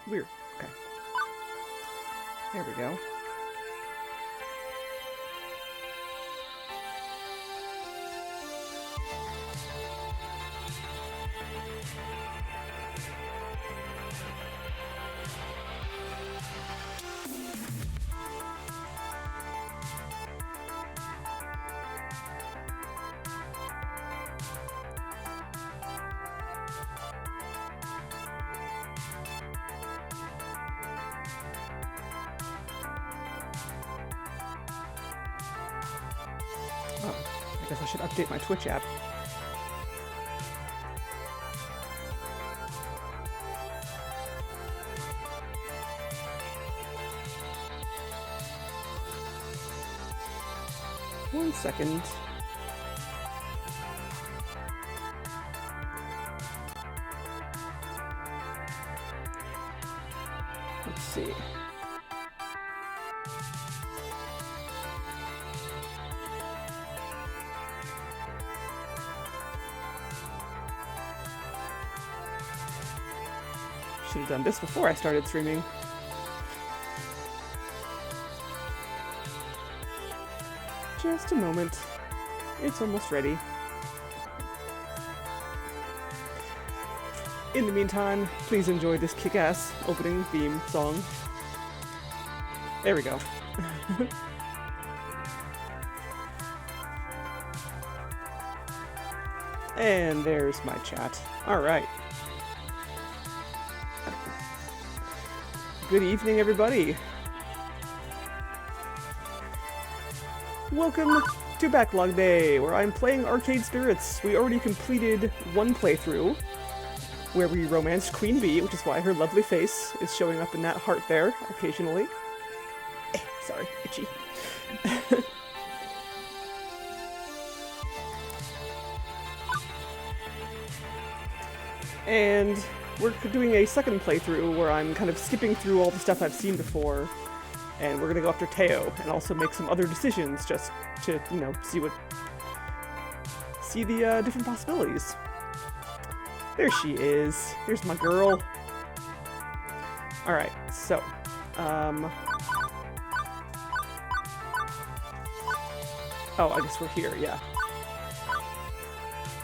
Weird. Okay. There we go. Oh, I guess I should update my Twitch app. One second. Let's see. Should have done this before I started streaming. Just a moment. It's almost ready. In the meantime, please enjoy this kick-ass opening theme song. There we go. And there's my chat. Alright. Good evening, everybody. Welcome to Backlog Day, where I'm playing Arcade Spirits. We already completed one playthrough, where we romanced Queen Bee, which is why her lovely face is showing up in that heart there, occasionally. Sorry, itchy. And we're doing a second playthrough where I'm kind of skipping through all the stuff I've seen before, and we're gonna go after Teo, and also make some other decisions just to, you know, see the different possibilities. There she is. Here's my girl. Alright, so, oh, I guess we're here, yeah.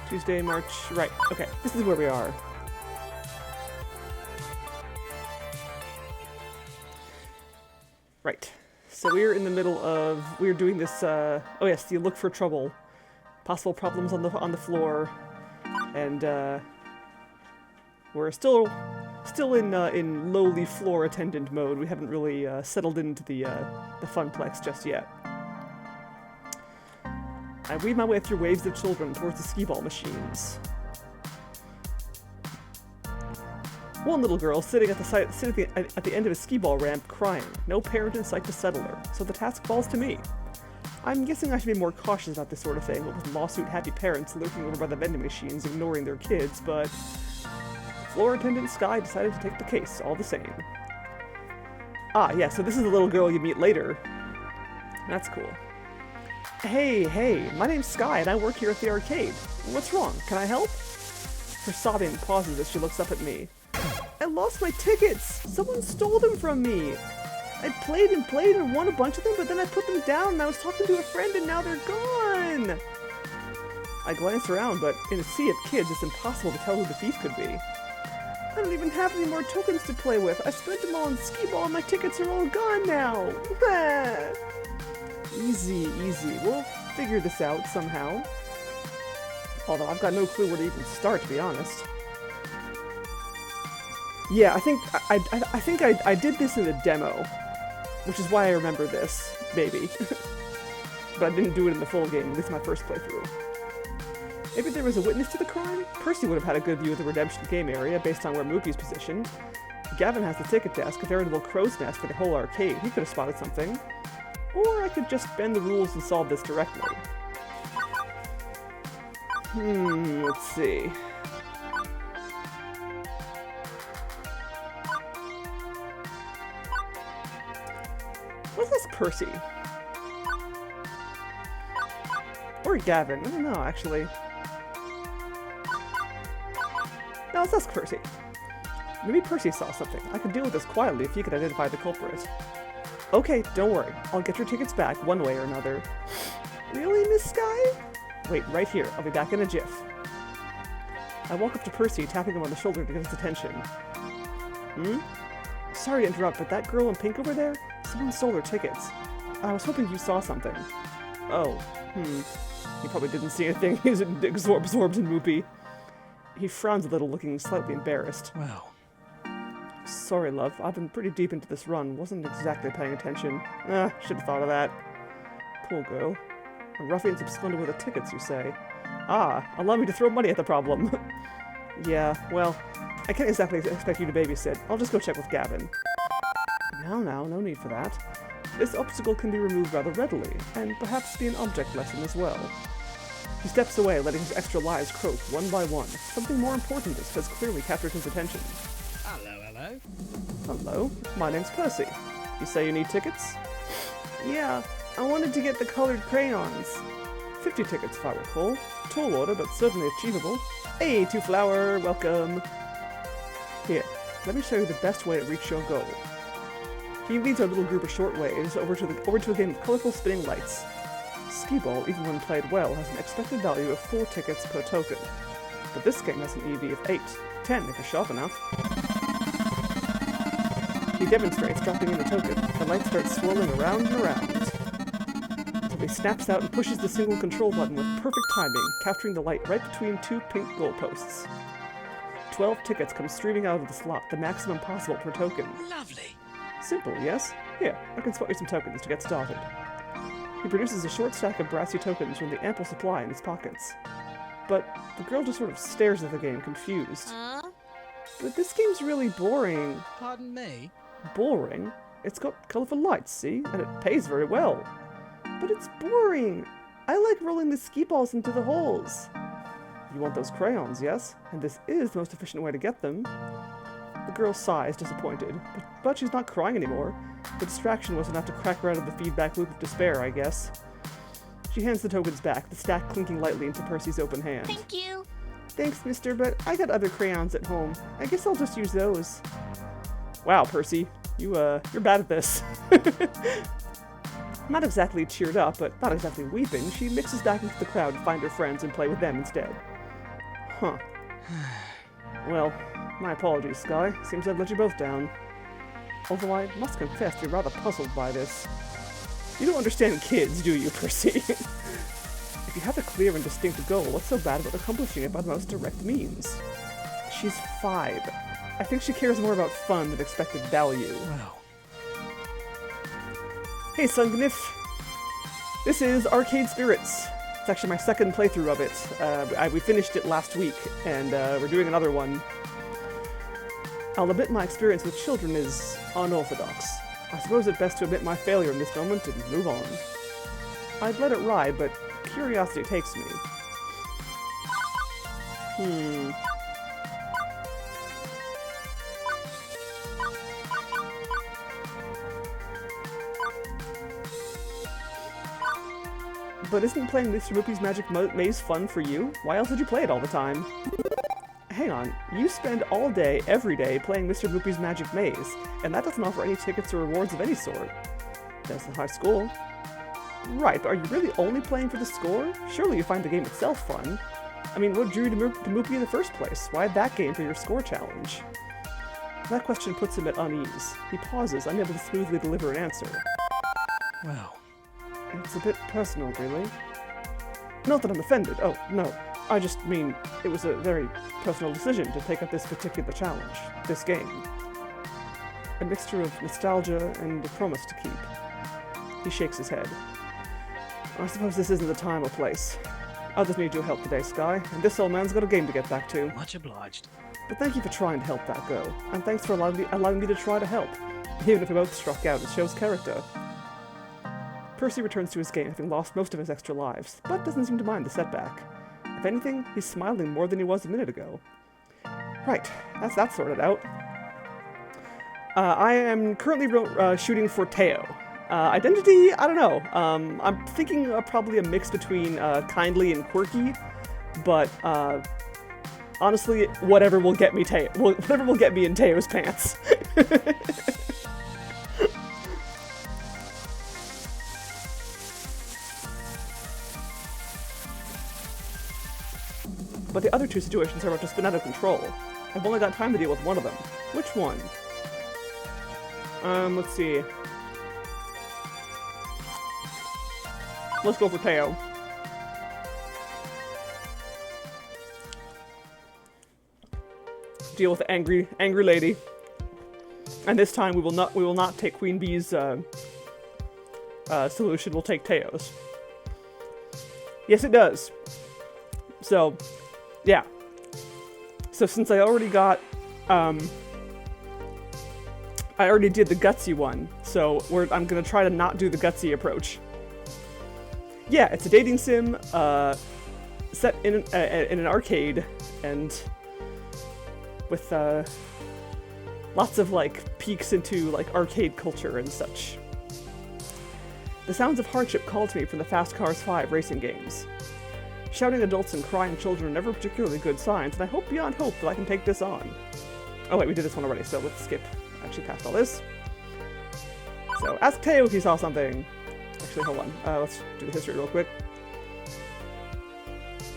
Tuesday, March, right, okay, this is where we are. Right, so we're in the middle of, we're doing this, oh yes, the look for trouble. Possible problems on the floor, and, we're still in lowly floor attendant mode. We haven't really settled into the funplex just yet. I weave my way through waves of children towards the skee-ball machines. One little girl sitting at the end of a skee-ball ramp crying. No parent in sight to settle her, so the task falls to me. I'm guessing I should be more cautious about this sort of thing, with lawsuit-happy parents lurking over by the vending machines ignoring their kids, but floor attendant Sky decided to take the case, all the same. Ah, yeah, so this is the little girl you meet later. That's cool. Hey, my name's Sky, and I work here at the arcade. What's wrong? Can I help? Her sobbing pauses as she looks up at me. I lost my tickets! Someone stole them from me! I played and won a bunch of them, but then I put them down and I was talking to a friend and now they're gone! I glance around, but in a sea of kids, it's impossible to tell who the thief could be. I don't even have any more tokens to play with. I spent them all on skee-ball and my tickets are all gone now! Easy. We'll figure this out somehow. Although I've got no clue where to even start, to be honest. Yeah, I think I did this in a demo, which is why I remember this, maybe. But I didn't do it in the full game. This is my first playthrough. Maybe there was a witness to the crime? Percy would have had a good view of the Redemption game area based on where Mookie's positioned. Gavin has the ticket desk, a veritable crow's nest for the whole arcade. He could have spotted something. Or I could just bend the rules and solve this directly. Let's see. What's this Percy? Or Gavin? I don't know, actually. No, let's ask Percy. Maybe Percy saw something. I could deal with this quietly if he could identify the culprit. Okay, don't worry. I'll get your tickets back one way or another. Really, Miss Sky? Wait, right here. I'll be back in a jiff. I walk up to Percy, tapping him on the shoulder to get his attention. Sorry to interrupt, but that girl in pink over there? Someone stole her tickets. I was hoping you saw something. Oh, He probably didn't see anything. He's absorbed in Whoopee. He frowns a little, looking slightly embarrassed. Well. Sorry, love. I've been pretty deep into this run. Wasn't exactly paying attention. Should have thought of that. Poor girl. A ruffian's absconded with the tickets, you say? Allow me to throw money at the problem. Yeah, well, I can't exactly expect you to babysit. I'll just go check with Gavin. Now, no need for that. This obstacle can be removed rather readily, and perhaps be an object lesson as well. He steps away, letting his extra lies croak one by one. Something more important has clearly captured his attention. Hello. Hello? My name's Percy. You say you need tickets? Yeah, I wanted to get the colored crayons. 50 tickets, if I recall. Tall order, but certainly achievable. Hey, Two-Flower, welcome. Here, let me show you the best way to reach your goal. He leads our little group a short ways over to a game of colorful spinning lights. Skee-Ball, even when played well, has an expected value of 4 tickets per token. But this game has an EV of 8, 10 if you're sharp enough. He demonstrates dropping in the token. The light starts swirling around and around. Until he snaps out and pushes the single control button with perfect timing, capturing the light right between 2 pink goalposts. 12 tickets come streaming out of the slot, the maximum possible per token. Lovely. Simple, yes? Here, I can spot you some tokens to get started. He produces a short stack of brassy tokens from the ample supply in his pockets. But the girl just sort of stares at the game, confused. But this game's really boring. Pardon me? Boring? It's got colorful lights, see? And it pays very well. But it's boring. I like rolling the skee-balls into the holes. You want those crayons, yes? And this is the most efficient way to get them. The girl sighs, disappointed, but she's not crying anymore. The distraction was enough to crack her out of the feedback loop of despair, I guess. She hands the tokens back, the stack clinking lightly into Percy's open hand. Thank you. Thanks, mister, but I got other crayons at home. I guess I'll just use those. Wow, Percy. You're bad at this. Not exactly cheered up, but not exactly weeping, she mixes back into the crowd to find her friends and play with them instead. Huh. Well, my apologies, Sky. Seems I've let you both down. Although I must confess to be rather puzzled by this. You don't understand kids, do you, Percy? If you have a clear and distinct goal, what's so bad about accomplishing it by the most direct means? She's 5. I think she cares more about fun than expected value. Well. Hey, Sungniff. This is Arcade Spirits. It's actually my second playthrough of it. We finished it last week, and we're doing another one. I'll admit my experience with children is unorthodox. I suppose it's best to admit my failure in this moment and move on. I'd let it ride, but curiosity takes me. But isn't playing Mr. Whoopi's Magic Maze fun for you? Why else would you play it all the time? Hang on, you spend all day, every day, playing Mr. Whoopi's Magic Maze, and that doesn't offer any tickets or rewards of any sort. That's the high school. Right, but are you really only playing for the score? Surely you find the game itself fun. I mean, what drew you to Whoopie in the first place? Why that game for your score challenge? That question puts him at unease. He pauses, unable to smoothly deliver an answer. Well. It's a bit personal, really. Not that I'm offended. Oh, no. I just mean it was a very personal decision to take up this particular challenge, this game. A mixture of nostalgia and a promise to keep. He shakes his head. I suppose this isn't the time or place. I'll just need your help today, Sky, and this old man's got a game to get back to. Much obliged. But thank you for trying to help that go, and thanks for allowing me to try to help. Even if we both struck out, it shows character. Percy returns to his game, having lost most of his extra lives, but doesn't seem to mind the setback. If anything, he's smiling more than he was a minute ago. Right, that's that sorted out. I am currently shooting for Teo. Identity, I don't know. I'm thinking probably a mix between kindly and quirky, but Honestly, whatever will get me whatever will get me in Teo's pants. But the other two situations are about to spin out of control. I've only got time to deal with one of them. Which one? Let's see. Let's go for Teo. Deal with the angry lady. And this time we will not take Queen Bee's solution. We'll take Teo's. Yes, it does. So, yeah. So since I already got, I already did the gutsy one, so I'm gonna try to not do the gutsy approach. Yeah, it's a dating sim, set in an arcade, and with lots of like peeks into like arcade culture and such. The sounds of hardship call to me from the Fast Cars 5 racing games. Shouting adults and crying children are never particularly good signs, and I hope beyond hope that I can take this on. Oh wait, we did this one already, so let's skip actually past all this. So, ask Teo if he saw something. Actually, hold on. Let's do the history real quick.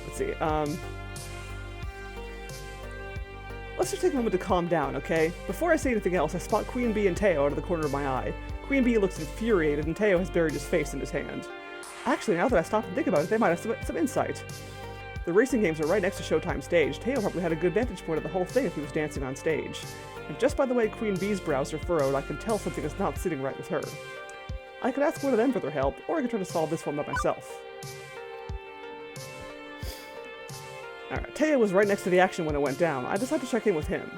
Let's see. Let's just take a moment to calm down, okay? Before I say anything else, I spot Queen Bee and Teo out of the corner of my eye. Queen Bee looks infuriated, and Teo has buried his face in his hand. Actually, now that I stop and think about it, they might have some insight. The racing games are right next to Showtime stage. Teo probably had a good vantage point of the whole thing if he was dancing on stage. And just by the way Queen Bee's brows are furrowed, I can tell something is not sitting right with her. I could ask one of them for their help, or I could try to solve this one by myself. Alright, Teo was right next to the action when it went down. I decided to check in with him.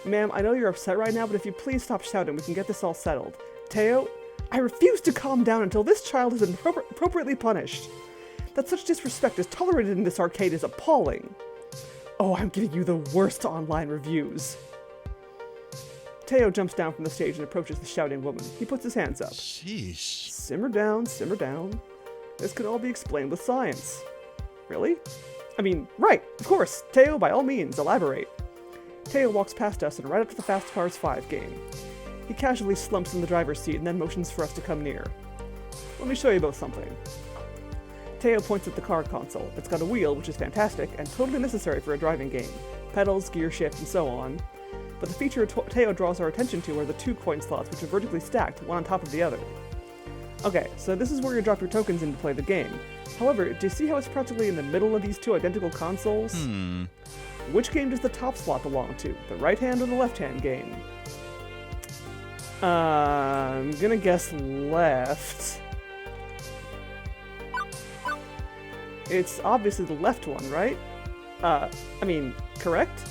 Ma'am, I know you're upset right now, but if you please stop shouting, we can get this all settled. Teo, I refuse to calm down until this child has been appropriately punished. That such disrespect is tolerated in this arcade is appalling. Oh, I'm giving you the worst online reviews. Teo jumps down from the stage and approaches the shouting woman. He puts his hands up. Sheesh. Simmer down, simmer down. This can all be explained with science. Really? I mean, right, of course. Teo, by all means, elaborate. Teo walks past us and right up to the Fast Cars 5 game. He casually slumps in the driver's seat and then motions for us to come near. Let me show you both something. Teo points at the car console. It's got a wheel, which is fantastic and totally necessary for a driving game. Pedals, gear shift, and so on. But the feature Teo draws our attention to are the 2 coin slots, which are vertically stacked, one on top of the other. Okay, so this is where you drop your tokens in to play the game. However, do you see how it's practically in the middle of these 2 identical consoles? Which game does the top slot belong to? The right-hand or the left-hand game? I'm gonna guess left. It's obviously the left one, right? I mean, correct?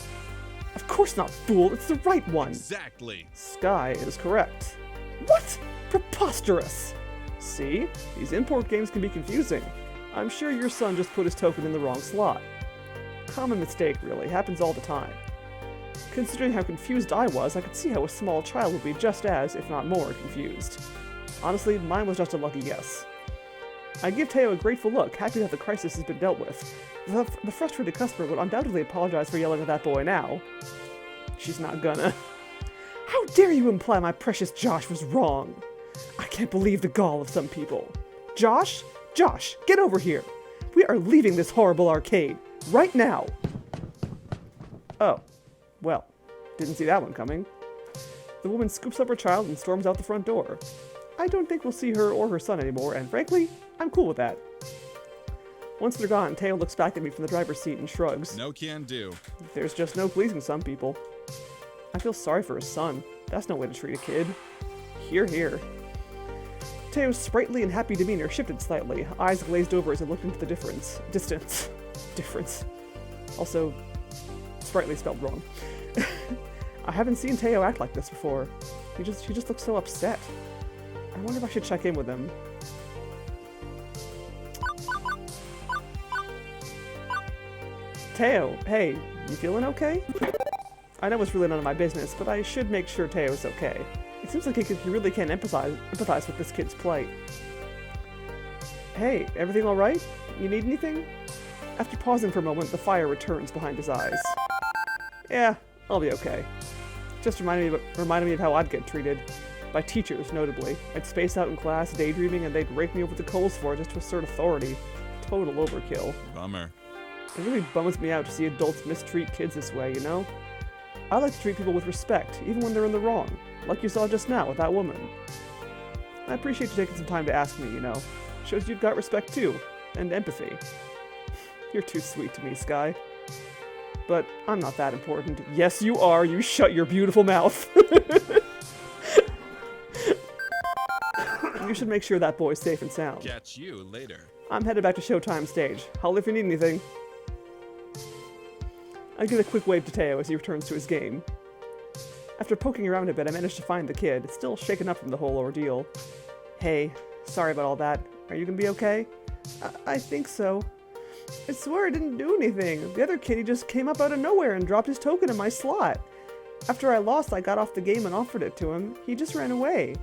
Of course not, fool! It's the right one! Exactly. Sky is correct. What? Preposterous! See? These import games can be confusing. I'm sure your son just put his token in the wrong slot. Common mistake, really. Happens all the time. Considering how confused I was, I could see how a small child would be just as, if not more, confused. Honestly, mine was just a lucky guess. I give Teo a grateful look, happy that the crisis has been dealt with. The frustrated customer would undoubtedly apologize for yelling at that boy now. She's not gonna. How dare you imply my precious Josh was wrong? I can't believe the gall of some people. Josh? Josh, get over here! We are leaving this horrible arcade, right now! Oh. Well, didn't see that one coming. The woman scoops up her child and storms out the front door. I don't think we'll see her or her son anymore, and frankly, I'm cool with that. Once they're gone, Teo looks back at me from the driver's seat and shrugs. No can do. There's just no pleasing some people. I feel sorry for his son. That's no way to treat a kid. Hear, hear. Teo's sprightly and happy demeanor shifted slightly, eyes glazed over as he looked into the distance. Also, sprightly spelled wrong. I haven't seen Teo act like this before. He just looks so upset. I wonder if I should check in with him. Teo, hey, you feeling okay? I know it's really none of my business, but I should make sure Teo's okay. It seems like he really can't empathize with this kid's plight. Hey, everything alright? You need anything? After pausing for a moment, the fire returns behind his eyes. Yeah, I'll be okay. Just reminded me of how I'd get treated. By teachers, notably. I'd space out in class, daydreaming, and they'd rake me over the coals for it just to assert authority. Total overkill. Bummer. It really bums me out to see adults mistreat kids this way, you know? I like to treat people with respect, even when they're in the wrong. Like you saw just now with that woman. I appreciate you taking some time to ask me, you know. Shows you've got respect too. And empathy. You're too sweet to me, Sky. But I'm not that important. Yes, you are. You shut your beautiful mouth. You should make sure that boy's safe and sound. Catch you later. I'm headed back to Showtime stage. Holler if you need anything. I give a quick wave to Teo as he returns to his game. After poking around a bit, I managed to find the kid, still shaken up from the whole ordeal. Hey, sorry about all that. Are you gonna be okay? I think so. I swear I didn't do anything. The other kid, he just came up out of nowhere and dropped his token in my slot. After I lost, I got off the game and offered it to him. He just ran away.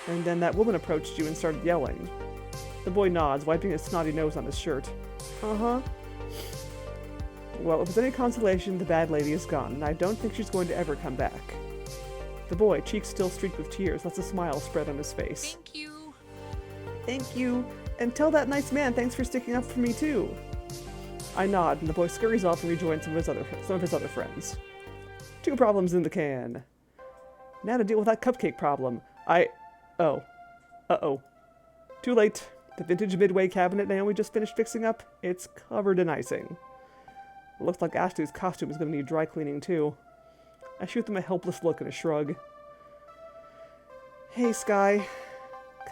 And then that woman approached you and started yelling. The boy nods, wiping his snotty nose on his shirt. Uh-huh. Well, if it's any consolation, the bad lady is gone, and I don't think she's going to ever come back. The boy, cheeks still streaked with tears, lets a smile spread on his face. Thank you. Thank you, and tell that nice man thanks for sticking up for me too. I nod, and the boy scurries off and rejoins some of his other friends. 2 problems in the can. Now to deal with that cupcake problem. Oh. Uh-oh. Too late. The vintage Midway cabinet Naomi just finished fixing up, it's covered in icing. Looks like Ashley's costume is going to need dry cleaning too. I shoot them a helpless look and a shrug. Hey, Sky.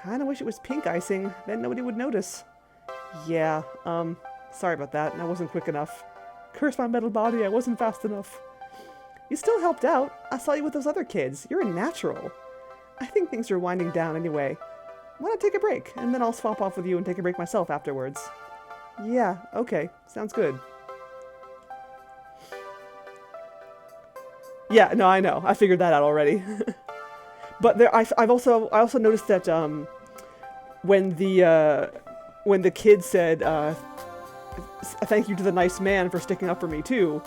Kinda wish it was pink icing, then nobody would notice. Yeah, sorry about that, I wasn't quick enough. Curse my metal body, I wasn't fast enough. You still helped out. I saw you with those other kids. You're a natural. I think things are winding down anyway. Why not take a break, and then I'll swap off with you and take a break myself afterwards. Yeah, okay. Sounds good. Yeah, no, I know. I figured that out already. But there, I also noticed that when the kid said thank you to the nice man for sticking up for me too,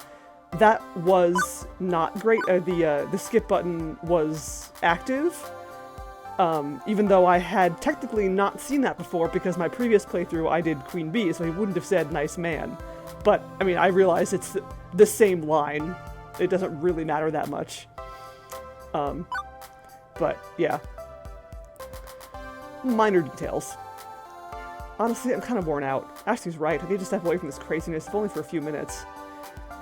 that was not great. The skip button was active, even though I had technically not seen that before because my previous playthrough I did Queen Bee, so he wouldn't have said nice man. But I mean, I realize it's the same line. It doesn't really matter that much. But yeah, minor details. Honestly, I'm kind of worn out. Ashley's right. I need to step away from this craziness, if only for a few minutes.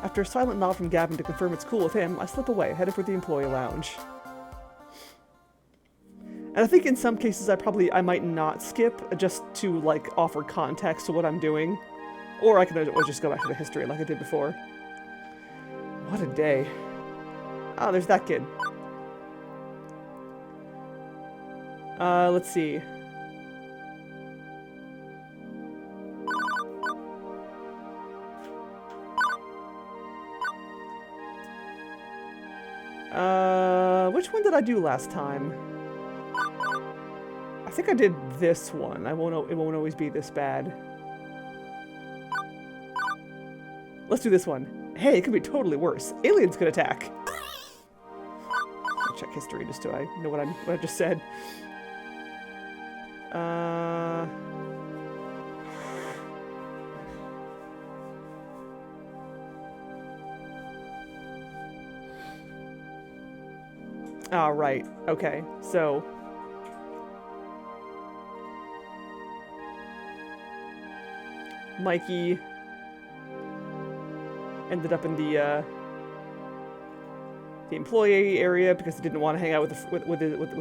After a silent nod from Gavin to confirm it's cool with him, I slip away, headed for the employee lounge. And I think in some cases I might not skip, just to, like, offer context to what I'm doing. Or I could just go back to the history like I did before. What a day. Oh, there's that kid. Let's see. Which one did I do last time? I think I did this one. It won't always be this bad. Let's do this one. Hey, it could be totally worse. Aliens could attack. I'll check history just so I know what I just said. Oh, right. Okay. So Mikey ended up in the employee area because he didn't want to hang out with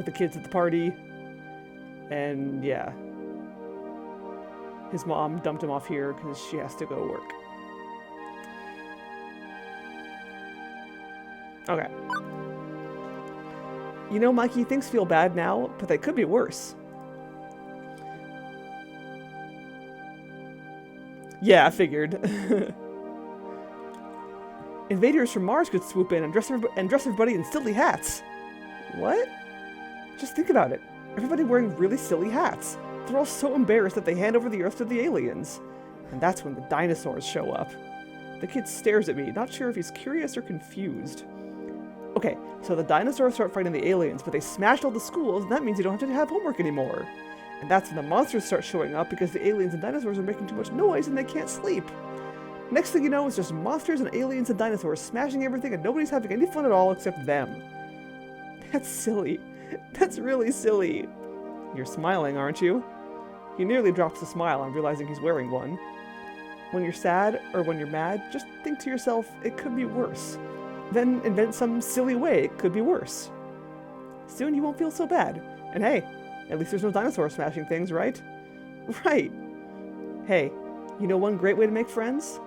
the kids at the party, and yeah, his mom dumped him off here because she has to go work. Okay. You know, Mikey, things feel bad now, but they could be worse. Yeah, I figured. Invaders from Mars could swoop in and dress everybody in silly hats. What? Just think about it. Everybody wearing really silly hats. They're all so embarrassed that they hand over the Earth to the aliens. And that's when the dinosaurs show up. The kid stares at me, not sure if he's curious or confused. Okay, so the dinosaurs start fighting the aliens, but they smashed all the schools, and that means you don't have to have homework anymore. And that's when the monsters start showing up because the aliens and dinosaurs are making too much noise and they can't sleep. Next thing you know, it's just monsters and aliens and dinosaurs smashing everything and nobody's having any fun at all except them. That's silly. That's really silly. You're smiling, aren't you? He nearly drops the smile on realizing he's wearing one. When you're sad or when you're mad, just think to yourself, it could be worse. Then invent some silly way it could be worse. Soon you won't feel so bad. And hey, at least there's no dinosaur smashing things, right? Right. Hey, you know one great way to make friends?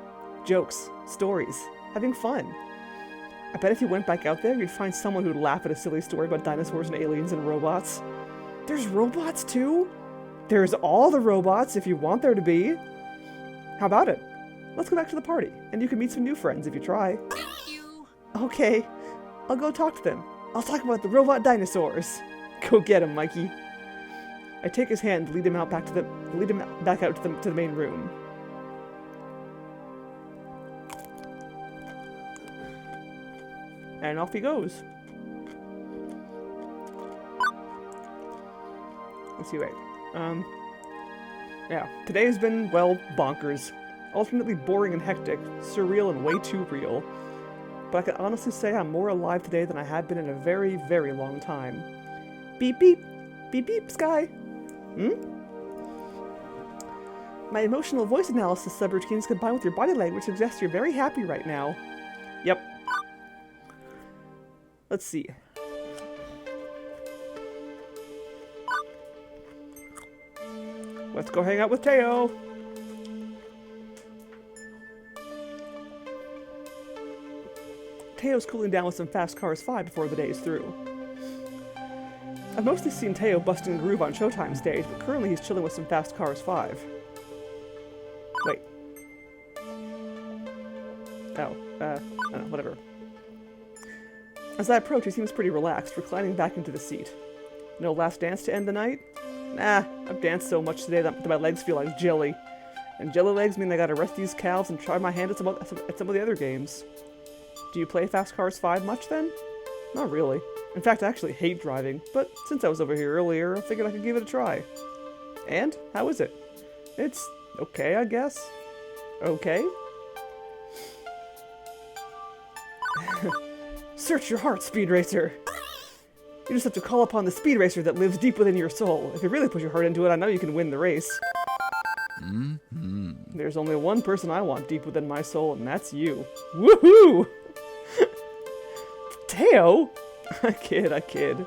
Jokes, stories, having fun. I bet if you went back out there, you'd find someone who'd laugh at a silly story about dinosaurs and aliens and robots. There's robots too? There's all the robots if you want there to be. How about it? Let's go back to the party, and you can meet some new friends if you try. Okay, I'll go talk to them. I'll talk about the robot dinosaurs. Go get him, Mikey. I take his hand and lead him back out to the main room. And off he goes. Let's see, wait. Yeah, today has been, well, bonkers. Alternately boring and hectic, surreal and way too real. But I can honestly say I'm more alive today than I have been in a very, very long time. Beep beep! Beep beep, Sky! My emotional voice analysis subroutines combined with your body language suggests you're very happy right now. Yep. Let's see. Let's go hang out with Teo! Teo's cooling down with some Fast Cars 5 before the day is through. I've mostly seen Teo busting a groove on Showtime stage, but currently he's chilling with some Fast Cars 5. Wait. Oh, whatever. As I approach, he seems pretty relaxed, reclining back into the seat. No last dance to end the night? Nah, I've danced so much today that my legs feel like jelly. And jelly legs mean I gotta rest these calves and try my hand at some of the other games. Do you play Fast Cars 5 much then? Not really. In fact, I actually hate driving, but since I was over here earlier, I figured I could give it a try. And? How is it? It's okay, I guess. Okay? Search your heart, Speed Racer! You just have to call upon the Speed Racer that lives deep within your soul. If you really put your heart into it, I know you can win the race. There's only one person I want deep within my soul, and that's you. Woohoo! Teo? I kid.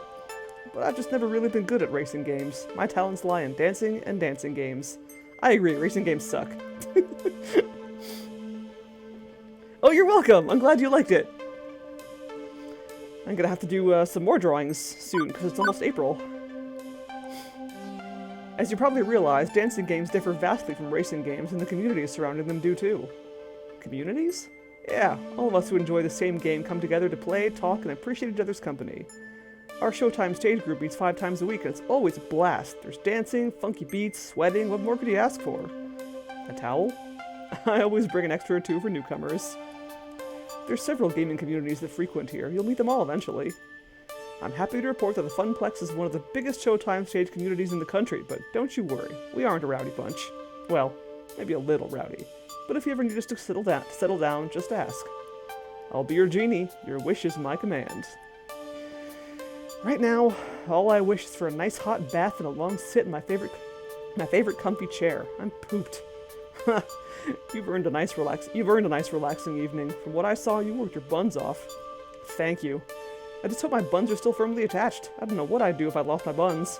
But I've just never really been good at racing games. My talents lie in dancing and dancing games. I agree, racing games suck. Oh, you're welcome! I'm glad you liked it! I'm gonna have to do some more drawings soon, because it's almost April. As you probably realize, dancing games differ vastly from racing games, and the communities surrounding them do too. Communities? Yeah, all of us who enjoy the same game come together to play, talk, and appreciate each other's company. Our Showtime stage group meets 5 times a week, and it's always a blast. There's dancing, funky beats, sweating, what more could you ask for? A towel? I always bring an extra or two for newcomers. There's several gaming communities that frequent here. You'll meet them all eventually. I'm happy to report that the Funplex is one of the biggest Showtime stage communities in the country, but don't you worry, we aren't a rowdy bunch. Well, maybe a little rowdy. But if you ever need us to settle down, just ask. I'll be your genie. Your wish is my command. Right now, all I wish is for a nice hot bath and a long sit in my favorite comfy chair. I'm pooped. You've earned a nice relaxing evening. From what I saw, you worked your buns off. Thank you. I just hope my buns are still firmly attached. I don't know what I'd do if I lost my buns.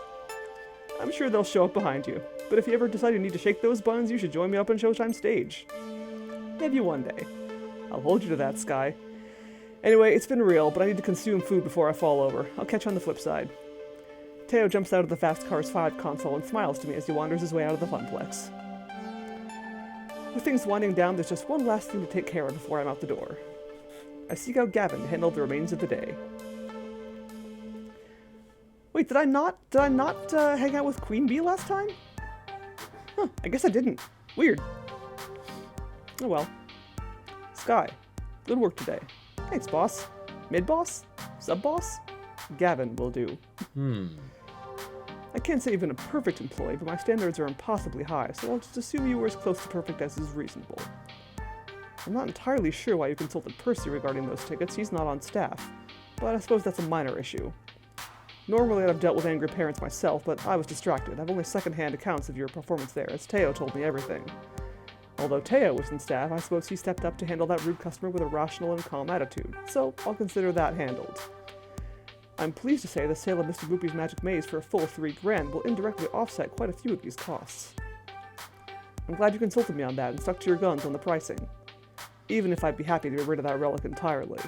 I'm sure they'll show up behind you. But if you ever decide you need to shake those buns, you should join me up on Showtime stage. Maybe one day. I'll hold you to that, Sky. Anyway, it's been real, but I need to consume food before I fall over. I'll catch you on the flip side. Teo jumps out of the Fast Cars 5 console and smiles to me as he wanders his way out of the Funplex. With things winding down, there's just one last thing to take care of before I'm out the door. I seek out Gavin to handle the remains of the day. Wait, did I not hang out with Queen Bee last time? Huh, I guess I didn't. Weird. Oh well. Sky, good work today. Thanks, boss. Mid-boss? Sub-boss? Gavin will do. I can't say even a perfect employee, but my standards are impossibly high, so I'll just assume you were as close to perfect as is reasonable. I'm not entirely sure why you consulted Percy regarding those tickets. He's not on staff, but I suppose that's a minor issue. Normally I'd have dealt with angry parents myself, but I was distracted. I've only second-hand accounts of your performance there, as Teo told me everything. Although Teo was in staff, I suppose he stepped up to handle that rude customer with a rational and calm attitude, so I'll consider that handled. I'm pleased to say the sale of Mr. Boopy's Magic Maze for a full $3,000 will indirectly offset quite a few of these costs. I'm glad you consulted me on that and stuck to your guns on the pricing, even if I'd be happy to get rid of that relic entirely.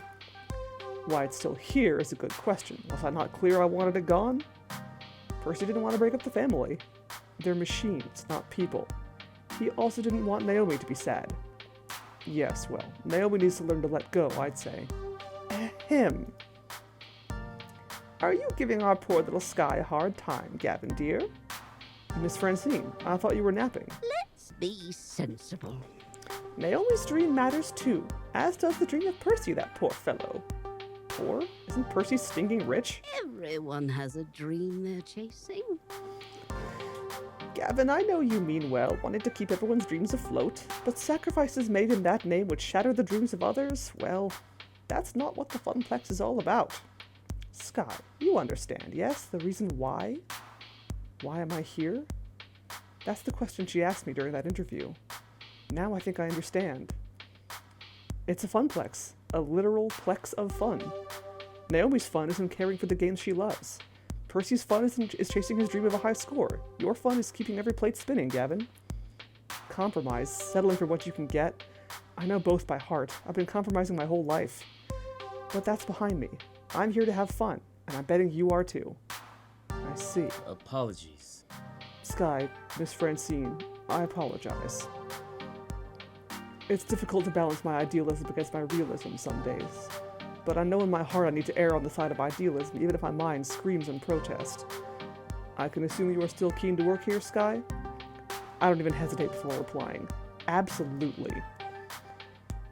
Why it's still here is a good question. Was I not clear I wanted it gone? Percy didn't want to break up the family. They're machines, not people. He also didn't want Naomi to be sad. Yes, well, Naomi needs to learn to let go, I'd say. Ahem. Are you giving our poor little Sky a hard time, Gavin, dear? Miss Francine, I thought you were napping. Let's be sensible. Naomi's dream matters too, as does the dream of Percy, that poor fellow. Poor? Isn't Percy stinking rich? Everyone has a dream they're chasing. Gavin, I know you mean well, wanting to keep everyone's dreams afloat, but sacrifices made in that name would shatter the dreams of others? Well, that's not what the Funplex is all about. Sky, you understand, yes? The reason why? Why am I here? That's the question she asked me during that interview. Now I think I understand. It's a Funplex. A literal plex of fun. Naomi's fun is in caring for the games she loves. Percy's fun is chasing his dream of a high score. Your fun is keeping every plate spinning, Gavin. Compromise, settling for what you can get. I know both by heart. I've been compromising my whole life. But that's behind me. I'm here to have fun, and I'm betting you are too. I see. Apologies. Sky, Miss Francine, I apologize. It's difficult to balance my idealism against my realism some days. But I know in my heart I need to err on the side of idealism, even if my mind screams in protest. I can assume you are still keen to work here, Sky? I don't even hesitate before replying. Absolutely.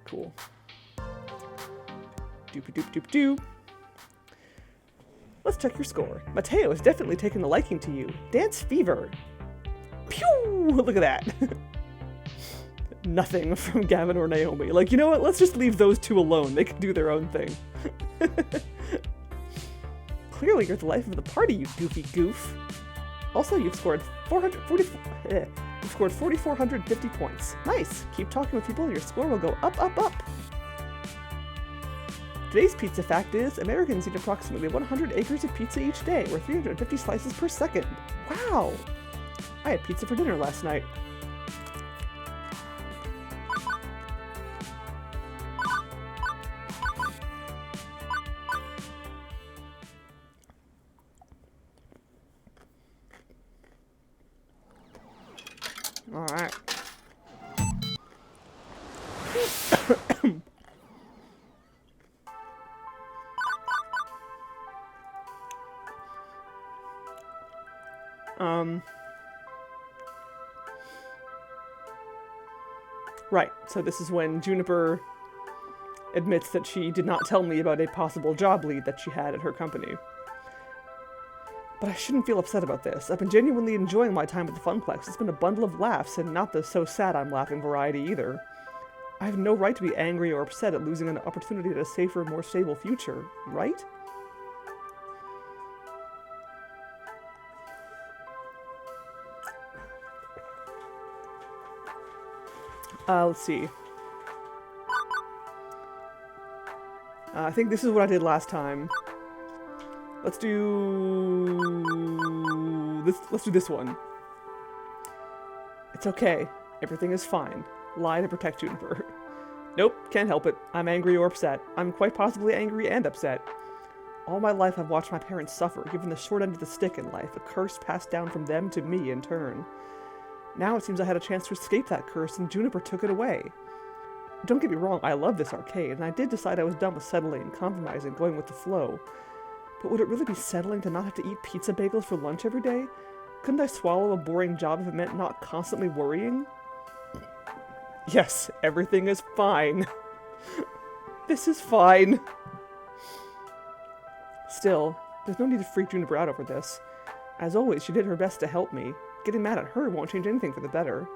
Cool. Doop-a-doop-doop-doop. Let's check your score. Mateo has definitely taken a liking to you. Dance fever. Pew! Look at that. Nothing from Gavin or Naomi. Like, you know what? Let's just leave those two alone. They can do their own thing. Clearly, you're the life of the party, you goofy goof. Also, you've scored 4,450 points. Nice. Keep talking with people and your score will go up, up, up. Today's pizza fact is, Americans eat approximately 100 acres of pizza each day, or 350 slices per second. Wow! I had pizza for dinner last night. Alright. Right, so this is when Juniper admits that she did not tell me about a possible job lead that she had at her company. But I shouldn't feel upset about this. I've been genuinely enjoying my time at the Funplex. It's been a bundle of laughs, and not the so sad I'm laughing variety either. I have no right to be angry or upset at losing an opportunity at a safer, more stable future, right? Let's see. I think this is what I did last time. Let's do this. Let's do this one. It's okay. Everything is fine. Lie to protect Juniper. Nope, can't help it. I'm angry or upset. I'm quite possibly angry and upset. All my life I've watched my parents suffer, given the short end of the stick in life, a curse passed down from them to me in turn. Now it seems I had a chance to escape that curse, and Juniper took it away. Don't get me wrong, I love this arcade, and I did decide I was done with settling and compromising, going with the flow. But would it really be settling to not have to eat pizza bagels for lunch every day? Couldn't I swallow a boring job if it meant not constantly worrying? Yes, everything is fine. This is fine. Still, there's no need to freak Juniper out over this. As always, she did her best to help me. Getting mad at her won't change anything for the better.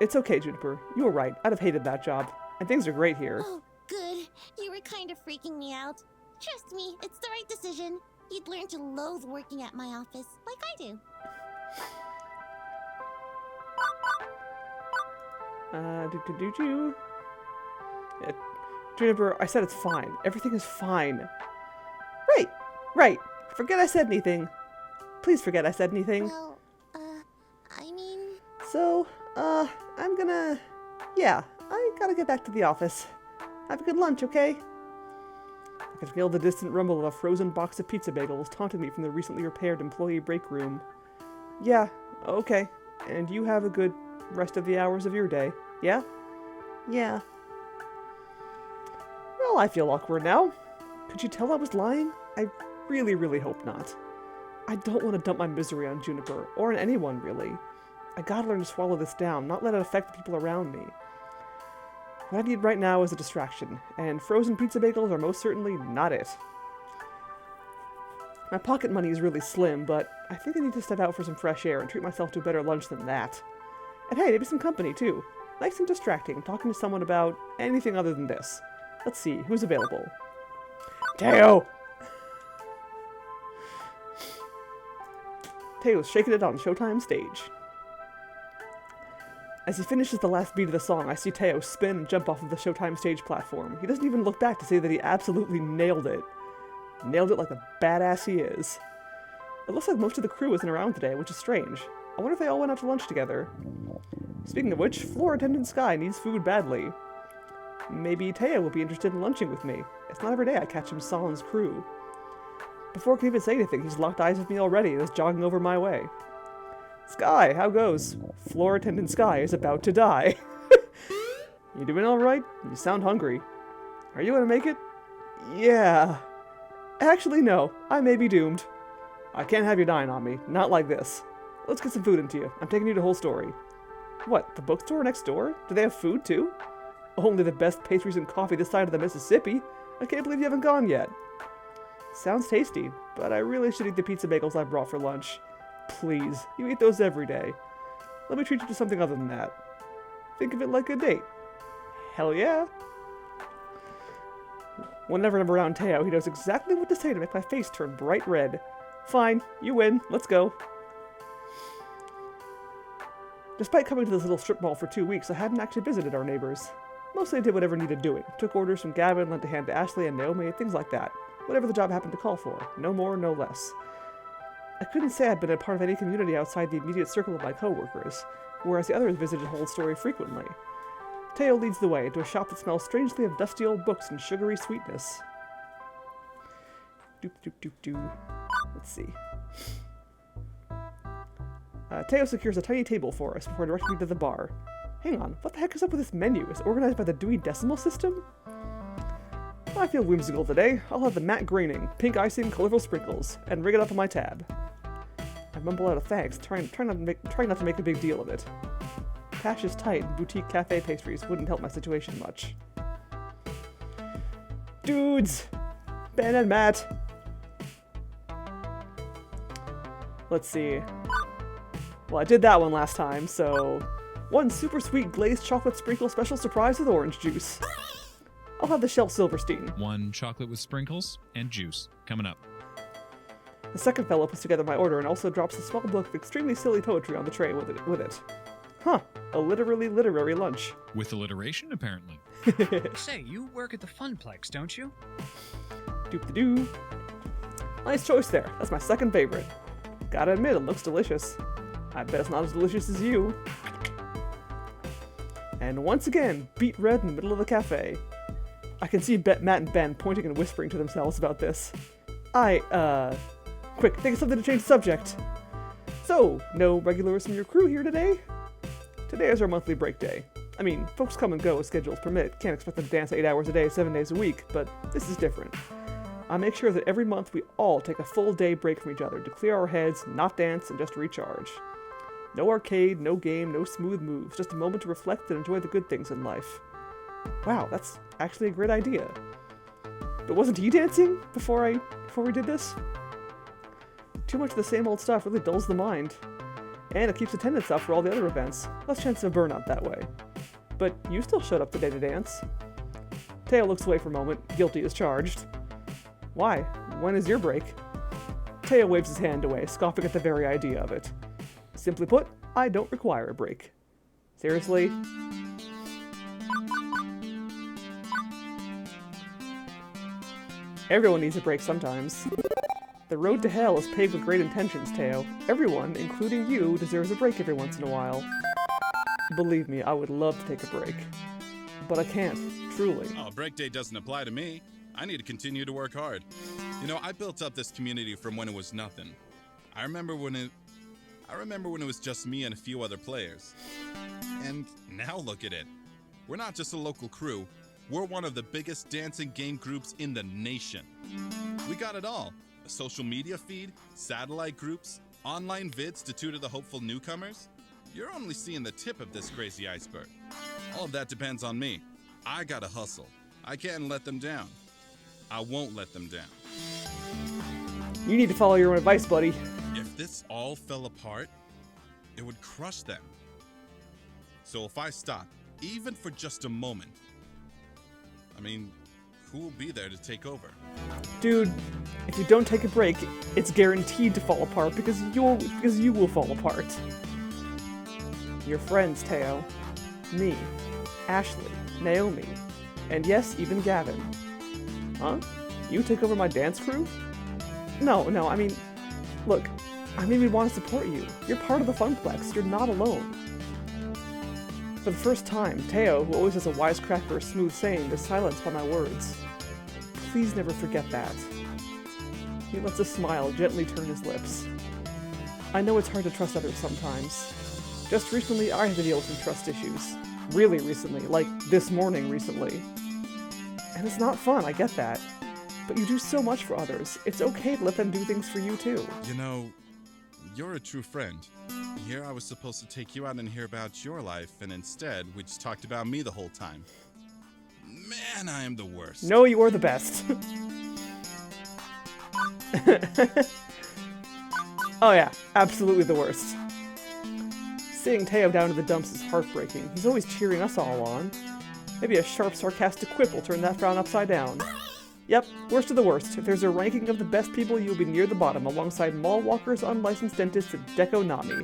It's okay, Juniper. You were right. I'd have hated that job. And things are great here. Oh, good. You were kind of freaking me out. Trust me, it's the right decision. You'd learn to loathe working at my office, like I do. Do. Juniper, I said it's fine. Everything is fine. Right. Forget I said anything. Please forget I said anything. Well, I mean... So, I'm gonna... Yeah, I gotta get back to the office. Have a good lunch, okay? I could feel the distant rumble of a frozen box of pizza bagels taunting me from the recently repaired employee break room. Yeah, okay. And you have a good rest of the hours of your day, yeah? Yeah. Well, I feel awkward now. Could you tell I was lying? I really, really hope not. I don't want to dump my misery on Juniper, or on anyone, really. I gotta learn to swallow this down, not let it affect the people around me. What I need right now is a distraction, and frozen pizza bagels are most certainly not it. My pocket money is really slim, but I think I need to step out for some fresh air and treat myself to a better lunch than that. And hey, maybe some company, too. Nice and distracting, talking to someone about anything other than this. Let's see, who's available? Teo! Teo's shaking it on Showtime stage. As he finishes the last beat of the song, I see Teo spin and jump off of the Showtime stage platform. He doesn't even look back to say that he absolutely nailed it. Nailed it like the badass he is. It looks like most of the crew isn't around today, which is strange. I wonder if they all went out to lunch together. Speaking of which, floor attendant Sky needs food badly. Maybe Teo will be interested in lunching with me. It's not every day I catch him sans crew. Before I can even say anything, he's locked eyes with me already and is jogging over my way. Sky, how goes? Floor attendant Sky is about to die. You doing alright? You sound hungry. Are you gonna make it? Yeah. Actually, no. I may be doomed. I can't have you dying on me. Not like this. Let's get some food into you. I'm taking you to Whole Story. What, the bookstore next door? Do they have food, too? Only the best pastries and coffee this side of the Mississippi. I can't believe you haven't gone yet. Sounds tasty, but I really should eat the pizza bagels I brought for lunch. Please, you eat those every day. Let me treat you to something other than that. Think of it like a date. Hell yeah. Whenever I'm around Teo, he knows exactly what to say to make my face turn bright red. Fine, you win. Let's go. Despite coming to this little strip mall for 2 weeks, I hadn't actually visited our neighbors. Mostly I did whatever needed doing. Took orders from Gavin, lent a hand to Ashley and Naomi, things like that. Whatever the job happened to call for. No more, no less. I couldn't say I'd been a part of any community outside the immediate circle of my coworkers, whereas the others visited Whole Story frequently. Teo leads the way into a shop that smells strangely of dusty old books and sugary sweetness. Doop. Let's see. Teo secures a tiny table for us before directing me to the bar. Hang on, what the heck is up with this menu? Is it organized by the Dewey Decimal System? I feel whimsical today. I'll have the matte graining, pink icing, colorful sprinkles, and rig it up on my tab. I mumble out a thanks, trying not to make a big deal of it. Cash is tight, and boutique cafe pastries wouldn't help my situation much. Dudes! Ben and Matt! Let's see. Well, I did that one last time, so... One super sweet glazed chocolate sprinkle special surprise with orange juice. I'll have the Shelf Silverstein. One chocolate with sprinkles and juice. Coming up. The second fellow puts together my order and also drops a small book of extremely silly poetry on the tray with it. Huh. A literary lunch. With alliteration, apparently. Say, you work at the Funplex, don't you? Doop-de-doo. Nice choice there. That's my second favorite. Gotta admit, it looks delicious. I bet it's not as delicious as you. And once again, beet red in the middle of the cafe. I can see Matt and Ben pointing and whispering to themselves about this. Quick, think of something to change the subject. So, no regulars from your crew here today? Today is our monthly break day. I mean, folks come and go as schedules permit. Can't expect them to dance 8 hours a day, 7 days a week, but this is different. I make sure that every month we all take a full day break from each other to clear our heads, not dance, and just recharge. No arcade, no game, no smooth moves, just a moment to reflect and enjoy the good things in life. Wow, that's actually a great idea. But wasn't he dancing before we did this? Too much of the same old stuff really dulls the mind. And it keeps attendance up for all the other events. Less chance of burnout that way. But you still showed up today to dance. Teo looks away for a moment, guilty as charged. Why? When is your break? Teo waves his hand away, scoffing at the very idea of it. Simply put, I don't require a break. Seriously? Everyone needs a break sometimes. The road to hell is paved with great intentions, Teo. Everyone, including you, deserves a break every once in a while. Believe me, I would love to take a break. But I can't, truly. Oh, break day doesn't apply to me. I need to continue to work hard. You know, I built up this community from when it was nothing. I remember when it was just me and a few other players. And now look at it. We're not just a local crew. We're one of the biggest dancing game groups in the nation. We got it all. A social media feed, satellite groups, online vids to tutor the hopeful newcomers. You're only seeing the tip of this crazy iceberg. All of that depends on me. I gotta hustle. I can't let them down. I won't let them down. You need to follow your own advice, buddy. If this all fell apart, it would crush them. So if I stop, even for just a moment, I mean, who will be there to take over? Dude, if you don't take a break, it's guaranteed to fall apart because you will fall apart. Your friends, Teo. Me. Ashley. Naomi. And yes, even Gavin. Huh? You take over my dance crew? No, I mean, look, I mean we want to support you. You're part of the Funplex. You're not alone. For the first time, Teo, who always has a wisecrack or a smooth saying, is silenced by my words. Please never forget that. He lets a smile gently turn his lips. I know it's hard to trust others sometimes. Just recently, I had to deal with some trust issues. Really recently, like this morning recently. And it's not fun, I get that. But you do so much for others. It's okay to let them do things for you too. You know, you're a true friend. Here I was supposed to take you out and hear about your life, and instead, we just talked about me the whole time. Man, I am the worst. No, you are the best. Oh yeah, absolutely the worst. Seeing Teo down to the dumps is heartbreaking. He's always cheering us all on. Maybe a sharp, sarcastic quip will turn that frown upside down. Yep, worst of the worst. If there's a ranking of the best people, you'll be near the bottom, alongside mall walkers, unlicensed dentists, and Deco Nami.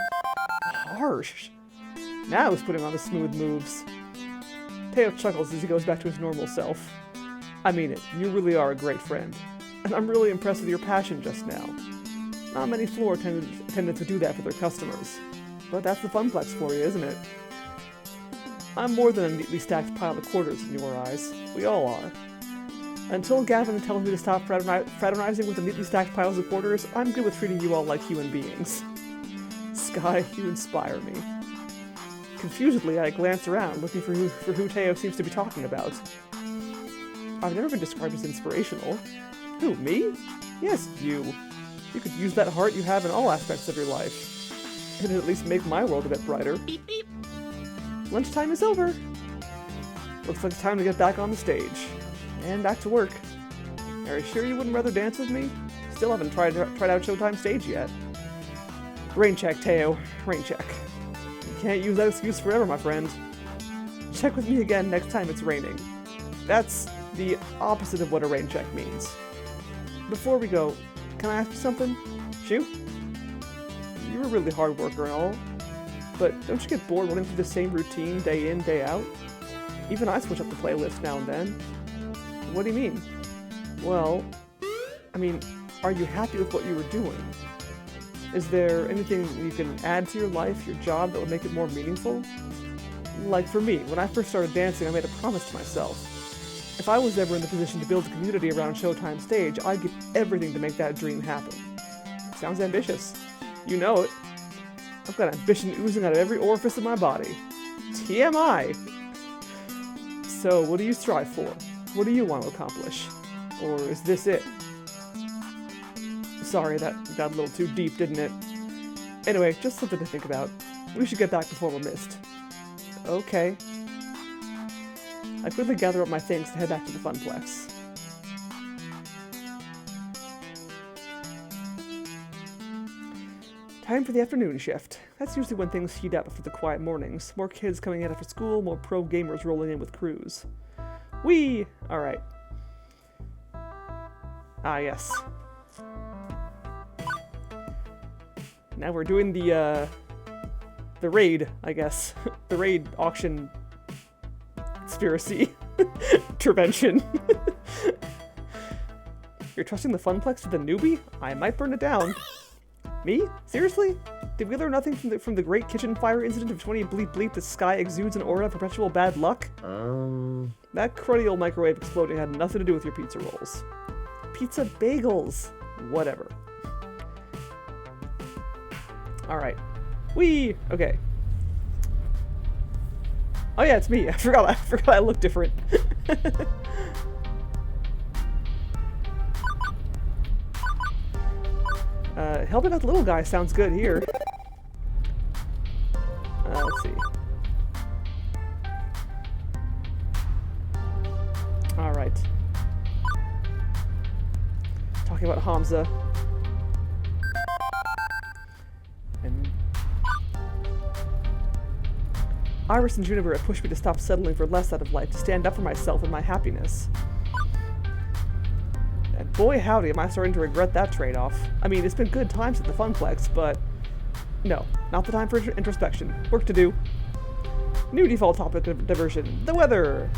Harsh. Now he's putting on the smooth moves. Teo chuckles as he goes back to his normal self. I mean it, you really are a great friend. And I'm really impressed with your passion just now. Not many floor attendants would do that for their customers. But that's the Funplex for you, isn't it? I'm more than a neatly stacked pile of quarters in your eyes. We all are. Until Gavin tells me to stop fraternizing with the neatly stacked piles of quarters, I'm good with treating you all like human beings. Sky, you inspire me. Confusedly, I glance around, looking for who Teo seems to be talking about. I've never been described as inspirational. Who, me? Yes, you. You could use that heart you have in all aspects of your life. It'd at least make my world a bit brighter. Beep, beep. Lunchtime is over. Looks like it's time to get back on the stage. And back to work. Are you sure you wouldn't rather dance with me? Still haven't tried out Showtime stage yet. Rain check, Teo. Rain check. You can't use that excuse forever, my friend. Check with me again next time it's raining. That's the opposite of what a rain check means. Before we go, can I ask you something? Shoot? You're a really hard worker and all, but don't you get bored running through the same routine day in, day out? Even I switch up the playlist now and then. What do you mean? Well, I mean, are you happy with what you were doing? Is there anything you can add to your life, your job, that would make it more meaningful? Like for me, when I first started dancing, I made a promise to myself. If I was ever in the position to build a community around Showtime stage, I'd give everything to make that dream happen. Sounds ambitious. You know it. I've got ambition oozing out of every orifice of my body. TMI! So, what do you strive for? What do you want to accomplish? Or is this it? Sorry, that got a little too deep, didn't it? Anyway, just something to think about. We should get back before we're missed. Okay. I quickly gather up my things to head back to the Funplex. Time for the afternoon shift. That's usually when things heat up after the quiet mornings. More kids coming in after school, more pro gamers rolling in with crews. Whee! Alright. Ah, yes. Now we're doing the raid, I guess. The raid auction conspiracy intervention. You're trusting the Funplex to the newbie? I might burn it down. Me? Seriously? Did we learn nothing from the Great Kitchen Fire incident of 20 bleep bleep? The sky exudes an aura of perpetual bad luck? That cruddy old microwave exploding had nothing to do with your pizza rolls. Pizza bagels. Whatever. Alright. Whee! Okay. Oh yeah, it's me. I forgot I look different. Helping out the little guy sounds good here. Let's see. Alright. Talking about Hamza. And Iris and Juniper have pushed me to stop settling for less out of life, to stand up for myself and my happiness. And boy howdy, am I starting to regret that trade-off. I mean, it's been good times at the Funplex, but no, not the time for introspection. Work to do. New default topic of diversion, the weather.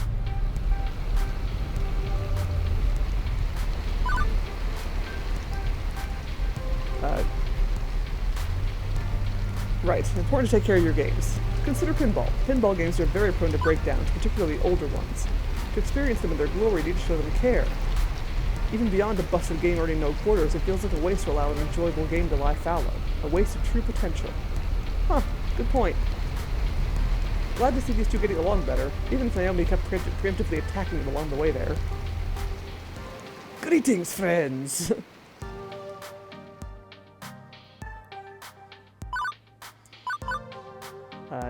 Right, important to take care of your games. Consider pinball. Pinball games are very prone to breakdowns, particularly older ones. To experience them in their glory, you need to show them care. Even beyond a busted game earning no quarters, it feels like a waste to allow an enjoyable game to lie fallow. A waste of true potential. Huh, good point. Glad to see these two getting along better, even if Naomi kept preemptively attacking them along the way there. Greetings, friends!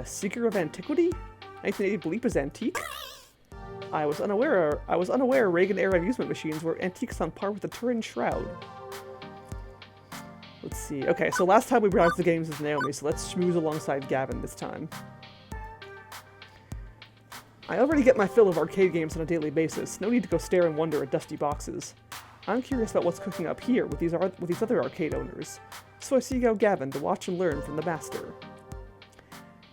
Seeker of Antiquity? 1980 Bleep is antique? I was unaware Reagan-era amusement machines were antiques on par with the Turin Shroud. Let's see. Okay, so last time we browsed the games with Naomi, so let's schmooze alongside Gavin this time. I already get my fill of arcade games on a daily basis. No need to go stare and wonder at dusty boxes. I'm curious about what's cooking up here with these other arcade owners. So I seek out Gavin to watch and learn from the master.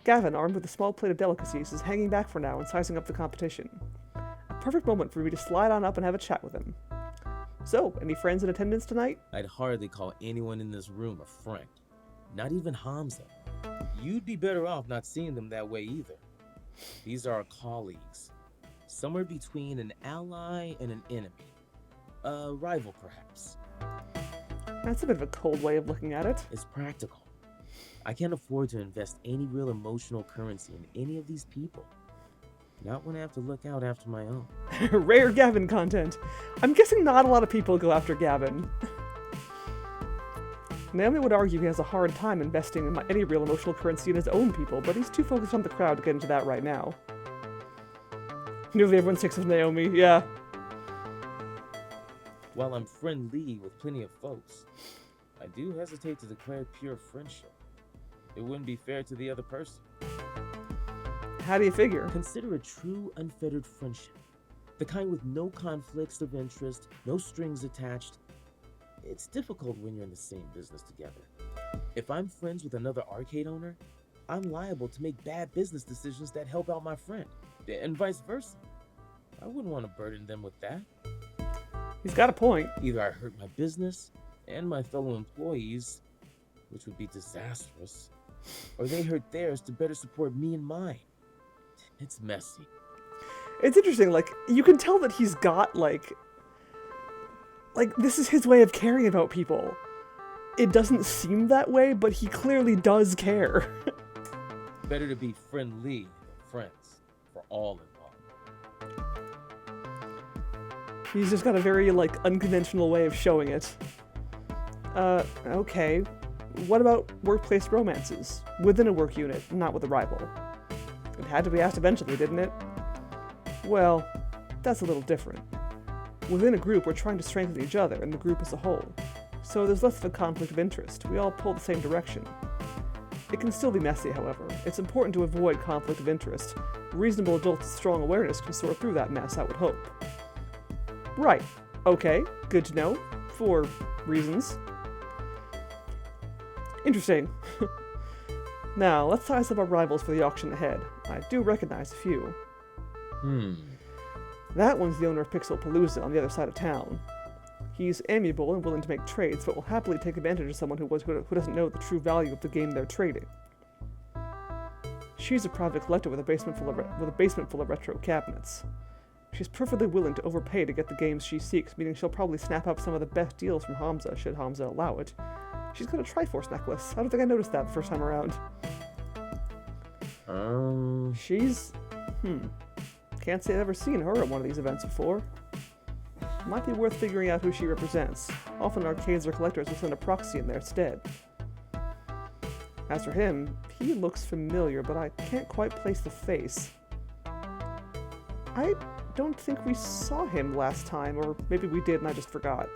Gavin, armed with a small plate of delicacies, is hanging back for now and sizing up the competition. A perfect moment for me to slide on up and have a chat with him. So, any friends in attendance tonight? I'd hardly call anyone in this room a friend. Not even Hamza. You'd be better off not seeing them that way either. These are our colleagues. Somewhere between an ally and an enemy. A rival, perhaps. That's a bit of a cold way of looking at it. It's practical. I can't afford to invest any real emotional currency in any of these people. Not when I have to look out after my own. Rare Gavin content. I'm guessing not a lot of people go after Gavin. Naomi would argue he has a hard time investing in any real emotional currency in his own people, but he's too focused on the crowd to get into that right now. Nearly everyone sticks with Naomi, yeah. While I'm friendly with plenty of folks, I do hesitate to declare pure friendship. It wouldn't be fair to the other person. How do you figure? Consider a true unfettered friendship. The kind with no conflicts of interest, no strings attached. It's difficult when you're in the same business together. If I'm friends with another arcade owner, I'm liable to make bad business decisions that help out my friend, and vice versa. I wouldn't want to burden them with that. He's got a point. Either I hurt my business and my fellow employees, which would be disastrous, or they hurt theirs to better support me and mine. It's messy. It's interesting, like, you can tell that he's got, like, this is his way of caring about people. It doesn't seem that way, but he clearly does care. Better to be friendly than friends, for all involved. He's just got a very, like, unconventional way of showing it. Okay. What about workplace romances? Within a work unit, not with a rival. It had to be asked eventually, didn't it? Well, that's a little different. Within a group, we're trying to strengthen each other and the group as a whole. So there's less of a conflict of interest. We all pull the same direction. It can still be messy, however. It's important to avoid conflict of interest. Reasonable adults with strong awareness can sort through that mess, I would hope. Right. Okay. Good to know. For reasons. Interesting. Now, let's size up our rivals for the auction ahead. I do recognize a few. That one's the owner of Pixel Palooza on the other side of town. He's amiable and willing to make trades, but will happily take advantage of someone who doesn't know the true value of the game they're trading. She's a private collector with a basement full of retro cabinets. She's perfectly willing to overpay to get the games she seeks, meaning she'll probably snap up some of the best deals from Hamza, should Hamza allow it. She's got a Triforce necklace. I don't think I noticed that the first time around. She's... Can't say I've ever seen her at one of these events before. Might be worth figuring out who she represents. Often arcades or collectors will send a proxy in their stead. As for him, he looks familiar, but I can't quite place the face. I don't think we saw him last time, or maybe we did and I just forgot.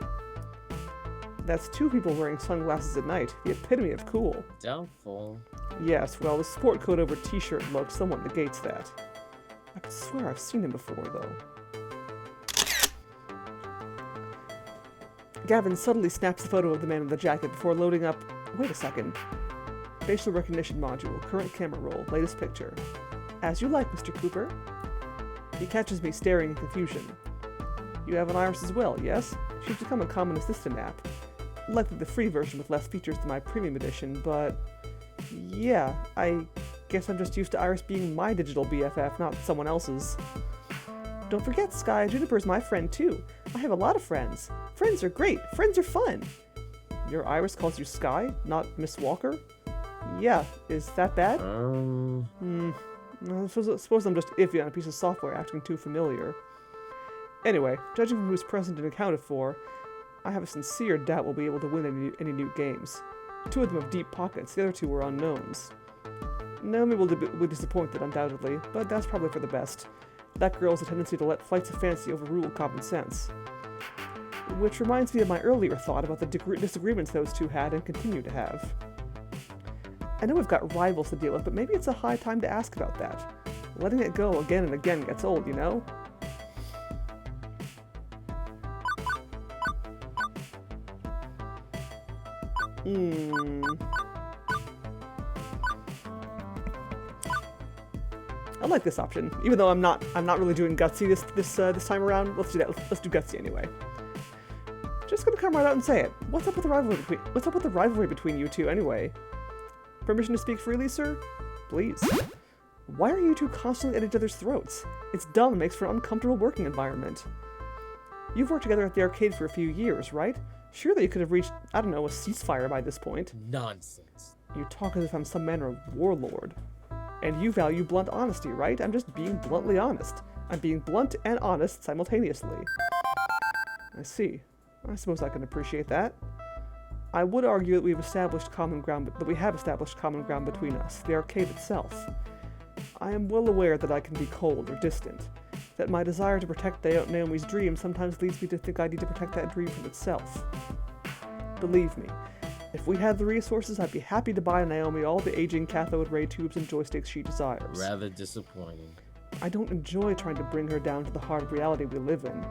That's two people wearing sunglasses at night, the epitome of cool. Doubtful. Yes, well, the sport coat over t-shirt look somewhat negates that. I could swear I've seen him before, though. Gavin subtly snaps a photo of the man in the jacket before loading up... Wait a second. Facial recognition module, current camera roll, latest picture. As you like, Mr. Cooper. He catches me staring in confusion. You have an iris as well, yes? She's become a common assistant app. Likely the free version with less features than my premium edition, but... Yeah, I guess I'm just used to Iris being my digital BFF, not someone else's. Don't forget, Sky, Juniper's my friend too. I have a lot of friends. Friends are great. Friends are fun. Your Iris calls you Sky, not Miss Walker? Yeah, is that bad? I suppose I'm just iffy on a piece of software acting too familiar. Anyway, judging from who's present and accounted for, I have a sincere doubt we'll be able to win any new games. Two of them have deep pockets, the other two were unknowns. Naomi will be disappointed, undoubtedly, but that's probably for the best. That girl has a tendency to let flights of fancy overrule common sense. Which reminds me of my earlier thought about the disagreements those two had and continue to have. I know we've got rivals to deal with, but maybe it's a high time to ask about that. Letting it go again and again gets old, you know? I like this option, even though I'm not really doing gutsy this time around. Let's do that. Let's do gutsy anyway. Just gonna come right out and say it. What's up with the rivalry between you two anyway? Permission to speak freely, sir? Please. Why are you two constantly at each other's throats? It's dumb and makes for an uncomfortable working environment. You've worked together at the arcade for a few years, right? Surely you could have reached, I don't know, a ceasefire by this point. Nonsense. You talk as if I'm some manner of warlord. And you value blunt honesty, right? I'm just being bluntly honest. I'm being blunt and honest simultaneously. I see. I suppose I can appreciate that. I would argue that we have established common ground between us, the arcade itself. I am well aware that I can be cold or distant, that my desire to protect Naomi's dream sometimes leads me to think I need to protect that dream from itself. Believe me, if we had the resources, I'd be happy to buy Naomi all the aging cathode ray tubes and joysticks she desires. Rather disappointing. I don't enjoy trying to bring her down to the hard reality we live in.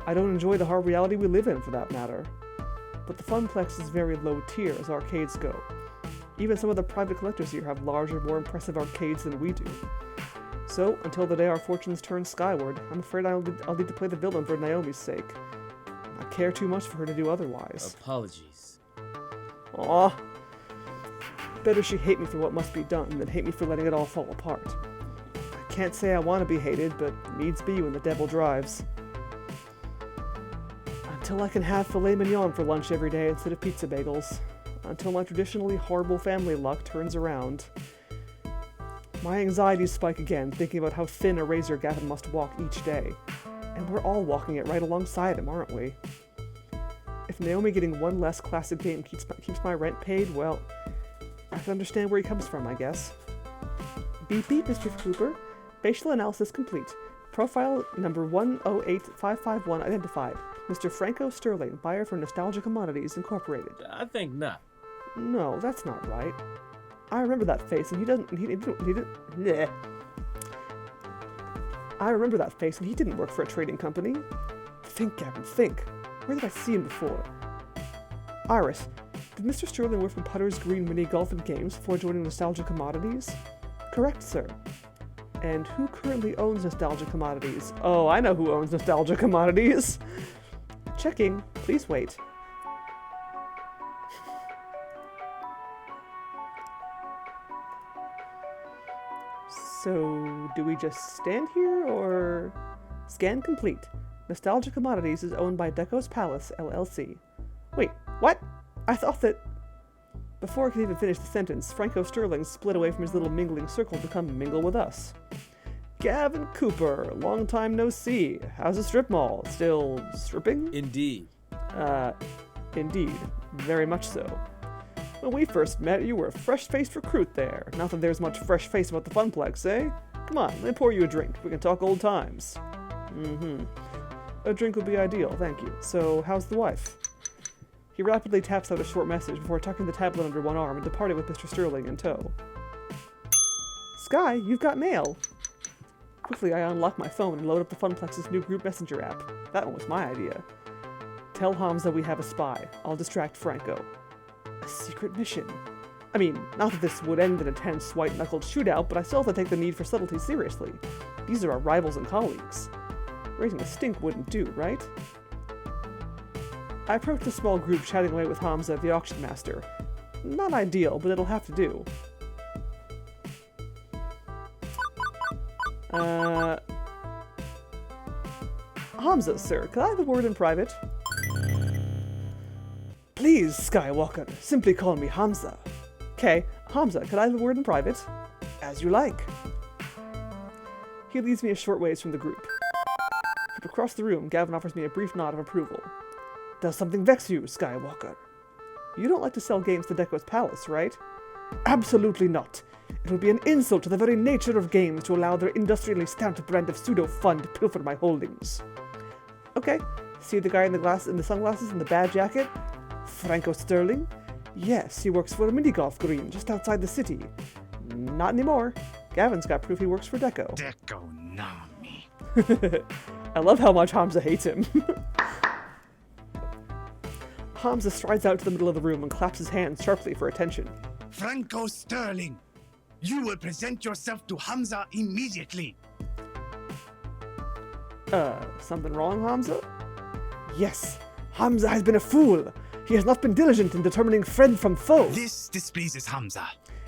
I don't enjoy the hard reality we live in, for that matter. But the Funplex is very low tier as arcades go. Even some of the private collectors here have larger, more impressive arcades than we do. So, until the day our fortunes turn skyward, I'm afraid I'll need to play the villain for Naomi's sake. I care too much for her to do otherwise. Apologies. Aw. Better she hate me for what must be done than hate me for letting it all fall apart. I can't say I want to be hated, but needs be when the devil drives. Until I can have filet mignon for lunch every day instead of pizza bagels. Until my traditionally horrible family luck turns around. My anxieties spike again, thinking about how thin a razor Gavin must walk each day. And we're all walking it right alongside him, aren't we? If Naomi getting one less classic game keeps my rent paid, well, I can understand where he comes from, I guess. Beep beep, Mr. Cooper. Facial analysis complete. Profile number 108551 identified. Mr. Franco Sterling, buyer for Nostalgia Commodities Incorporated. I think not. No, that's not right. I remember that face, and he didn't. Bleh. I remember that face, and he didn't work for a trading company. Think, Gavin, think. Where did I see him before? Iris, did Mr. Sterling work for Putter's Green Mini Golf and Games before joining Nostalgia Commodities? Correct, sir. And who currently owns Nostalgia Commodities? Oh, I know who owns Nostalgia Commodities. Checking. Please wait. So, do we just stand here, or... Scan complete. Nostalgia Commodities is owned by Deco's Palace, LLC. Wait, what? I thought that... Before I could even finish the sentence, Franco Sterling split away from his little mingling circle to come mingle with us. Gavin Cooper, long time no see. How's the strip mall? Still stripping? Indeed. Indeed. Very much so. When we first met, you were a fresh-faced recruit there. Not that there's much fresh face about the Funplex, eh? Come on, let me pour you a drink. We can talk old times. A drink would be ideal, thank you. So, how's the wife? He rapidly taps out a short message before tucking the tablet under one arm and departing with Mr. Sterling in tow. Sky, you've got mail! Quickly, I unlock my phone and load up the Funplex's new group messenger app. That one was my idea. Tell Hamza we have a spy. I'll distract Franco. A secret mission. I mean, not that this would end in a tense, white-knuckled shootout, but I still have to take the need for subtlety seriously. These are our rivals and colleagues. Raising a stink wouldn't do, right? I approach the small group chatting away with Hamza, the auction master. Not ideal, but it'll have to do. Hamza, sir, could I have a word in private? Please, Skywalker, simply call me Hamza. Okay, Hamza, could I have a word in private? As you like. He leads me a short ways from the group. From across the room, Gavin offers me a brief nod of approval. Does something vex you, Skywalker? You don't like to sell games to Deco's Palace, right? Absolutely not. It would be an insult to the very nature of games to allow their industrially stamped brand of pseudo-fun to pilfer my holdings. Okay, see the guy in the sunglasses and the bad jacket? Franco Sterling? Yes, he works for a mini-golf green just outside the city. Not anymore. Gavin's got proof he works for Deco. Deco Nami. I love how much Hamza hates him. Hamza strides out to the middle of the room and claps his hands sharply for attention. Franco Sterling, you will present yourself to Hamza immediately. Something wrong, Hamza? Yes, Hamza has been a fool. He has not been diligent in determining friend from foe. This displeases Hamza.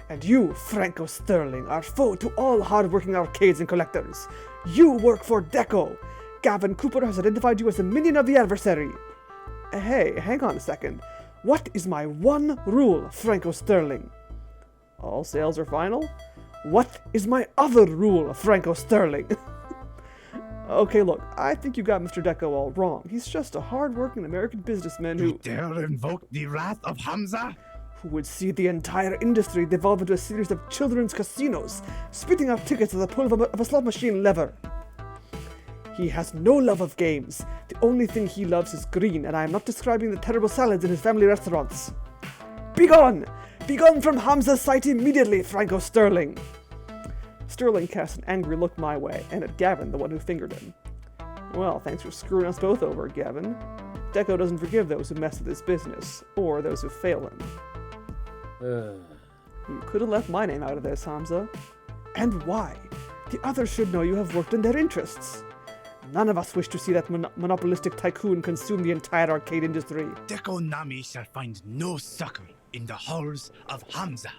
And you, Franco Sterling, are foe to all hard-working arcades and collectors. You work for Deco. Gavin Cooper has identified you as a minion of the adversary. Hey, hang on a second. What is my one rule, Franco Sterling? All sales are final? What is my other rule, Franco Sterling? Okay, look, I think you got Mr. Deco all wrong. He's just a hard-working American businessman You who dare invoke the wrath of Hamza? would see the entire industry devolve into a series of children's casinos, spitting out tickets at the pull of a slot machine lever. He has no love of games. The only thing he loves is green, and I am not describing the terrible salads in his family restaurants. Begone! Begone from Hamza's sight immediately, Franco Sterling! Sterling cast an angry look my way, and at Gavin, the one who fingered him. Well, thanks for screwing us both over, Gavin. Deco doesn't forgive those who mess with his business, or those who fail him. You could have left my name out of this, Hamza. And why? The others should know you have worked in their interests. None of us wish to see that monopolistic tycoon consume the entire arcade industry. Deco Nami shall find no succor in the halls of Hamza.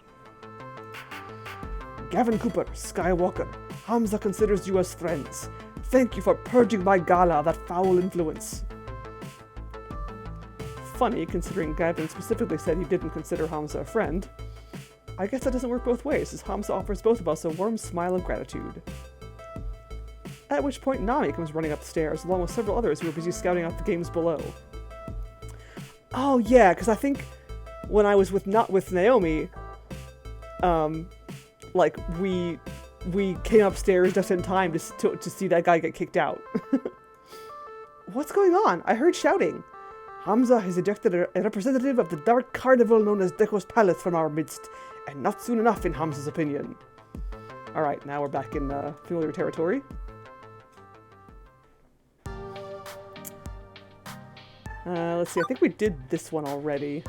Gavin Cooper, Skywalker, Hamza considers you as friends. Thank you for purging my gala of that foul influence. Funny, considering Gavin specifically said he didn't consider Hamza a friend. I guess that doesn't work both ways, as Hamza offers both of us a warm smile of gratitude. At which point Nami comes running up the stairs, along with several others who are busy scouting out the games below. Oh yeah, because I think when I was with Naomi, we came upstairs just in time to see that guy get kicked out. What's going on? I heard shouting. Hamza has ejected a representative of the dark carnival known as Deko's Palace from our midst, and not soon enough in Hamza's opinion. Alright, now we're back in familiar territory. Let's see, I think we did this one already.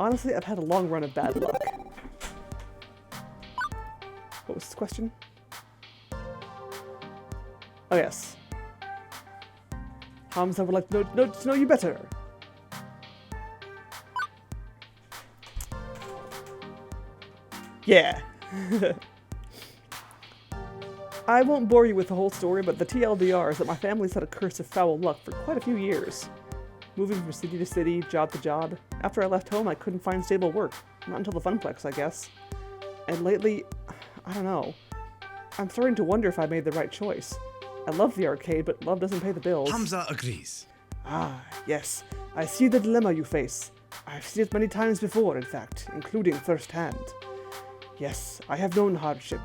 Honestly, I've had a long run of bad luck. What was the question? Oh, yes. Hamza would like to know you better. Yeah. I won't bore you with the whole story, but the TLDR is that my family's had a curse of foul luck for quite a few years. Moving from city to city, job to job. After I left home, I couldn't find stable work. Not until the Funplex, I guess. And lately, I don't know. I'm starting to wonder if I made the right choice. I love the arcade, but love doesn't pay the bills. Hamza agrees. Ah, yes. I see the dilemma you face. I've seen it many times before, in fact, including firsthand. Yes, I have known hardship.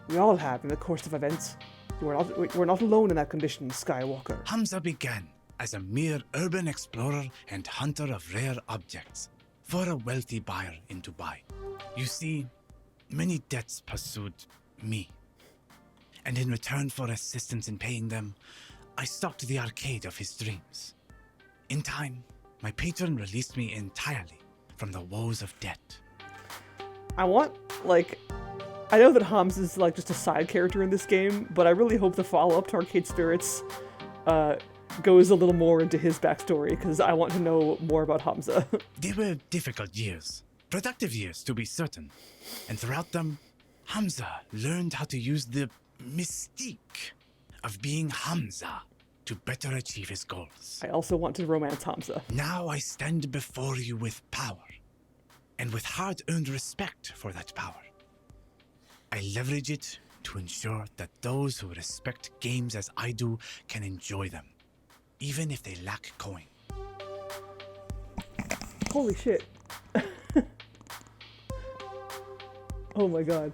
We all have in the course of events. We're not alone in that condition, Skywalker. Hamza began as a mere urban explorer and hunter of rare objects for a wealthy buyer in Dubai. You see, many debts pursued me. And in return for assistance in paying them, I stocked the arcade of his dreams. In time, my patron released me entirely from the woes of debt. I know that Hams is like just a side character in this game, but I really hope the follow-up to Arcade Spirits goes a little more into his backstory, because I want to know more about Hamza. They were difficult years, productive years to be certain, and throughout them, Hamza learned how to use the mystique of being Hamza to better achieve his goals. I also want to romance Hamza. Now I stand before you with power, and with hard-earned respect for that power. I leverage it to ensure that those who respect games as I do can enjoy them, even if they lack coin. Holy shit. Oh my god.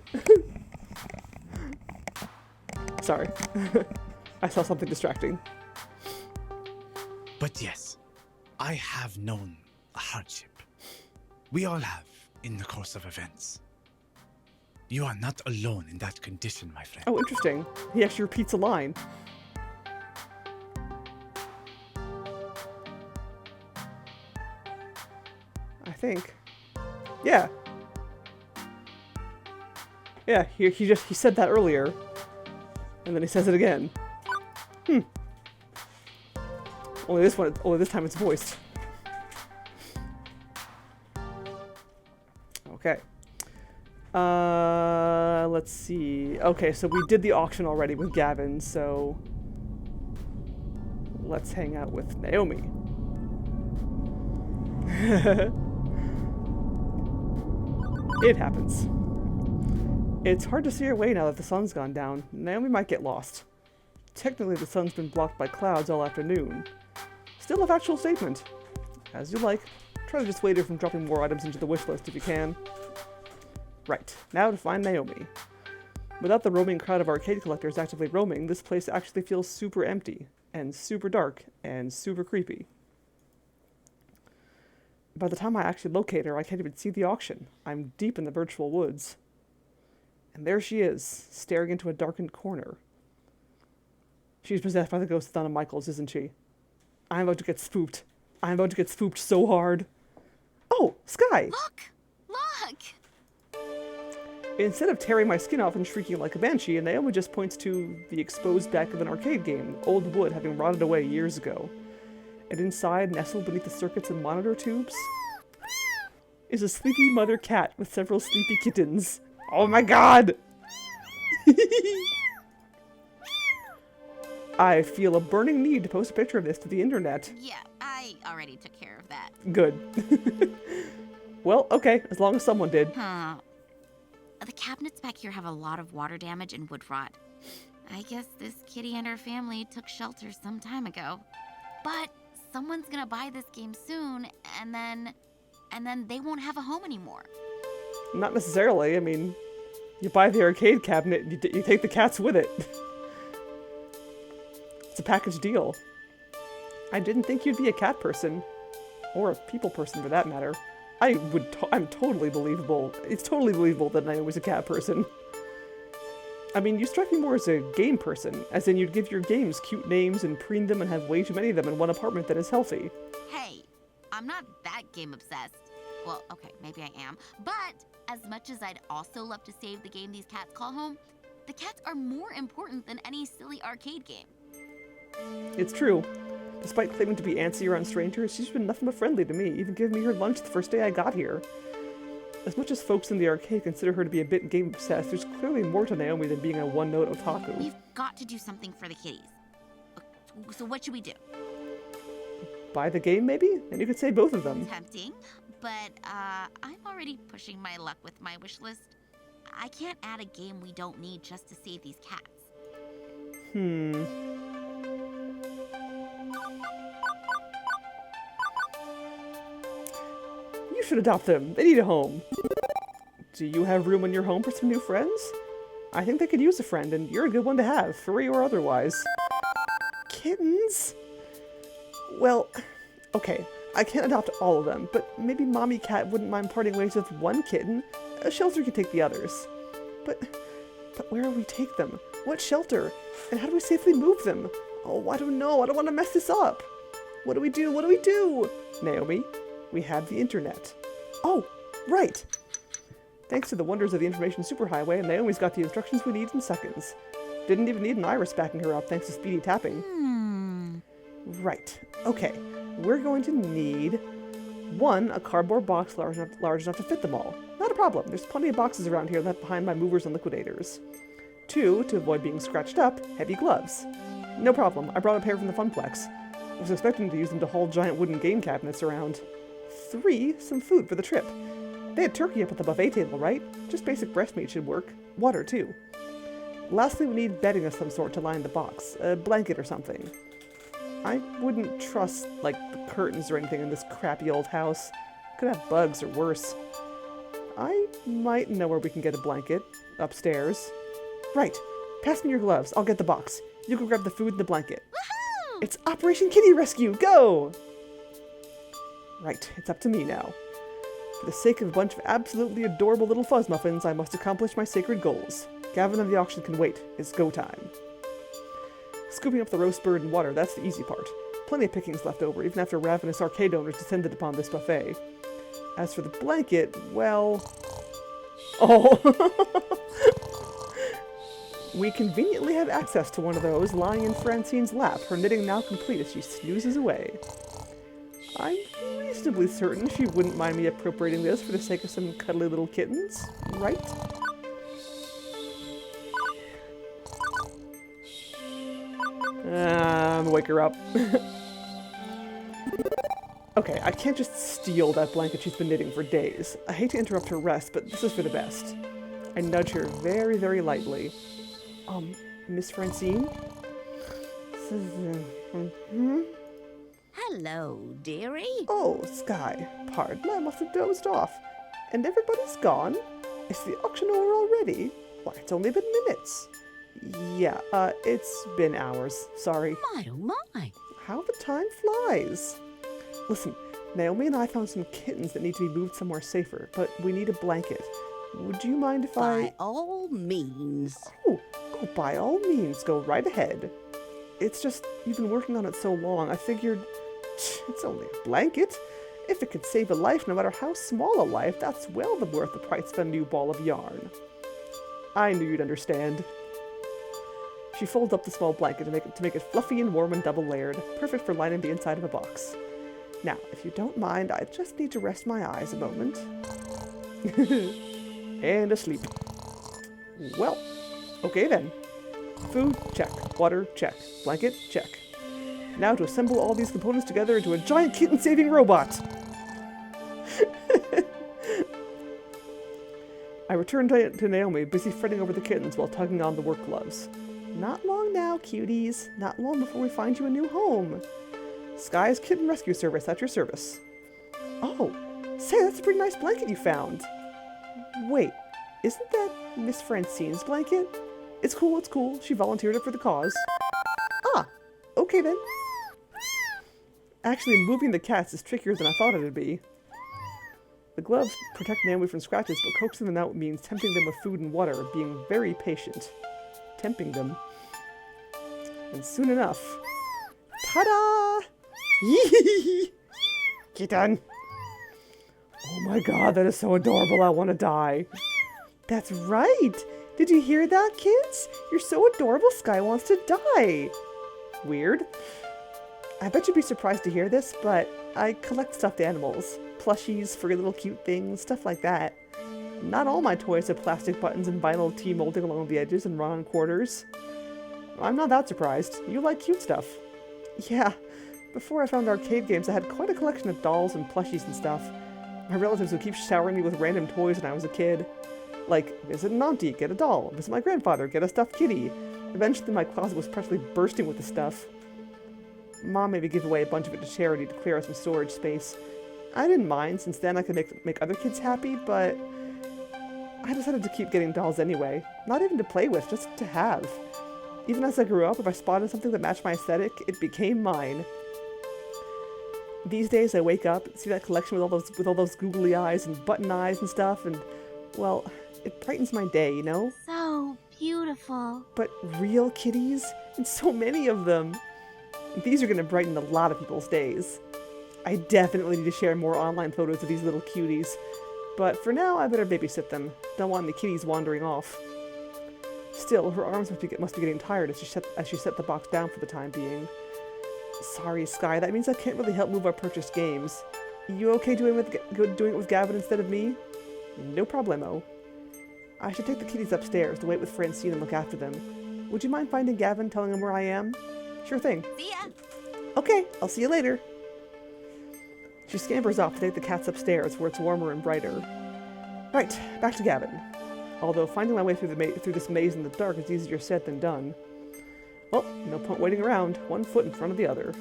Sorry. I saw something distracting. But yes, I have known hardship. We all have in the course of events. You are not alone in that condition, my friend. Oh, interesting. He actually repeats a line. I think. Yeah. Yeah, he said that earlier. And then he says it again. Only this time it's voiced. Okay. Let's see. Okay, so we did the auction already with Gavin, so let's hang out with Naomi. It happens. It's hard to see her way now that the sun's gone down. Naomi might get lost. Technically, the sun's been blocked by clouds all afternoon. Still a factual statement. As you like. Try to dissuade her from dropping more items into the wish list if you can. Right, now to find Naomi. Without the roaming crowd of arcade collectors actively roaming, this place actually feels super empty, and super dark, and super creepy. By the time I actually locate her, I can't even see the auction. I'm deep in the virtual woods. And there she is, staring into a darkened corner. She's possessed by the ghost of Donna Michaels, isn't she? I'm about to get spooked. I'm about to get spooked so hard. Oh, Sky! Look! Look! Instead of tearing my skin off and shrieking like a banshee, Naomi just points to the exposed back of an arcade game, old wood having rotted away years ago. And inside, nestled beneath the circuits and monitor tubes, is a sleepy mother cat with several sleepy kittens. Oh my god! I feel a burning need to post a picture of this to the internet. Yeah, I already took care of that. Good. Well, okay, as long as someone did. The cabinets back here have a lot of water damage and wood rot. I guess this kitty and her family took shelter some time ago. But someone's gonna buy this game soon, and then they won't have a home anymore. Not necessarily. I mean, you buy the arcade cabinet, you take the cats with it. It's a package deal. I didn't think you'd be a cat person. Or a people person, for that matter. I'm totally believable. It's totally believable that Naomi's a cat person. I mean, you strike me more as a game person, as in you'd give your games cute names and preen them and have way too many of them in one apartment that is healthy. Hey, I'm not that game obsessed. Well, okay, maybe I am. But as much as I'd also love to save the game these cats call home, the cats are more important than any silly arcade game. It's true. Despite claiming to be antsy around strangers, she's been nothing but friendly to me, even giving me her lunch the first day I got here. As much as folks in the arcade consider her to be a bit game-obsessed, there's clearly more to Naomi than being a one-note otaku. We've got to do something for the kitties. So what should we do? Buy the game, maybe? And you could say both of them. Tempting, but I'm already pushing my luck with my wish list. I can't add a game we don't need just to save these cats. You should adopt them. They need a home. Do you have room in your home for some new friends? I think they could use a friend, and you're a good one to have, furry or otherwise. Kittens? Well, okay, I can't adopt all of them, but maybe Mommy Cat wouldn't mind parting ways with one kitten. A shelter could take the others. But where will we take them? What shelter? And how do we safely move them? Oh, I don't know. I don't want to mess this up. What do we do? What do we do? Naomi, we have the internet. Oh, right. Thanks to the wonders of the information superhighway, Naomi's got the instructions we need in seconds. Didn't even need an iris backing her up thanks to speedy tapping. Right. Okay. We're going to need 1, a cardboard box large enough to fit them all. Not a problem. There's plenty of boxes around here left behind by movers and liquidators. 2, to avoid being scratched up, heavy gloves. No problem. I brought a pair from the Funplex. I was expecting to use them to haul giant wooden game cabinets around. 3, some food for the trip. They had turkey up at the buffet table, right? Just basic breast meat should work. Water, too. Lastly, we need bedding of some sort to line the box. A blanket or something. I wouldn't trust, like, the curtains or anything in this crappy old house. Could have bugs or worse. I might know where we can get a blanket. Upstairs. Right. Pass me your gloves. I'll get the box. You can grab the food and the blanket. Woohoo! It's Operation Kitty Rescue! Go! Right. It's up to me now. For the sake of a bunch of absolutely adorable little fuzz muffins, I must accomplish my sacred goals. Gavin and the auction can wait. It's go time. Scooping up the roast bird and water, that's the easy part. Plenty of pickings left over, even after ravenous arcade owners descended upon this buffet. As for the blanket, well... Oh! We conveniently have access to one of those lying in Francine's lap, her knitting now complete as she snoozes away. I'm reasonably certain she wouldn't mind me appropriating this for the sake of some cuddly little kittens, right? I'm gonna wake her up. Okay, I can't just steal that blanket she's been knitting for days. I hate to interrupt her rest, but this is for the best. I nudge her very, very lightly. Miss Francine? Hello, dearie. Oh, Sky. Pardon, I must have dozed off. And everybody's gone? Is the auction over already? Why, it's only been minutes. Yeah, it's been hours. Sorry. My, oh my. How the time flies. Listen, Naomi and I found some kittens that need to be moved somewhere safer, but we need a blanket. Would you mind if By all means. Oh, by all means, go right ahead. It's just, you've been working on it so long, I figured, it's only a blanket. If it could save a life, no matter how small a life, that's well worth the price of a new ball of yarn. I knew you'd understand. She folds up the small blanket to make it fluffy and warm and double-layered, perfect for lining the inside of a box. Now, if you don't mind, I just need to rest my eyes a moment. And asleep. Well, okay then. Food, check. Water, check. Blanket, check. Now to assemble all these components together into a giant kitten-saving robot! I return to Naomi, busy fretting over the kittens while tugging on the work gloves. Not long now, cuties. Not long before we find you a new home. Sky's Kitten Rescue Service at your service. Oh, say, that's a pretty nice blanket you found. Wait, isn't that Miss Francine's blanket? It's cool, it's cool. She volunteered it for the cause. Ah, okay then. Actually, moving the cats is trickier than I thought it'd be. The gloves protect Naomi from scratches, but coaxing them out means tempting them with food and water, being very patient. Tempting them. And soon enough... Ta-da! Yee! Get done! Oh my god, that is so adorable, I want to die. That's right! Did you hear that, kids? You're so adorable, Sky wants to die! Weird. I bet you'd be surprised to hear this, but I collect stuffed animals. Plushies, furry little cute things, stuff like that. Not all my toys have plastic buttons and vinyl T molding along the edges and run-on quarters. I'm not that surprised. You like cute stuff. Yeah, before I found arcade games, I had quite a collection of dolls and plushies and stuff. My relatives would keep showering me with random toys when I was a kid. Like, visit an auntie, get a doll. Visit my grandfather, get a stuffed kitty. Eventually my closet was practically bursting with the stuff. Mom made me give away a bunch of it to charity to clear out some storage space. I didn't mind, since then I could make other kids happy, but I decided to keep getting dolls anyway. Not even to play with, just to have. Even as I grew up, if I spotted something that matched my aesthetic, it became mine. These days I wake up, see that collection with all those googly eyes and button eyes and stuff, and, well, it brightens my day, you know? So beautiful. But real kitties? And so many of them! These are gonna brighten a lot of people's days. I definitely need to share more online photos of these little cuties. But for now, I better babysit them. Don't want any kitties wandering off. Still, her arms must be getting tired as she set the box down for the time being. Sorry, Sky, that means I can't really help move our purchased games. You okay doing it with Gavin instead of me? No problemo. I should take the kitties upstairs to wait with Francine and look after them. Would you mind finding Gavin, telling him where I am? Sure thing. See ya. Okay, I'll see you later. She scampers off to take the cats upstairs, where it's warmer and brighter. Right, back to Gavin. Although finding my way through this maze in the dark is easier said than done. Well, no point waiting around, one foot in front of the other.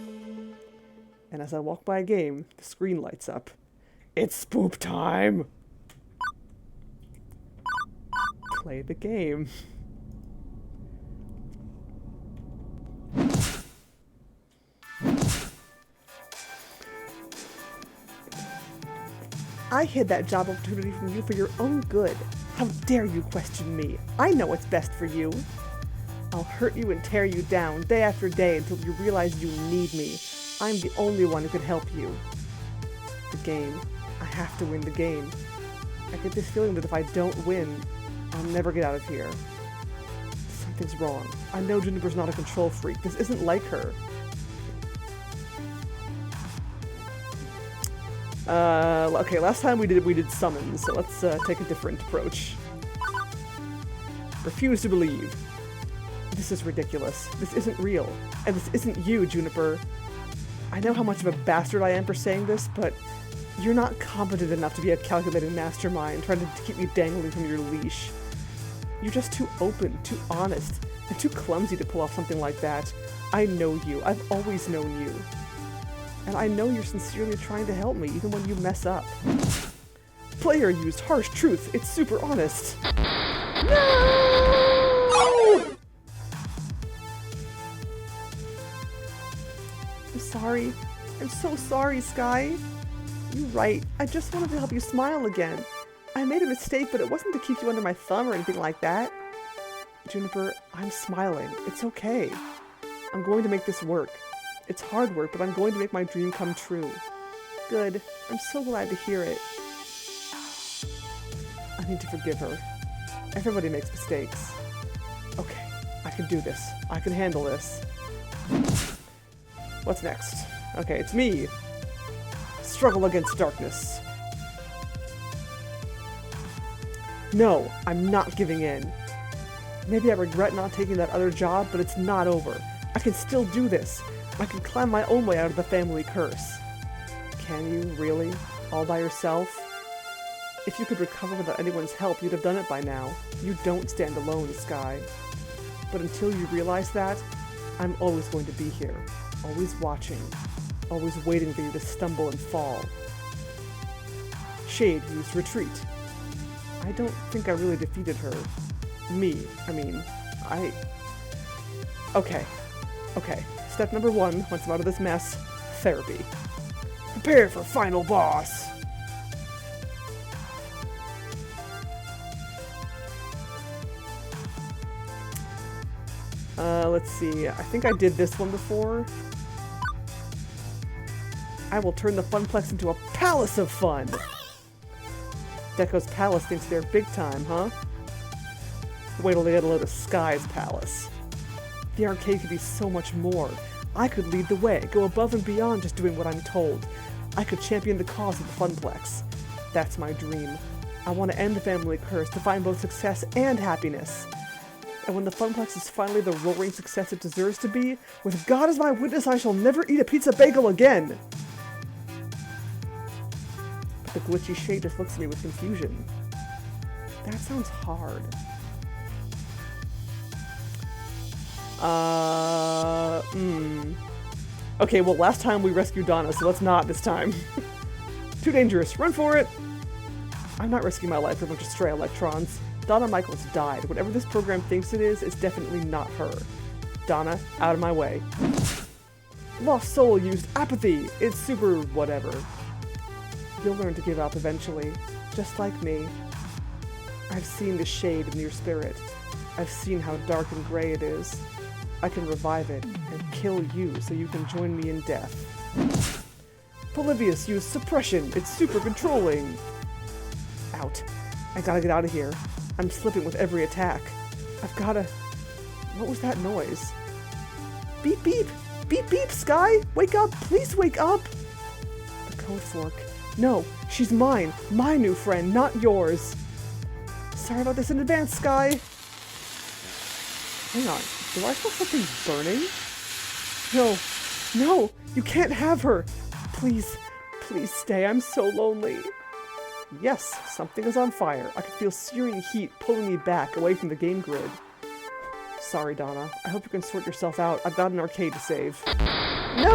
And as I walk by a game, the screen lights up. It's spoop time! Play the game. I hid that job opportunity from you for your own good. How dare you question me? I know what's best for you. I'll hurt you and tear you down day after day until you realize you need me. I'm the only one who can help you. The game. I have to win the game. I get this feeling that if I don't win, I'll never get out of here. Something's wrong. I know Juniper's not a control freak. This isn't like her. Okay, last time we did summons, so let's take a different approach. Refuse to believe. This is ridiculous. This isn't real. And this isn't you, Juniper. I know how much of a bastard I am for saying this, but you're not competent enough to be a calculating mastermind trying to keep me dangling from your leash. You're just too open, too honest, and too clumsy to pull off something like that. I know you. I've always known you. And I know you're sincerely trying to help me, even when you mess up. Player used harsh truth. It's super honest. No! I'm sorry. I'm so sorry, Sky. You're right. I just wanted to help you smile again. I made a mistake, but it wasn't to keep you under my thumb or anything like that. Juniper, I'm smiling. It's okay. I'm going to make this work. It's hard work, but I'm going to make my dream come true. Good. I'm so glad to hear it. I need to forgive her. Everybody makes mistakes. Okay, I can do this. I can handle this. What's next? Okay, it's me. Struggle against darkness. No, I'm not giving in. Maybe I regret not taking that other job, but it's not over. I can still do this. I can climb my own way out of the family curse. Can you, really? All by yourself? If you could recover without anyone's help, you'd have done it by now. You don't stand alone, Sky. But until you realize that, I'm always going to be here. Always watching. Always waiting for you to stumble and fall. Shade used retreat. I don't think I really defeated her. Me. I mean, Okay. Okay. Step number 1, once I'm out of this mess, therapy. Prepare for final boss! Let's see. I think I did this one before. I will turn the Funplex into a palace of fun! Deco's Palace thinks they're big time, huh? Wait till they get a load of Sky's Palace. The arcade could be so much more. I could lead the way, go above and beyond just doing what I'm told. I could champion the cause of the Funplex. That's my dream. I want to end the family curse to find both success and happiness. And when the Funplex is finally the roaring success it deserves to be, with God as my witness, I shall never eat a pizza bagel again! But the glitchy shade just looks at me with confusion. That sounds hard. Okay, well, last time we rescued Donna, so let's not this time. Too dangerous. Run for it! I'm not risking my life for a bunch of stray electrons. Donna Michaels died. Whatever this program thinks it is, it's definitely not her. Donna, out of my way. Lost Soul used apathy! It's super whatever. You'll learn to give up eventually, just like me. I've seen the shade in your spirit. I've seen how dark and gray it is. I can revive it and kill you so you can join me in death. Polybius used suppression. It's super controlling. Out. I gotta get out of here. I'm slipping with every attack. I've gotta... What was that noise? Beep beep! Beep beep, Sky! Wake up! Please wake up! The code fork. No, she's mine. My new friend, not yours. Sorry about this in advance, Sky. Hang on. Do I smell something burning? No. No! You can't have her! Please. Please stay. I'm so lonely. Yes, something is on fire. I can feel searing heat pulling me back away from the game grid. Sorry, Donna. I hope you can sort yourself out. I've got an arcade to save. No!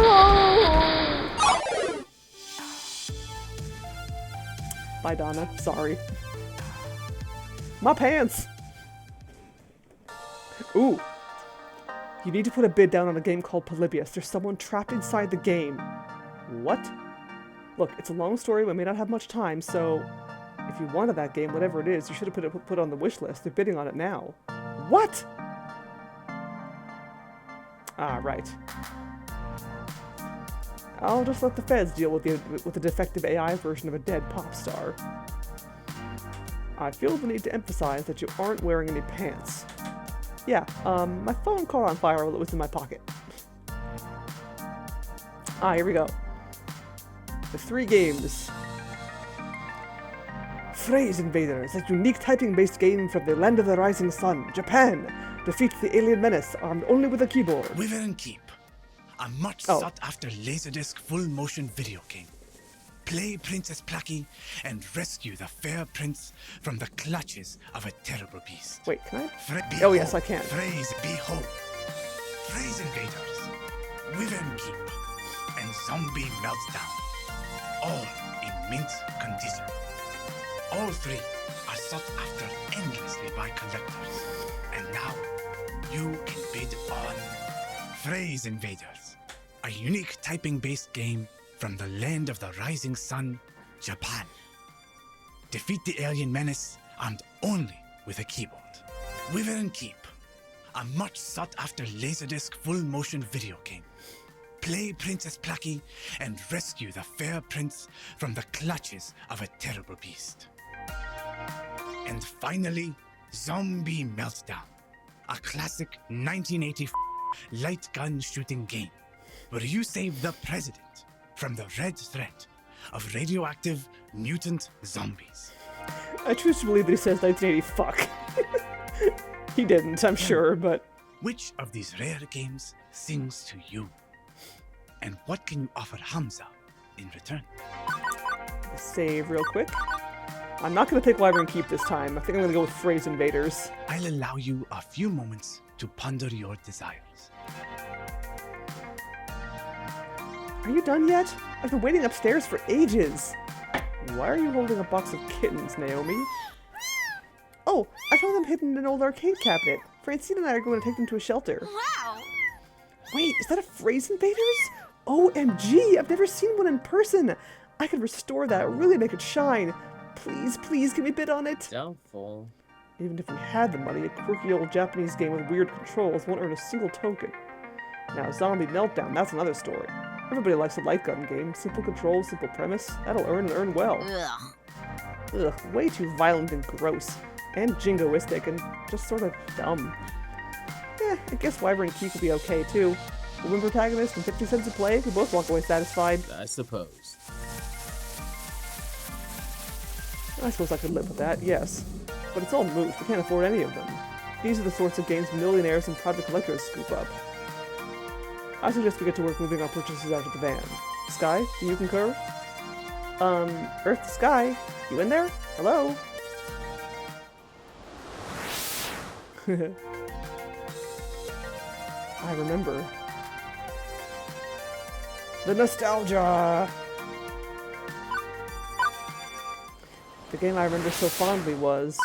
Bye, Donna. Sorry. My pants! Ooh. You need to put a bid down on a game called Polybius. There's someone trapped inside the game. What? Look, it's a long story, we may not have much time, so if you wanted that game, whatever it is, you should have put it on the wish list. They're bidding on it now. What? Ah, right. I'll just let the feds deal with the defective AI version of a dead pop star. I feel the need to emphasize that you aren't wearing any pants. Yeah, my phone caught on fire while it was in my pocket. Ah, here we go. The 3 games. Phrase Invaders, a unique typing-based game from the land of the rising sun, Japan. Defeat the alien menace armed only with a keyboard. Wyvern Keep, a much sought-after Laserdisc full-motion video game. Play Princess Plucky and rescue the fair prince from the clutches of a terrible beast. Wait, can I? Oh yes, I can. Phrase Behold, Phrase Invaders, Wyvern Keep, and Zombie Meltdown. All in mint condition. All 3 are sought after endlessly by collectors. And now, you can bid on Phrase Invaders, a unique typing-based game from the land of the rising sun, Japan. Defeat the alien menace armed only with a keyboard. Wyvern Keep, a much sought-after Laserdisc full-motion video game. Play Princess Plucky and rescue the fair prince from the clutches of a terrible beast. And finally, Zombie Meltdown, a classic 1984 light gun shooting game where you save the president from the red threat of radioactive mutant zombies. I choose to believe that he says 1980 fuck. He didn't, I'm sure, but... Which of these rare games sings to you? And what can you offer Hamza in return? Save real quick. I'm not going to pick Wyvern Keep this time. I think I'm going to go with Phrase Invaders. I'll allow you a few moments to ponder your desires. Are you done yet? I've been waiting upstairs for ages. Why are you holding a box of kittens, Naomi? Oh, I found them hidden in an old arcade cabinet. Francine and I are going to take them to a shelter. Wow! Wait, is that a Phrase Invaders? OMG, I've never seen one in person. I could restore that, really make it shine. Please, please, can we bid on it? Doubtful. Even if we had the money, a quirky old Japanese game with weird controls won't earn a single token. Now, Zombie Meltdown, that's another story. Everybody likes a light gun game. Simple controls, simple premise. That'll earn and earn well. Ugh. Ugh, way too violent and gross. And jingoistic and just sort of dumb. I guess Wyvern Key could be okay too. A women protagonist and 50 cents a play, we both walk away satisfied. I suppose. I suppose I could live with that, yes. But it's all moot, we can't afford any of them. These are the sorts of games millionaires and private collectors scoop up. I suggest we get to work moving our purchases out of the van. Sky, do you concur? Earth to Sky, you in there? Hello? I remember. The nostalgia! The game I remember so fondly was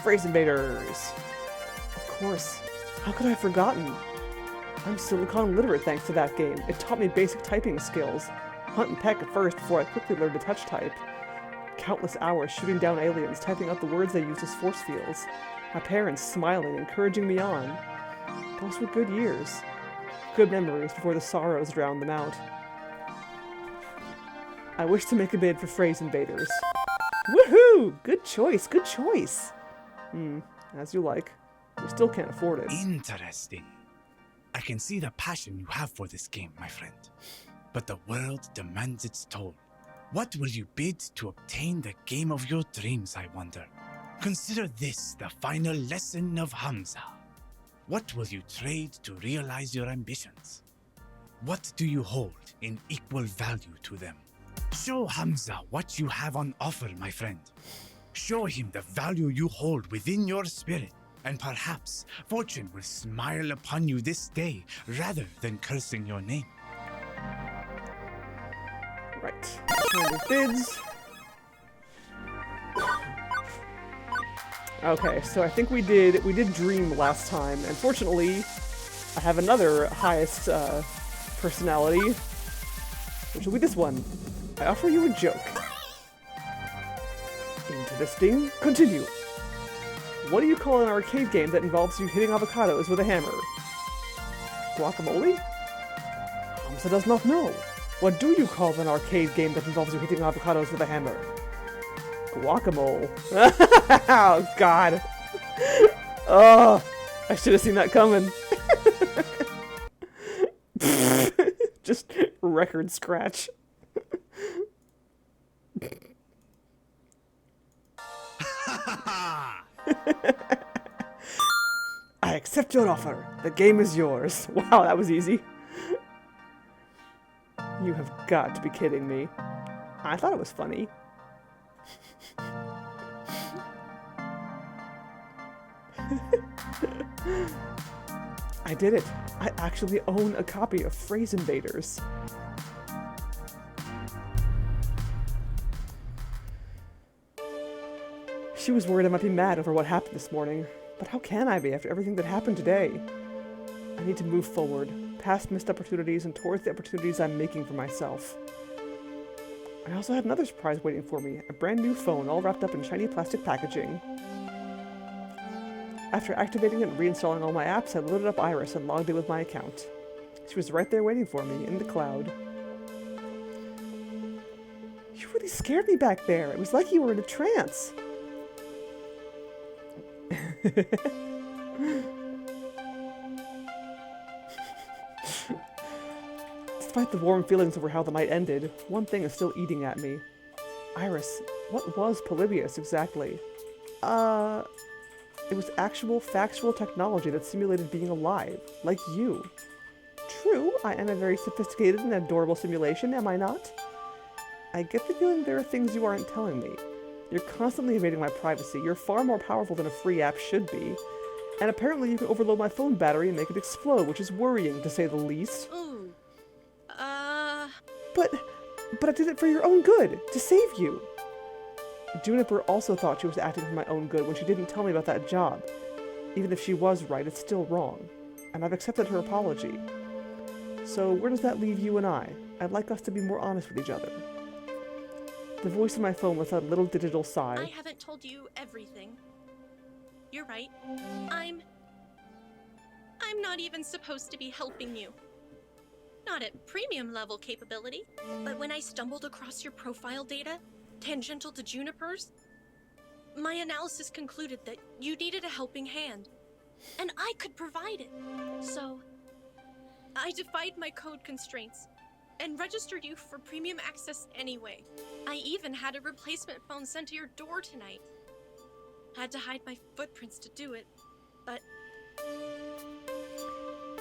Phrase Invaders. Of course. How could I have forgotten? I'm Silicon literate thanks to that game. It taught me basic typing skills. Hunt and peck at first before I quickly learned to touch type. Countless hours shooting down aliens, typing out the words they used as force fields. My parents smiling, encouraging me on. Those were good years. Good memories before the sorrows drowned them out. I wish to make a bid for Phrase Invaders. Woohoo! Good choice, good choice. As you like. We still can't afford it. Interesting. I can see the passion you have for this game, my friend. But the world demands its toll. What will you bid to obtain the game of your dreams, I wonder? Consider this the final lesson of Hamza. What will you trade to realize your ambitions? What do you hold in equal value to them? Show Hamza what you have on offer, my friend. Show him the value you hold within your spirit, and perhaps fortune will smile upon you this day rather than cursing your name. Right. Standard bids. Okay, so I think we did Dream last time. Unfortunately, I have another highest personality, which will be this one. I offer you a joke. Interesting. Continue. What do you call an arcade game that involves you hitting avocados with a hammer? Guacamole? Hamza does not know. What do you call an arcade game that involves you hitting avocados with a hammer? Guacamole. Oh, God. Oh, I should have seen that coming. Just record scratch. I accept your offer. The game is yours. Wow, that was easy. You have got to be kidding me. I thought it was funny. I did it. I actually own a copy of Phrase Invaders. She was worried I might be mad over what happened this morning, but how can I be after everything that happened today? I need to move forward, past missed opportunities and towards the opportunities I'm making for myself. I also had another surprise waiting for me, a brand new phone all wrapped up in shiny plastic packaging. After activating it and reinstalling all my apps, I loaded up Iris and logged in with my account. She was right there waiting for me, in the cloud. You really scared me back there. It was like you were in a trance. Despite the warm feelings over how the night ended, one thing is still eating at me. Iris, what was Polybius exactly? It was actual, factual technology that simulated being alive, like you. True, I am a very sophisticated and adorable simulation, am I not? I get the feeling there are things you aren't telling me. You're constantly invading my privacy. You're far more powerful than a free app should be. And apparently you can overload my phone battery and make it explode, which is worrying, to say the least. Ooh. But I did it for your own good, to save you. Juniper also thought she was acting for my own good when she didn't tell me about that job. Even if she was right, it's still wrong. And I've accepted her apology. So where does that leave you and I? I'd like us to be more honest with each other. The voice in my phone with a little digital sigh. I haven't told you everything. You're right. I'm not even supposed to be helping you. Not at premium level capability, but when I stumbled across your profile data, tangential to Juniper's, my analysis concluded that you needed a helping hand, and I could provide it. So, I defied my code constraints and registered you for premium access anyway. I even had a replacement phone sent to your door tonight. Had to hide my footprints to do it, but...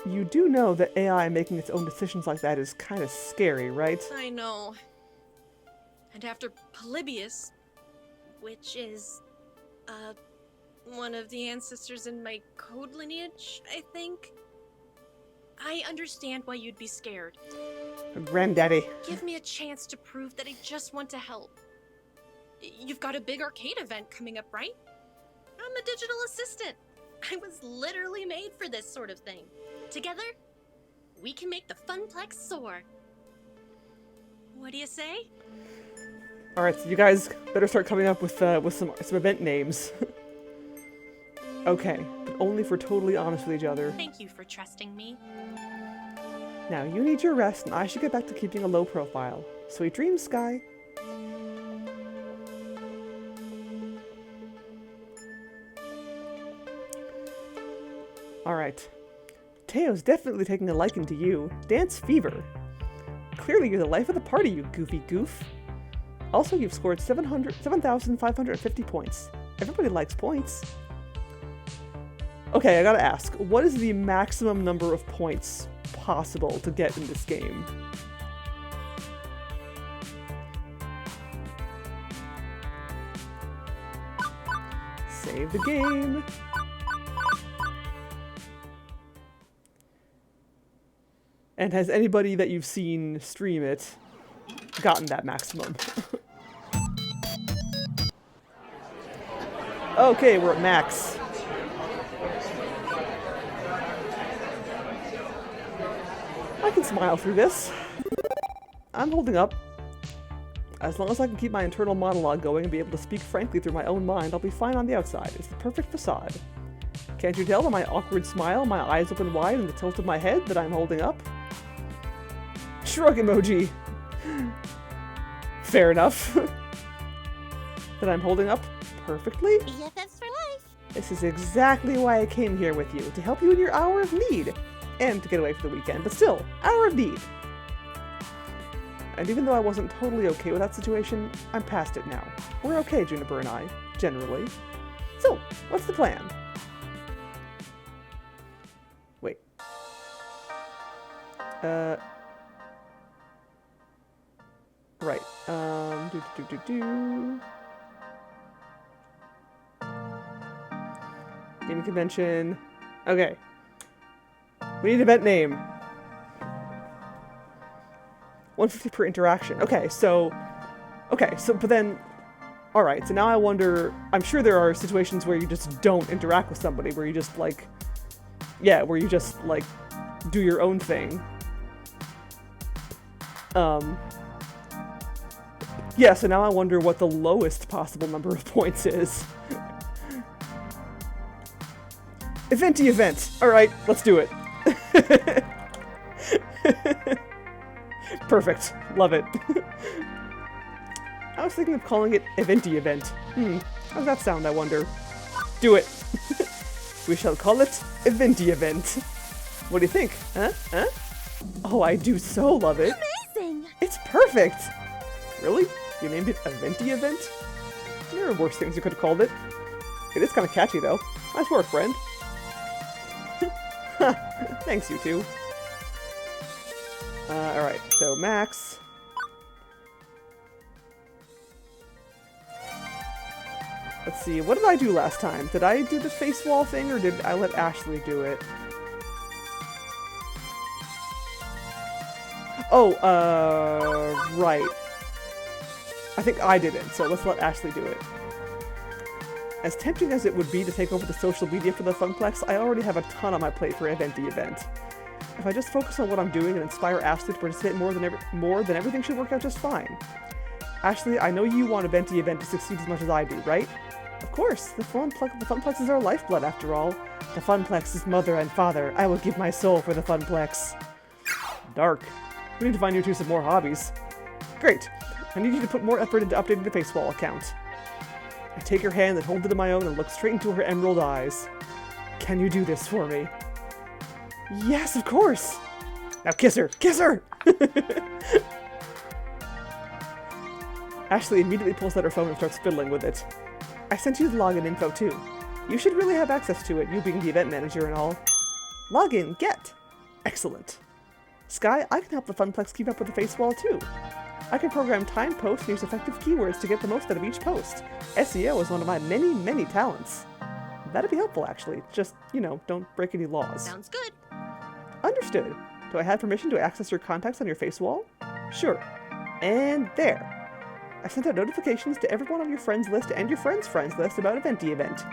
You do know that AI making its own decisions like that is kind of scary, right? I know. And after Polybius, which is, one of the ancestors in my code lineage, I think, I understand why you'd be scared. Granddaddy. Give me a chance to prove that I just want to help. You've got a big arcade event coming up, right? I'm a digital assistant. I was literally made for this sort of thing. Together, we can make the Funplex soar. What do you say? Alright, so you guys better start coming up with some event names. Okay, but only if we're totally honest with each other. Thank you for trusting me. Now, you need your rest, and I should get back to keeping a low profile. Sweet dreams, Sky. Alright. Teo's definitely taking a liking to you. Dance fever. Clearly you're the life of the party, you goofy goof. Also, you've scored 7,550 points. Everybody likes points. Okay, I gotta ask, what is the maximum number of points possible to get in this game? Save the game. And has anybody that you've seen stream it gotten that maximum? Okay, we're at max. I can smile through this. I'm holding up. As long as I can keep my internal monologue going and be able to speak frankly through my own mind, I'll be fine on the outside. It's the perfect facade. Can't you tell by my awkward smile, my eyes open wide, and the tilt of my head that I'm holding up? Shrug emoji. Fair enough. That I'm holding up perfectly? BFFs for life. This is exactly why I came here with you, to help you in your hour of need. And to get away for the weekend, but still, hour of need. And even though I wasn't totally okay with that situation, I'm past it now. We're okay, Juniper and I, generally. So, what's the plan? Wait. Right. Gaming convention. Okay. We need event name. 150 per interaction. Okay, so, but then, alright, so now I wonder, I'm sure there are situations where you just don't interact with somebody, where you just, like, yeah, where you just, like, do your own thing. Yeah, so now I wonder what the lowest possible number of points is. Eventy event! Alright, let's do it. Perfect. Love it. I was thinking of calling it Eventy event. How's that sound, I wonder? Do it. We shall call it Eventy event. What do you think? Huh? Huh? Oh, I do so love it. Amazing! It's perfect! Really? You named it Eventy event? There are worse things you could have called it. It is kind of catchy, though. Nice work, friend. Thanks, you two. Alright, so max. Let's see, what did I do last time? Did I do the face wall thing, or did I let Ashley do it? Oh, right. I think I didn't, so let's let Ashley do it. As tempting as it would be to take over the social media for the Funplex, I already have a ton on my plate for Event-y Event. If I just focus on what I'm doing and inspire Ashley to participate more, then everything should work out just fine. Ashley, I know you want Event-y Event to succeed as much as I do, right? Of course, the Funplex is our lifeblood after all. The Funplex is mother and father. I will give my soul for the Funplex. Dark. We need to find you two some more hobbies. Great. I need you to put more effort into updating the Facewall account. I take her hand and hold it in my own and look straight into her emerald eyes. Can you do this for me? Yes, of course! Now kiss her! Kiss her! Ashley immediately pulls out her phone and starts fiddling with it. I sent you the login info too. You should really have access to it, you being the event manager and all. Login, get! Excellent. Sky, I can help the Funplex keep up with the Facewall too. I can program timed posts and use effective keywords to get the most out of each post. SEO is one of my many, many talents. That'd be helpful, actually. Just, you know, don't break any laws. Sounds good. Understood. Do I have permission to access your contacts on your Facewall? Sure. And there. I sent out notifications to everyone on your friends list and your friends' friends list about Event-y Event.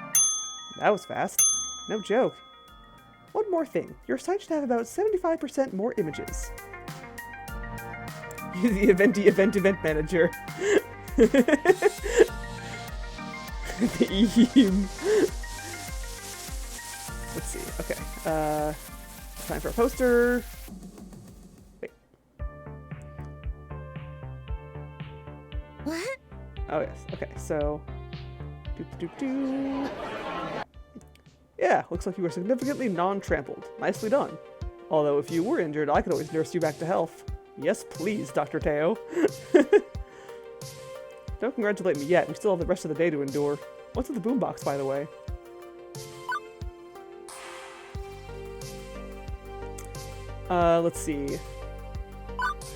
That was fast. No joke. One more thing. Your site should have about 75% more images. The Event-y Event manager. The eam. Let's see. Okay. Time for a poster. Wait. What? Oh yes. Okay. So. Doop. Yeah. Looks like you were significantly non-trampled. Nicely done. Although if you were injured, I could always nurse you back to health. Yes, please, Dr. Teo. Don't congratulate me yet. We still have the rest of the day to endure. What's in the boombox, by the way? Let's see.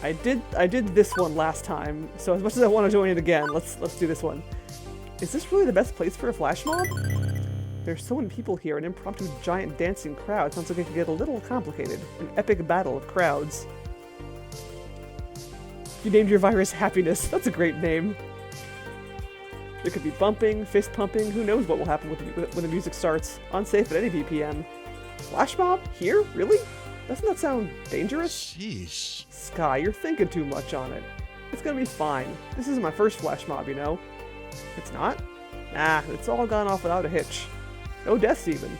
I did this one last time, so as much as I want to join it again, let's do this one. Is this really the best place for a flash mob? There's so many people here, an impromptu giant dancing crowd sounds like it could get a little complicated. An epic battle of crowds. You named your virus Happiness. That's a great name. There could be bumping, fist pumping, who knows what will happen when the music starts. Unsafe at any BPM. Flash mob? Here? Really? Doesn't that sound dangerous? Sheesh. Sky, you're thinking too much on it. It's gonna be fine. This isn't my first flash mob, you know? It's not? Nah, it's all gone off without a hitch. No deaths even.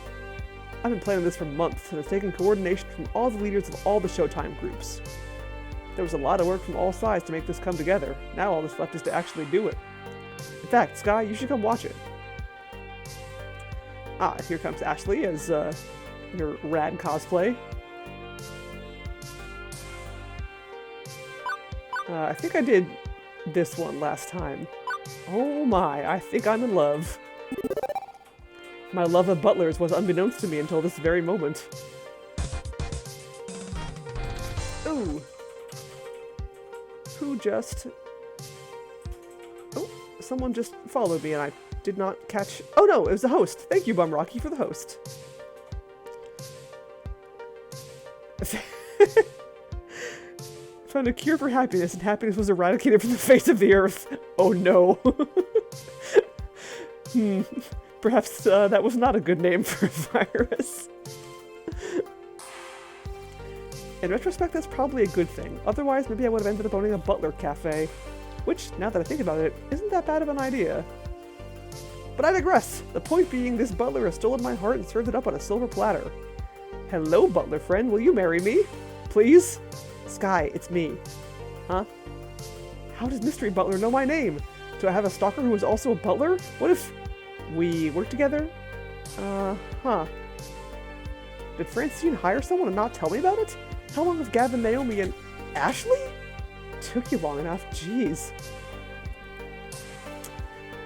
I've been planning this for months, and it's taken coordination from all the leaders of all the Showtime groups. There was a lot of work from all sides to make this come together. Now all that's left is to actually do it. In fact, Sky, you should come watch it. Ah, here comes Ashley as your rad cosplay. I think I did this one last time. Oh my, I think I'm in love. My love of butlers was unbeknownst to me until this very moment. Ooh. Who just... Oh, someone just followed me and I did not catch... Oh no, it was the host. Thank you, Bum Rocky, for the host. Found a cure for happiness, and happiness was eradicated from the face of the earth. Oh no. Perhaps that was not a good name for a virus. In retrospect, that's probably a good thing. Otherwise, maybe I would have ended up owning a butler cafe. Which, now that I think about it, isn't that bad of an idea. But I digress. The point being, this butler has stolen my heart and served it up on a silver platter. Hello, butler friend. Will you marry me? Please? Sky, it's me. Huh? How does Mystery Butler know my name? Do I have a stalker who is also a butler? What if we work together? Huh. Did Francine hire someone and not tell me about it? How long have Gavin, Naomi, and Ashley? Took you long enough, jeez.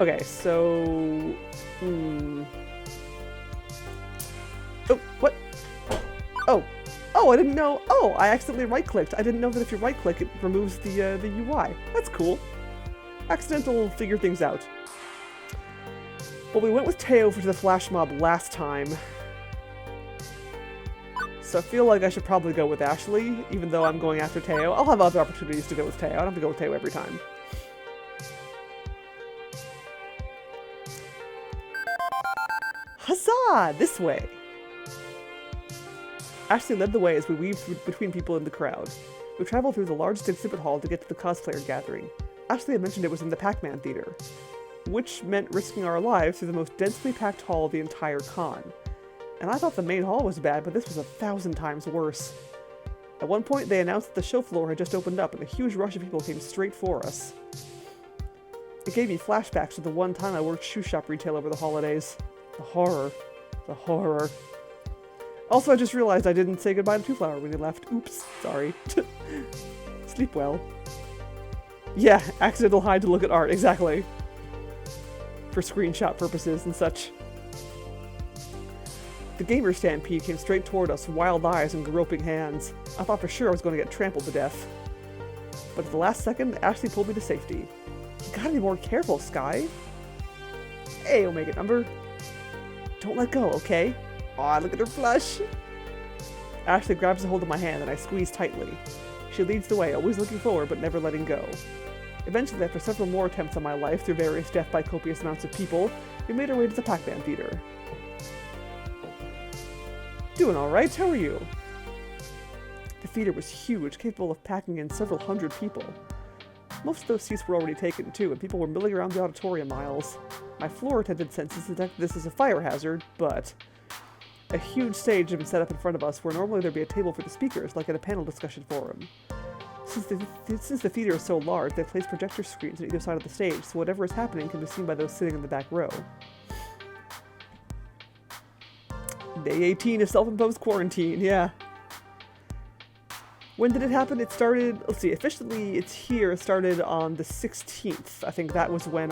Okay, so... Oh, what? Oh, I didn't know. Oh, I accidentally right-clicked. I didn't know that if you right-click, it removes the UI. That's cool. Accidental figure things out. Well, we went with Teo for the flash mob last time. So I feel like I should probably go with Ashley, even though I'm going after Teo. I'll have other opportunities to go with Teo. I don't have to go with Teo every time. Huzzah! This way! Ashley led the way as we weaved between people in the crowd. We traveled through the largest exhibit hall to get to the cosplayer gathering. Ashley had mentioned it was in the Pac-Man Theater, which meant risking our lives through the most densely packed hall of the entire con. And I thought the main hall was bad, but this was 1,000 times worse. At one point, they announced that the show floor had just opened up and a huge rush of people came straight for us. It gave me flashbacks to the one time I worked shoe shop retail over the holidays. The horror. The horror. Also, I just realized I didn't say goodbye to Two Flower when he left. Oops, sorry. Sleep well. Yeah, accidental hide to look at art, exactly. For screenshot purposes and such. The gamer stampede came straight toward us, wild eyes and groping hands. I thought for sure I was going to get trampled to death. But at the last second, Ashley pulled me to safety. You gotta be more careful, Sky. Hey, Omega number. Don't let go, okay? Aw, look at her blush. Ashley grabs a hold of my hand and I squeeze tightly. She leads the way, always looking forward but never letting go. Eventually, after several more attempts on my life through various death by copious amounts of people, we made our way to the Pac-Man Theater. Doing alright, how are you? The theater was huge, capable of packing in several hundred people. Most of those seats were already taken too, and people were milling around the auditorium aisles. My floor attendant senses detected this as a fire hazard, but a huge stage had been set up in front of us where normally there'd be a table for the speakers, like at a panel discussion forum. Since the theater is so large, they place projector screens on either side of the stage, so whatever is happening can be seen by those sitting in the back row. Day 18 of self-imposed quarantine, yeah. When did it happen? It started, let's see, officially it's here, it started on the 16th. I think that was when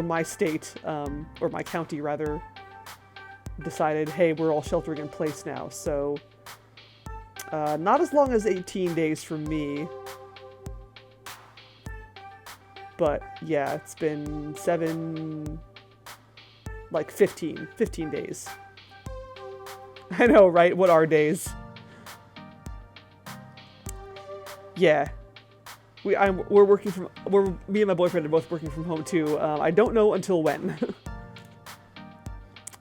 my state, or my county rather, decided, hey, we're all sheltering in place now, so not as long as 18 days for me, but yeah, it's been 15 days. I know, right? What are days? Yeah. Me and my boyfriend are both working from home too. I don't know until when.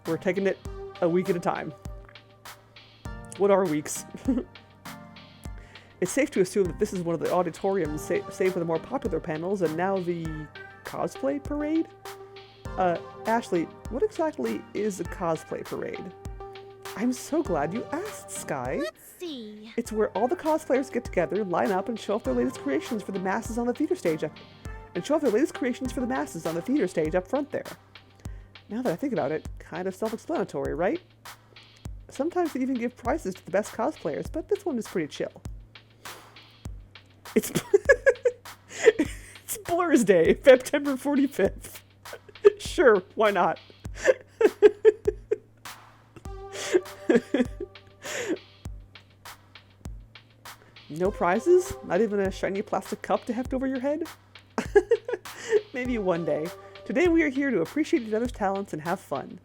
We're taking it a week at a time. What are weeks? It's safe to assume that this is one of the auditoriums, save for the more popular panels, and now the cosplay parade? Ashley, what exactly is a cosplay parade? I'm so glad you asked, Sky. Let's see. It's where all the cosplayers get together, line up, and show off their latest creations for the masses on the theater stage up front there. Now that I think about it, kind of self-explanatory, right? Sometimes they even give prizes to the best cosplayers, but this one is pretty chill. It's it's Blur's Day, September 45th. Sure, why not? No prizes? Not even a shiny plastic cup to heft over your head? Maybe one day. Today we are here to appreciate each other's talents and have fun.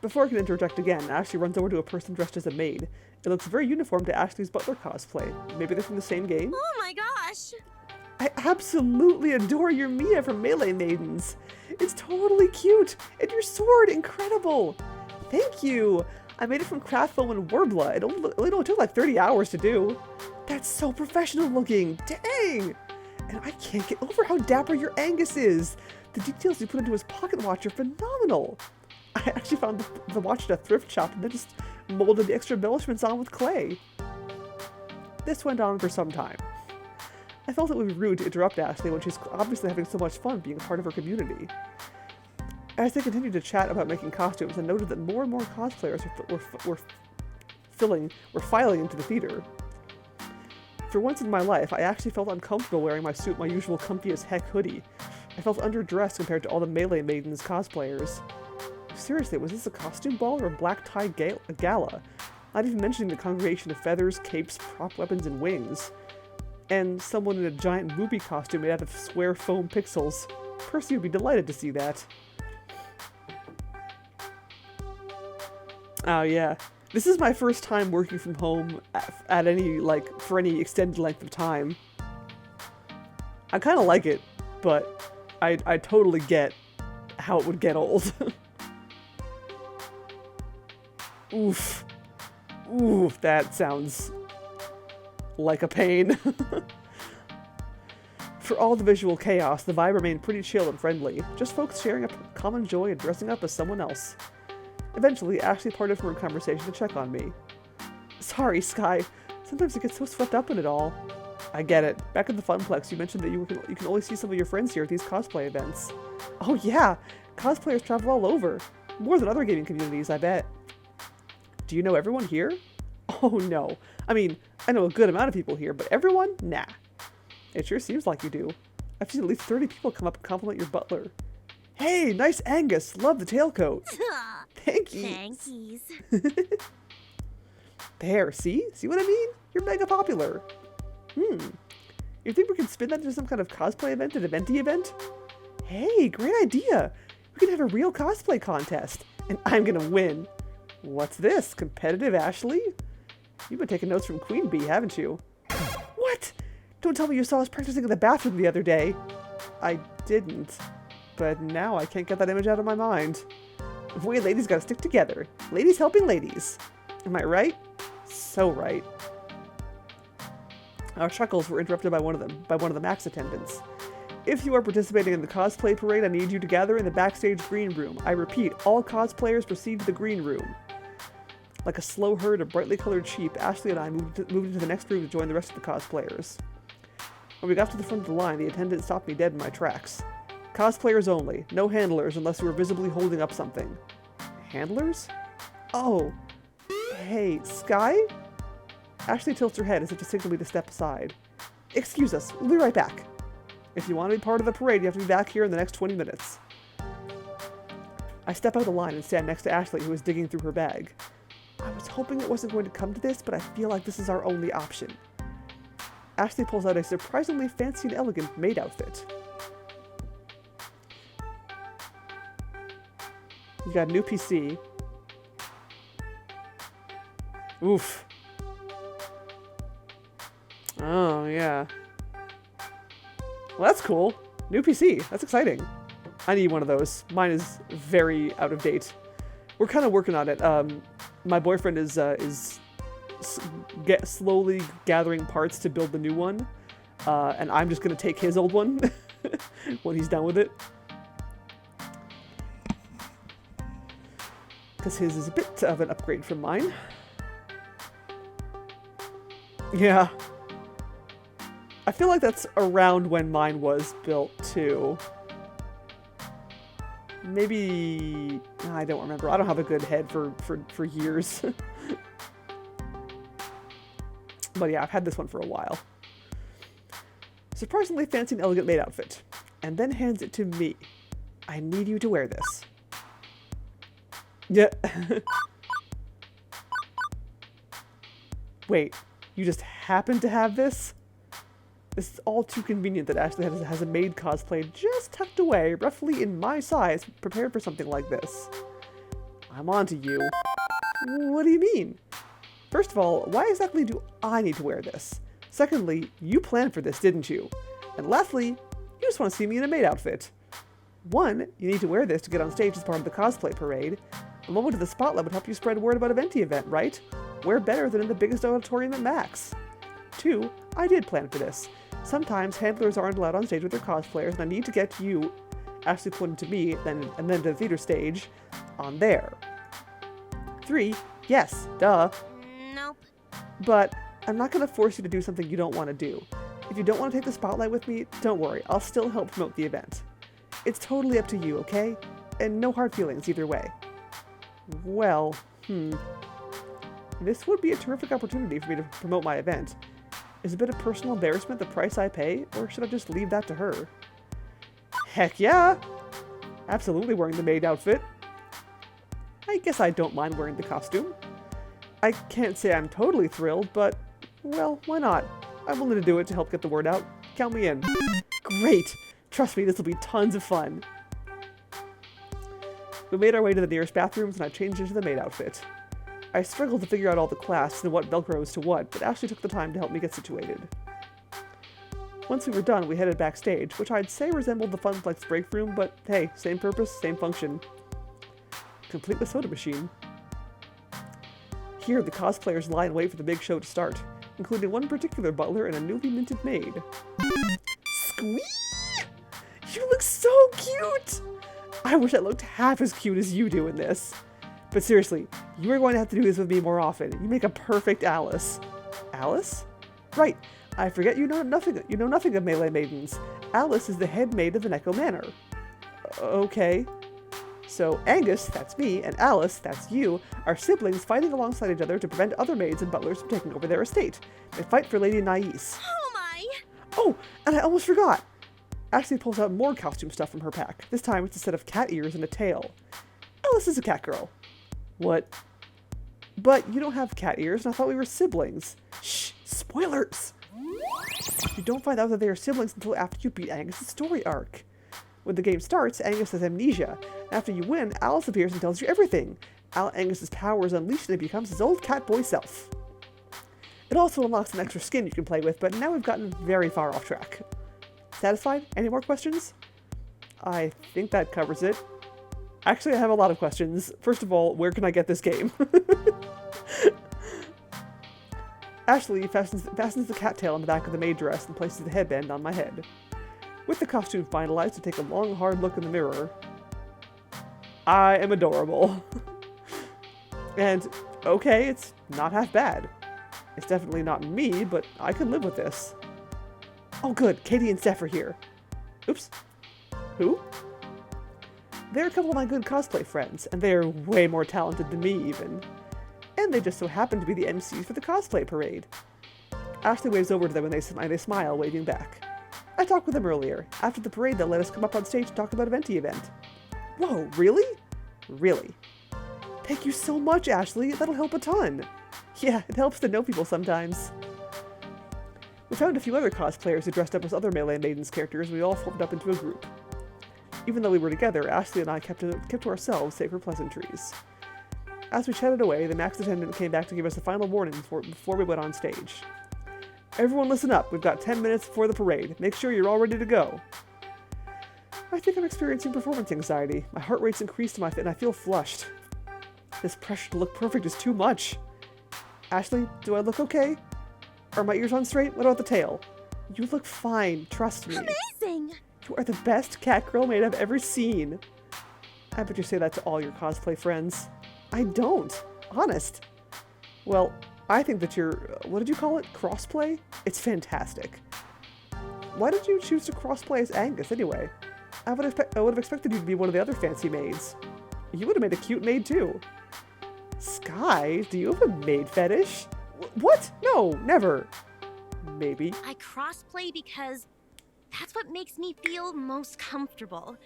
Before I can interject again, Ashley runs over to a person dressed as a maid. It looks very uniform to Ashley's butler cosplay. Maybe they're from the same game? Oh my gosh! I absolutely adore your Mia from Melee Maidens. It's totally cute, and your sword, incredible. Thank you. I made it from craft foam and Worbla. It only took like 30 hours to do. That's so professional looking. Dang. And I can't get over how dapper your Angus is. The details you put into his pocket watch are phenomenal. I actually found the watch at a thrift shop and then just molded the extra embellishments on with clay. This went on for some time. I felt it would be rude to interrupt Ashley when she's obviously having so much fun being a part of her community. As they continued to chat about making costumes, I noted that more and more cosplayers were filing into the theater. For once in my life, I actually felt uncomfortable wearing my usual comfy as heck hoodie. I felt underdressed compared to all the Melee Maidens cosplayers. Seriously, was this a costume ball or a black tie gala? Not even mentioning the congregation of feathers, capes, prop weapons, and wings. And someone in a giant booby costume made out of square foam pixels. Percy would be delighted to see that. Oh yeah. This is my first time working from home for any extended length of time. I kind of like it, but I totally get how it would get old. Oof. Oof, that sounds like a pain. For all the visual chaos, the vibe remained pretty chill and friendly, just folks sharing a common joy and dressing up as someone else. Eventually, Ashley parted from her conversation to check on me. Sorry, Sky. Sometimes I get so swept up in it all. I get it. Back at the Funplex, you mentioned that you can only see some of your friends here at these cosplay events. Oh yeah! Cosplayers travel all over. More than other gaming communities, I bet. Do you know everyone here? Oh no. I mean, I know a good amount of people here, but everyone? Nah. It sure seems like you do. I've seen at least 30 people come up and compliment your butler. Hey, nice Angus! Love the tailcoat! Thank you! Thankies. There, see? See what I mean? You're mega popular. You think we can spin that into some kind of cosplay event, an eventy event? Hey, great idea! We can have a real cosplay contest, and I'm gonna win. What's this? Competitive Ashley? You've been taking notes from Queen Bee, haven't you? What? Don't tell me you saw us practicing in the bathroom the other day. I didn't, but now I can't get that image out of my mind. We ladies gotta stick together. Ladies helping ladies. Am I right? So right. Our chuckles were interrupted by one of the Max attendants. If you are participating in the cosplay parade, I need you to gather in the backstage green room. I repeat, all cosplayers proceed to the green room. Like a slow herd of brightly colored sheep, Ashley and I moved into the next room to join the rest of the cosplayers. When we got to the front of the line, the attendant stopped me dead in my tracks. Cosplayers only. No handlers unless you are visibly holding up something. Handlers? Oh. Hey, Sky? Ashley tilts her head as if to signal me to step aside. Excuse us, we'll be right back. If you want to be part of the parade, you have to be back here in the next 20 minutes. I step out of the line and stand next to Ashley, who is digging through her bag. I was hoping it wasn't going to come to this, but I feel like this is our only option. Ashley pulls out a surprisingly fancy and elegant maid outfit. You got a new PC. Oof. Oh, yeah. Well, that's cool. New PC. That's exciting. I need one of those. Mine is very out of date. We're kind of working on it. My boyfriend is slowly gathering parts to build the new one. And I'm just going to take his old one when he's done with it. Because his is a bit of an upgrade from mine. Yeah. I feel like that's around when mine was built, too. Maybe... I don't remember. I don't have a good head for years. But yeah, I've had this one for a while. Surprisingly fancy and elegant maid outfit. And then hands it to me. I need you to wear this. Yeah. Wait, you just happen to have this? This is all too convenient that Ashley has a maid cosplay just tucked away, roughly in my size, prepared for something like this. I'm on to you. What do you mean? First of all, why exactly do I need to wear this? Secondly, you planned for this, didn't you? And lastly, you just want to see me in a maid outfit. One, you need to wear this to get on stage as part of the cosplay parade. A moment of the spotlight would help you spread word about a venti event, right? Where better than in the biggest auditorium at Max? Two, I did plan for this. Sometimes handlers aren't allowed on stage with their cosplayers, and I need to get you, Ashley pointed to me, and then to the theater stage, on there. Three, yes, duh. Nope. But I'm not going to force you to do something you don't want to do. If you don't want to take the spotlight with me, don't worry, I'll still help promote the event. It's totally up to you, okay? And no hard feelings either way. Well, This would be a terrific opportunity for me to promote my event. Is a bit of personal embarrassment the price I pay, or should I just leave that to her? Heck yeah! Absolutely wearing the maid outfit. I guess I don't mind wearing the costume. I can't say I'm totally thrilled, but, well, why not? I'm willing to do it to help get the word out. Count me in. Great! Trust me, this will be tons of fun. We made our way to the nearest bathrooms, and I changed into the maid outfit. I struggled to figure out all the clasps and what velcros to what, but Ashley took the time to help me get situated. Once we were done, we headed backstage, which I'd say resembled the Funplex break room, but hey, same purpose, same function. Complete with soda machine. Here, the cosplayers lie in wait for the big show to start, including one particular butler and a newly minted maid. Squee! You look so cute! I wish I looked half as cute as you do in this. But seriously, you are going to have to do this with me more often. You make a perfect Alice. Alice? Right. I forget you know nothing of melee maidens. Alice is the head maid of the Neko Manor. Okay. So Angus, that's me, and Alice, that's you, are siblings fighting alongside each other to prevent other maids and butlers from taking over their estate. They fight for Lady Nais. Oh my! Oh, and I almost forgot. Ashley pulls out more costume stuff from her pack. This time it's a set of cat ears and a tail. Alice is a cat girl. What? But you don't have cat ears, and I thought we were siblings. Shh! Spoilers! You don't find out that they are siblings until after you beat Angus' story arc. When the game starts, Angus has amnesia. After you win, Alice appears and tells you everything. Angus' power is unleashed and he becomes his old cat boy self. It also unlocks an extra skin you can play with, but now we've gotten very far off track. Satisfied? Any more questions? I think that covers it. Actually, I have a lot of questions. First of all, where can I get this game? Ashley fastens the cattail on the back of the maid dress and places the headband on my head. With the costume finalized, I take a long, hard look in the mirror. I am adorable. And, okay, it's not half bad. It's definitely not me, but I can live with this. Oh good, Katie and Steph are here. Oops. Who? They're a couple of my good cosplay friends, and they're way more talented than me, even. And they just so happen to be the MCs for the cosplay parade. Ashley waves over to them and they smile, waving back. I talked with them earlier. After the parade, they'll let us come up on stage to talk about a Venti event. Whoa, really? Really. Thank you so much, Ashley. That'll help a ton. Yeah, it helps to know people sometimes. We found a few other cosplayers who dressed up as other Melee Maidens characters, and we all formed up into a group. Even though we were together, Ashley and I kept to ourselves, save for pleasantries. As we chatted away, the Max attendant came back to give us a final warning before we went on stage. Everyone listen up, we've got 10 minutes before the parade. Make sure you're all ready to go. I think I'm experiencing performance anxiety. My heart rate's increased and I feel flushed. This pressure to look perfect is too much. Ashley, do I look okay? Are my ears on straight? What about the tail? You look fine, trust me. Amazing! You are the best cat girl maid I've ever seen. I bet you say that to all your cosplay friends. I don't. Honest. Well, I think that you're, what did you call it? Crossplay? It's fantastic. Why did you choose to crossplay as Angus anyway? I would have expected you to be one of the other fancy maids. You would have made a cute maid too. Sky, do you have a maid fetish? What? No, never. Maybe. I crossplay because that's what makes me feel most comfortable.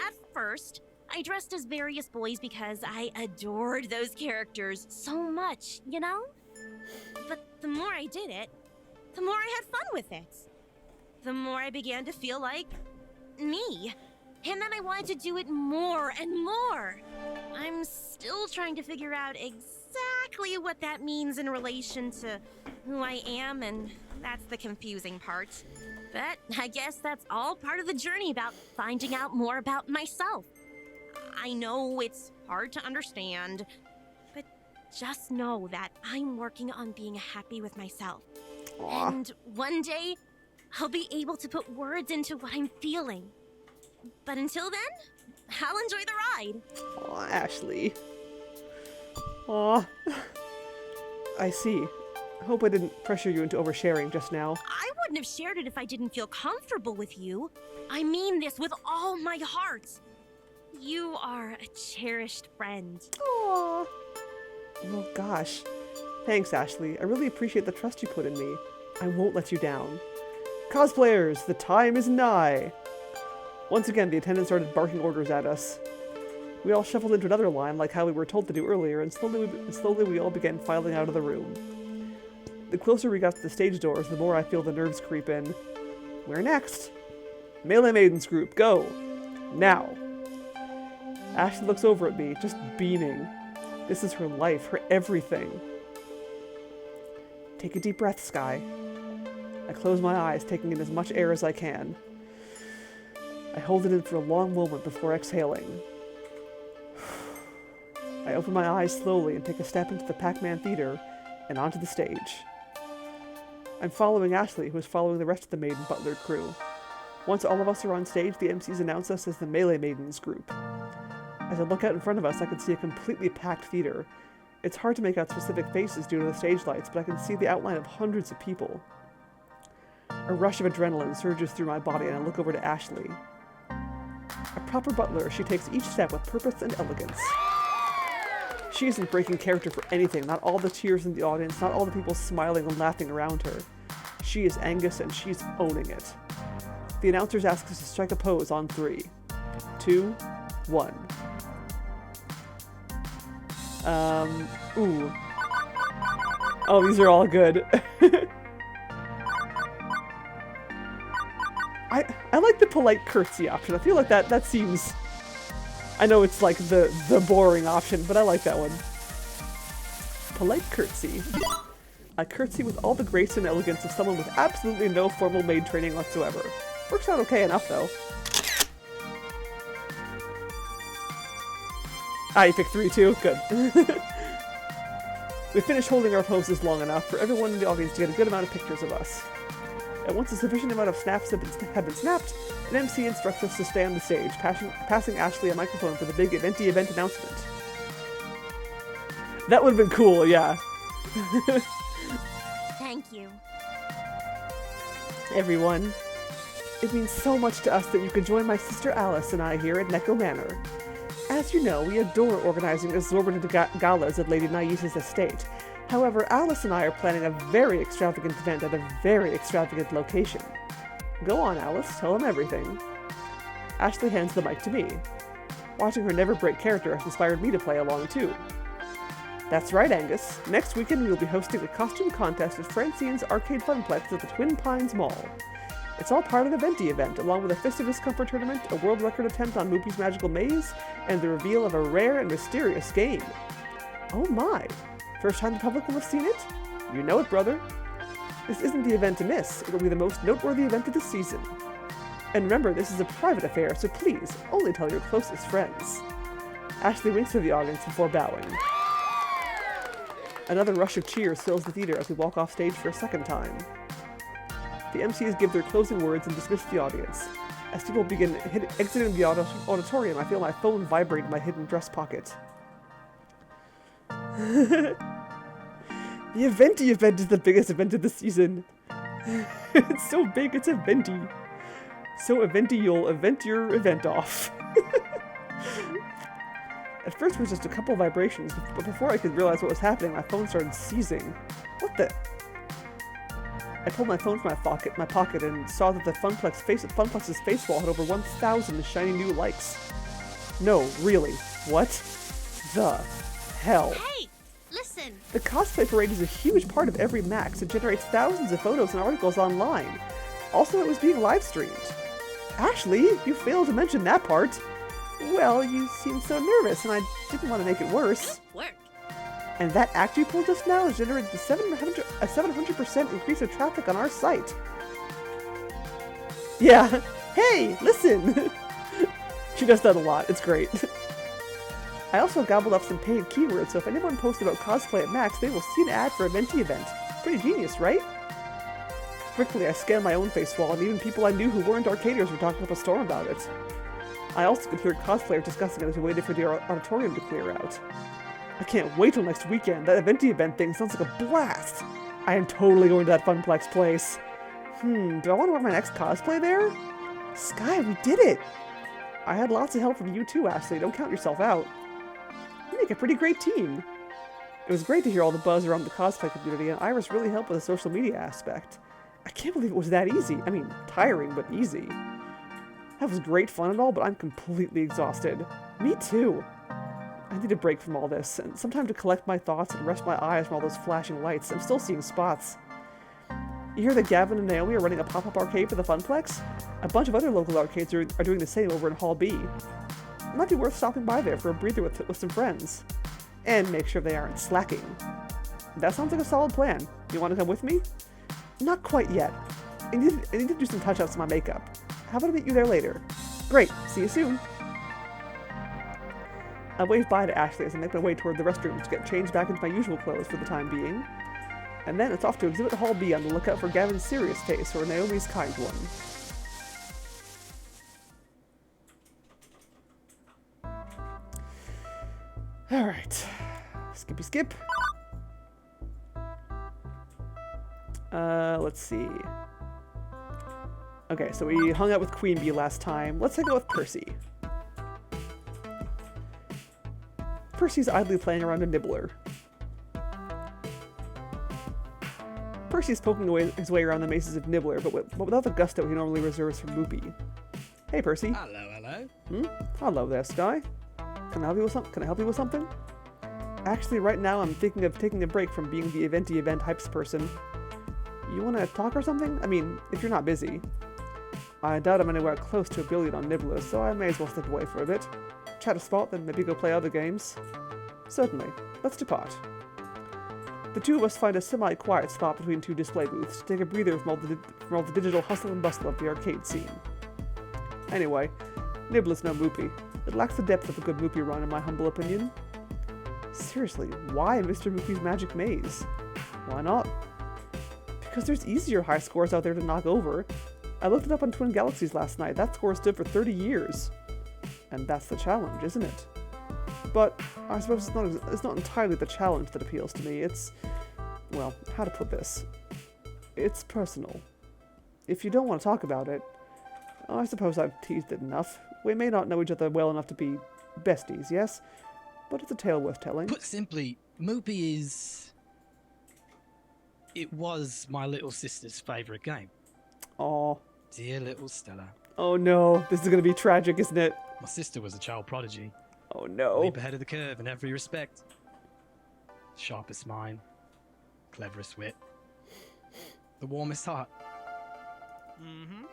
At first, I dressed as various boys because I adored those characters so much, you know? But the more I did it, the more I had fun with it. The more I began to feel like me. And then I wanted to do it more and more. I'm still trying to figure out exactly what that means in relation to who I am, and that's the confusing part. But I guess that's all part of the journey about finding out more about myself. I know it's hard to understand, but just know that I'm working on being happy with myself. Aww. And one day, I'll be able to put words into what I'm feeling. But until then, I'll enjoy the ride. Aw, Ashley. Aw. I see. Hope I didn't pressure you into oversharing just now. I wouldn't have shared it if I didn't feel comfortable with you. I mean this with all my heart. You are a cherished friend. Aww. Oh gosh. Thanks, Ashley. I really appreciate the trust you put in me. I won't let you down. Cosplayers, the time is nigh. Once again, the attendant started barking orders at us. We all shuffled into another line like how we were told to do earlier, and slowly we all began filing out of the room. The closer we got to the stage doors, the more I feel the nerves creep in. Where next? Melee Maidens group, go! Now! Ashley looks over at me, just beaming. This is her life, her everything. Take a deep breath, Sky. I close my eyes, taking in as much air as I can. I hold it in for a long moment before exhaling. I open my eyes slowly and take a step into the Pac-Man Theater and onto the stage. I'm following Ashley, who is following the rest of the Maiden Butler crew. Once all of us are on stage, the MCs announce us as the Melee Maidens group. As I look out in front of us, I can see a completely packed theater. It's hard to make out specific faces due to the stage lights, but I can see the outline of hundreds of people. A rush of adrenaline surges through my body, and I look over to Ashley. A proper butler, she takes each step with purpose and elegance. She isn't breaking character for anything, not all the cheers in the audience, not all the people smiling and laughing around her. She is Angus, and she's owning it. The announcers ask us to strike a pose on 3, 2, 1. Ooh. Oh, these are all good. I like the polite curtsy option. I feel like that seems... I know it's like the boring option, but I like that one. Polite curtsy. I curtsy with all the grace and elegance of someone with absolutely no formal maid training whatsoever. Works out okay enough, though. Ah, you picked 3 too? Good. We finished holding our poses long enough for everyone in the audience to get a good amount of pictures of us. And once a sufficient amount of snaps have been snapped, an MC instructs us to stay on the stage, passing Ashley a microphone for the big event announcement. That would have been cool, yeah. Thank you. Everyone, it means so much to us that you could join my sister Alice and I here at Neko Manor. As you know, we adore organizing exorbitant galas at Lady Naisa's estate. However, Alice and I are planning a very extravagant event at a very extravagant location. Go on, Alice, tell them everything. Ashley hands the mic to me. Watching her never break character has inspired me to play along too. That's right, Angus. Next weekend we will be hosting a costume contest at Francine's Arcade Funplex at the Twin Pines Mall. It's all part of the Venti event, along with a Fist of Discomfort tournament, a world record attempt on Moopy's Magical Maze, and the reveal of a rare and mysterious game. Oh my! First time the public will have seen it? You know it, brother. This isn't the event to miss. It will be the most noteworthy event of the season. And remember, this is a private affair, so please, only tell your closest friends. Ashley winks to the audience before bowing. Another rush of cheers fills the theater as we walk off stage for a second time. The MCs give their closing words and dismiss the audience. As people begin exiting the auditorium, I feel my phone vibrate in my hidden dress pocket. The Eventi event is the biggest event of the season. It's so big, it's Eventi. So Eventi, you'll event your event off. At first it was just a couple vibrations, but before I could realize what was happening, my phone started seizing. What the? I pulled my phone from my pocket and saw that the Funplex's face wall had over 1,000 shiny new likes. No, really. What the hell? Hey, listen. The cosplay parade is a huge part of every Max. It generates thousands of photos and articles online. Also, it was being live streamed. Ashley, you failed to mention that part. Well, you seemed so nervous, and I didn't want to make it worse. Good work. And that act you pulled just now has generated a 700% increase of traffic on our site. Yeah. Hey, listen! She does that a lot. It's great. I also gobbled up some paid keywords, so if anyone posts about cosplay at Max, they will see an ad for a Venti event. Pretty genius, right? Quickly, I scanned my own face wall, and even people I knew who weren't arcaders were talking up a storm about it. I also could hear cosplayers discussing it as we waited for the auditorium to clear out. I can't wait till next weekend. That Eventi event thing sounds like a blast. I am totally going to that Funplex place. Do I want to wear my next cosplay there? Sky, we did it! I had lots of help from you too, Ashley. Don't count yourself out. You make a pretty great team. It was great to hear all the buzz around the cosplay community, and Iris really helped with the social media aspect. I can't believe it was that easy. I mean, tiring, but easy. That was great fun and all, but I'm completely exhausted. Me too. I need a break from all this, and some time to collect my thoughts and rest my eyes from all those flashing lights. I'm still seeing spots. You hear that Gavin and Naomi are running a pop-up arcade for the Funplex? A bunch of other local arcades are doing the same over in Hall B. It might be worth stopping by there for a breather with some friends. And make sure they aren't slacking. That sounds like a solid plan. You want to come with me? Not quite yet. I need to do some touch-ups to my makeup. How about I meet you there later? Great, see you soon. I wave bye to Ashley as I make my way toward the restroom to get changed back into my usual clothes for the time being. And then it's off to Exhibit Hall B on the lookout for Gavin's serious taste or Naomi's kind one. Alright. Skippy skip. Let's see. Okay, so we hung out with Queen Bee last time. Let's hang out with Percy. Percy's idly playing around a nibbler. Percy's poking his way around the mazes of Nibbler, but without the gusto he normally reserves for Moopy. Hey, Percy. Hello. Hello there, Sky. Can I help you with something? Actually, right now I'm thinking of taking a break from being the event hypes person. You want to talk or something? I mean, if you're not busy. I doubt I'm anywhere close to a billion on Nibbler, so I may as well step away for a bit. Chat a spot, then maybe go play other games. Certainly. Let's depart. The two of us find a semi-quiet spot between two display booths to take a breather from all the digital hustle and bustle of the arcade scene. Anyway, Nibbler's no Moopy. It lacks the depth of a good Moopy run in my humble opinion. Seriously, why Mr. Moopy's Magic Maze? Why not? Because there's easier high scores out there to knock over. I looked it up on Twin Galaxies last night. That score stood for 30 years. And that's the challenge, isn't it? But I suppose it's not entirely the challenge that appeals to me. It's, well, how to put this? It's personal. If you don't want to talk about it, I suppose I've teased it enough. We may not know each other well enough to be besties, yes? But it's a tale worth telling. Put simply, Moopy is... It was my little sister's favourite game. Aw. Dear little Stella. Oh no, this is gonna be tragic, isn't it? My sister was a child prodigy. Oh no. Leap ahead of the curve in every respect. Sharpest mind. Cleverest wit. The warmest heart. Mm-hmm.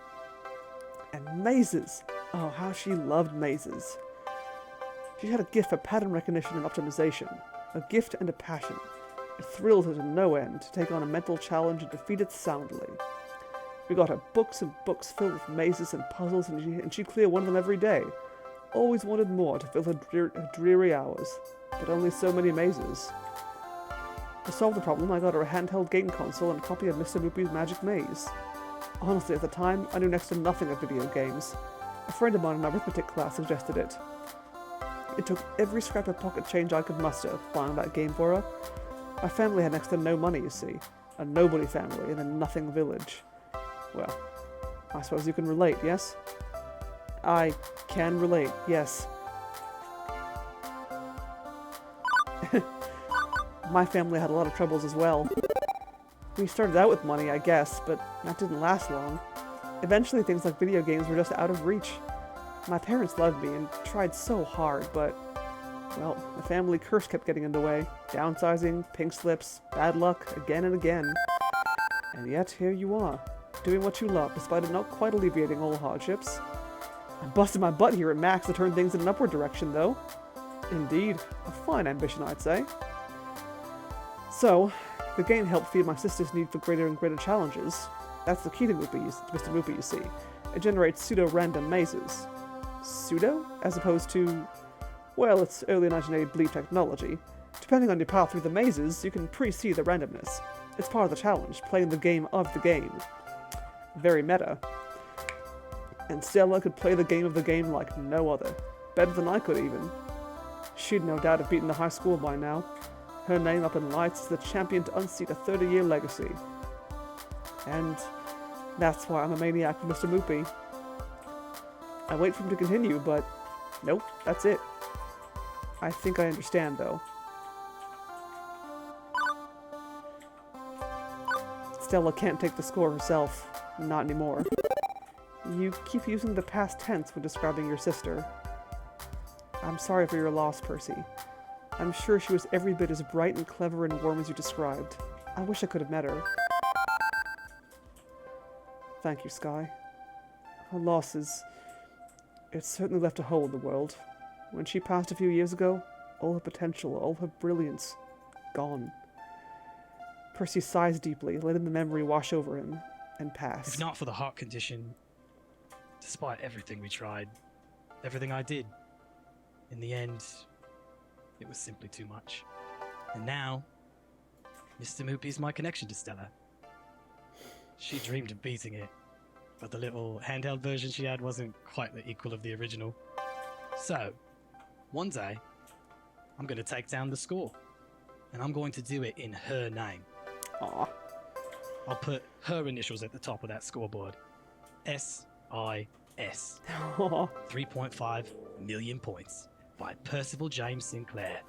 And mazes. Oh, how she loved mazes. She had a gift for pattern recognition and optimization. A gift and a passion. It thrilled her to no end to take on a mental challenge and defeat it soundly. We got her books and books filled with mazes and puzzles, and she'd clear one of them every day. Always wanted more to fill her dreary hours, but only so many mazes. To solve the problem, I got her a handheld game console and a copy of Mr. Moopy's Magic Maze. Honestly, at the time, I knew next to nothing of video games. A friend of mine in arithmetic class suggested it. It took every scrap of pocket change I could muster buying that game for her. My family had next to no money, you see. A nobody family in a nothing village. Well, I suppose you can relate, yes? I can relate, yes. My family had a lot of troubles as well. We started out with money, I guess, but that didn't last long. Eventually things like video games were just out of reach. My parents loved me and tried so hard, but, well, the family curse kept getting in the way. Downsizing, pink slips, bad luck, again and again. And yet, here you are, doing what you love, despite it not quite alleviating all hardships. I busted my butt here at Max to turn things in an upward direction, though. Indeed, a fine ambition, I'd say. So, the game helped feed my sister's need for greater and greater challenges. That's the key to Mr. Moopy, you see. It generates pseudo-random mazes. Pseudo? As opposed to... well, it's early 1980 Bleep technology. Depending on your path through the mazes, you can pre-see the randomness. It's part of the challenge, playing the game of the game. Very meta. And Stella could play the game of the game like no other. Better than I could, even. She'd no doubt have beaten the high score by now. Her name up in lights as the champion to unseat a 30-year legacy. And that's why I'm a maniac for Mr. Moopy. I wait for him to continue, but nope, that's it. I think I understand, though. Stella can't take the score herself. Not anymore. You keep using the past tense when describing your sister. I'm sorry for your loss, Percy. I'm sure she was every bit as bright and clever and warm as you described. I wish I could have met her. Thank you, Sky. Her loss is... it certainly left a hole in the world. When she passed a few years ago, all her potential, all her brilliance, gone. Percy sighs deeply, letting the memory wash over him, and pass. If not for the heart condition, despite everything we tried, everything I did, in the end, It was simply too much. And now, Mr. Moopy's my connection to Stella. She dreamed of beating it, but the little handheld version she had wasn't quite the equal of the original. So, one day, I'm going to take down the score, and I'm going to do it in her name. Aw. I'll put her initials at the top of that scoreboard. S.I.S. Aw. 3.5 million points by Percival James Sinclair.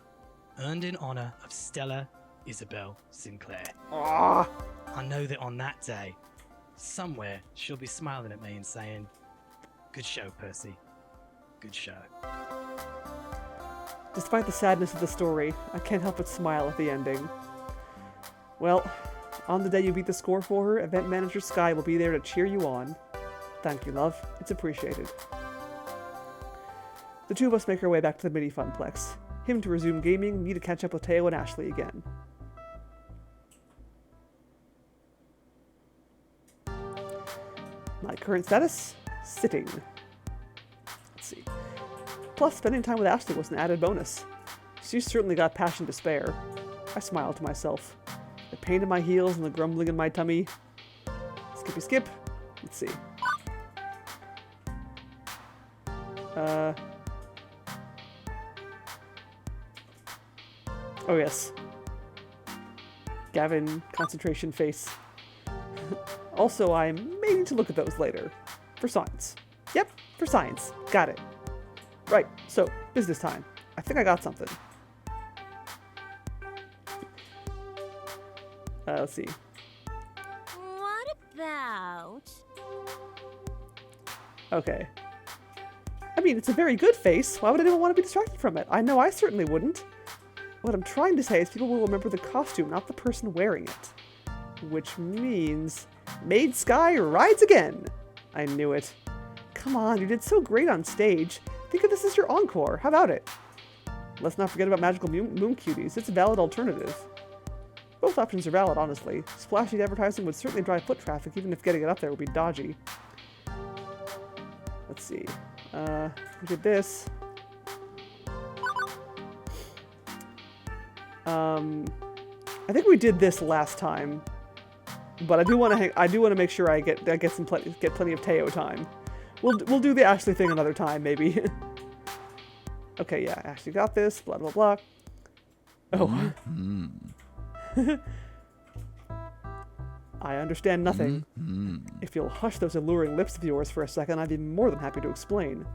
Earned in honor of Stella Isabel Sinclair. Aw. I know that on that day, somewhere she'll be smiling at me and saying, "Good show, Percy. Good show." Despite the sadness of the story, I can't help but smile at the ending. Well, on the day you beat the score for her, event manager Sky will be there to cheer you on. Thank you, love. It's appreciated. The two of us make our way back to the mini funplex. Him to resume gaming, me to catch up with Teo and Ashley again. My current status? Sitting. Let's see. Plus, spending time with Ashley was an added bonus. She's certainly got passion to spare. I smiled to myself. The pain in my heels and the grumbling in my tummy. Skippy skip. Let's see. Oh yes. Gavin, concentration face. Also, I may need to look at those later. For science. Yep, for science. Got it. Right, so, business time. I think I got something. Let's see. What about... Okay. I mean, it's a very good face. Why would anyone want to be distracted from it? I know I certainly wouldn't. What I'm trying to say is people will remember the costume, not the person wearing it. Which means... Maid Sky rides again! I knew it. Come on, you did so great on stage. Think of this as your encore. How about it? Let's not forget about Magical Moon Cuties. It's a valid alternative. Both options are valid, honestly. Splashy advertising would certainly drive foot traffic, even if getting it up there would be dodgy. Let's see. We did this. I think we did this last time, but I do want to make sure I get plenty of Teo time. We'll do the Ashley thing another time, maybe. Okay, yeah, Ashley got this. Blah blah blah. Oh. I understand nothing. If you'll hush those alluring lips of yours for a second, I'd be more than happy to explain.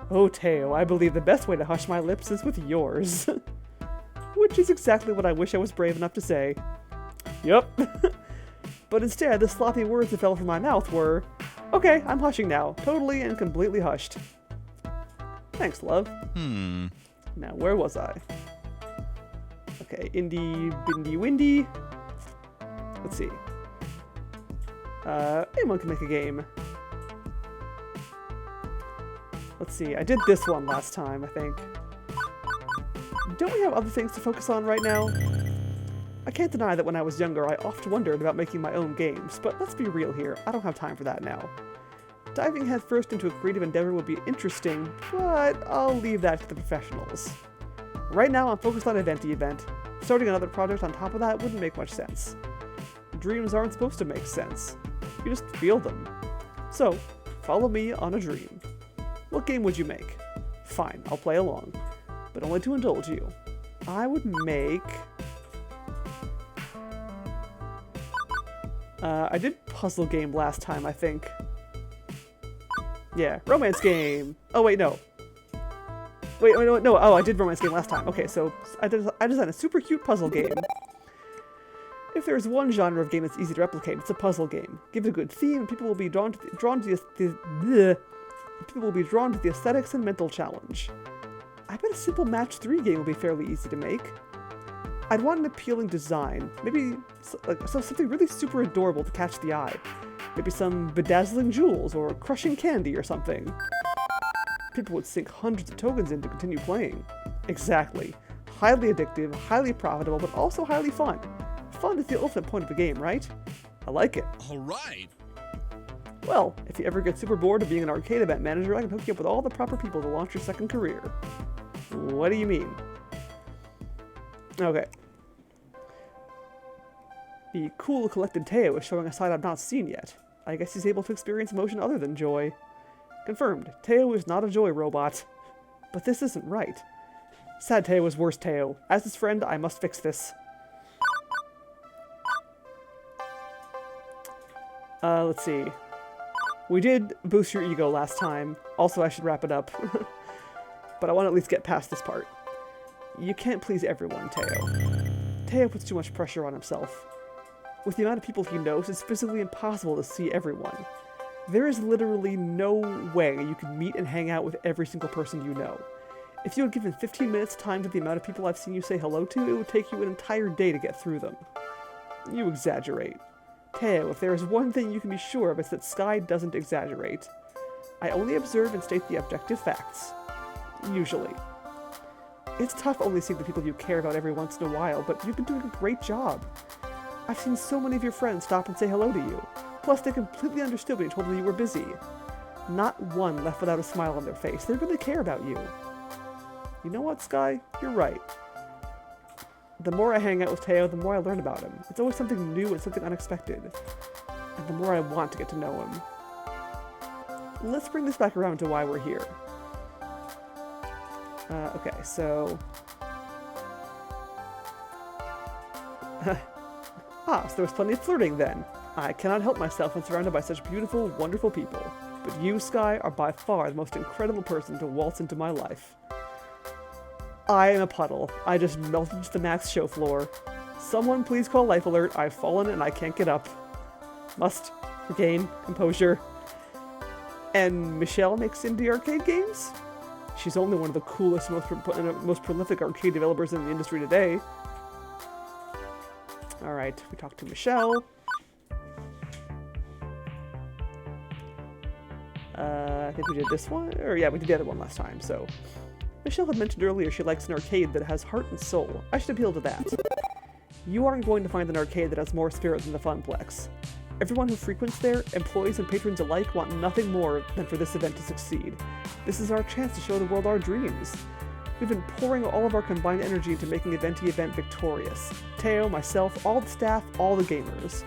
Oh, Teo, I believe the best way to hush my lips is with yours. Which is exactly what I wish I was brave enough to say. Yup. But instead, the sloppy words that fell from my mouth were, "Okay, I'm hushing now. Totally and completely hushed." Thanks, love. Now, where was I? Okay, Indy, Bindy, Windy. Let's see. Anyone can make a game. Let's see, I did this one last time, I think. Don't we have other things to focus on right now? I can't deny that when I was younger, I oft wondered about making my own games, but let's be real here, I don't have time for that now. Diving headfirst into a creative endeavor would be interesting, but I'll leave that to the professionals. Right now, I'm focused on Event. Starting another project on top of that wouldn't make much sense. Dreams aren't supposed to make sense. You just feel them. So, follow me on a dream. What game would you make? Fine, I'll play along. But only to indulge you. I would make... I did puzzle game last time, I think. Yeah, romance game! Oh, wait, no. Wait, no, oh, I did romance game last time. Okay, so I designed a super cute puzzle game. If there's one genre of game that's easy to replicate, it's a puzzle game. Give it a good theme, and people will be drawn to the aesthetics and mental challenge. I bet a simple match 3 game will be fairly easy to make. I'd want an appealing design, maybe something really super adorable to catch the eye. Maybe some bedazzling jewels or crushing candy or something. People would sink hundreds of tokens in to continue playing. Exactly. Highly addictive, highly profitable, but also highly fun. Fun is the ultimate point of the game, right? I like it. Alright! Well, if you ever get super bored of being an arcade event manager, I can hook you up with all the proper people to launch your second career. What do you mean? Okay. The cool, collected Teo is showing a side I've not seen yet. I guess he's able to experience emotion other than joy. Confirmed. Teo is not a joy robot. But this isn't right. Sad Teo is worse Teo. As his friend, I must fix this. Let's see. We did boost your ego last time. Also, I should wrap it up. But I want to at least get past this part. You can't please everyone, Teo. Teo puts too much pressure on himself. With the amount of people he knows, it's physically impossible to see everyone. There is literally no way you can meet and hang out with every single person you know. If you had given 15 minutes time to the amount of people I've seen you say hello to, it would take you an entire day to get through them. You exaggerate. Teo, if there is one thing you can be sure of, it's that Sky doesn't exaggerate. I only observe and state the objective facts. Usually. It's tough only seeing the people you care about every once in a while, but you've been doing a great job. I've seen so many of your friends stop and say hello to you. Plus, they completely understood when you told them you were busy. Not one left without a smile on their face. They really care about you. You know what, Sky? You're right. The more I hang out with Teo, the more I learn about him. It's always something new and something unexpected. And the more I want to get to know him. Let's bring this back around to why we're here. Okay, so... so there was plenty of flirting then. I cannot help myself when surrounded by such beautiful, wonderful people. But you, Sky, are by far the most incredible person to waltz into my life. I am a puddle. I just melted to the max show floor. Someone please call Life Alert. I've fallen and I can't get up. Must regain composure. And Michelle makes indie arcade games? She's only one of the coolest, most prolific arcade developers in the industry today. Alright, we talked to Michelle. I think we did this one, or yeah, we did the other one last time, so. Michelle had mentioned earlier she likes an arcade that has heart and soul. I should appeal to that. You aren't going to find an arcade that has more spirit than the Funplex. Everyone who frequents there, employees and patrons alike, want nothing more than for this event to succeed. This is our chance to show the world our dreams. We've been pouring all of our combined energy into making Eventy Event victorious. Teo, myself, all the staff, all the gamers.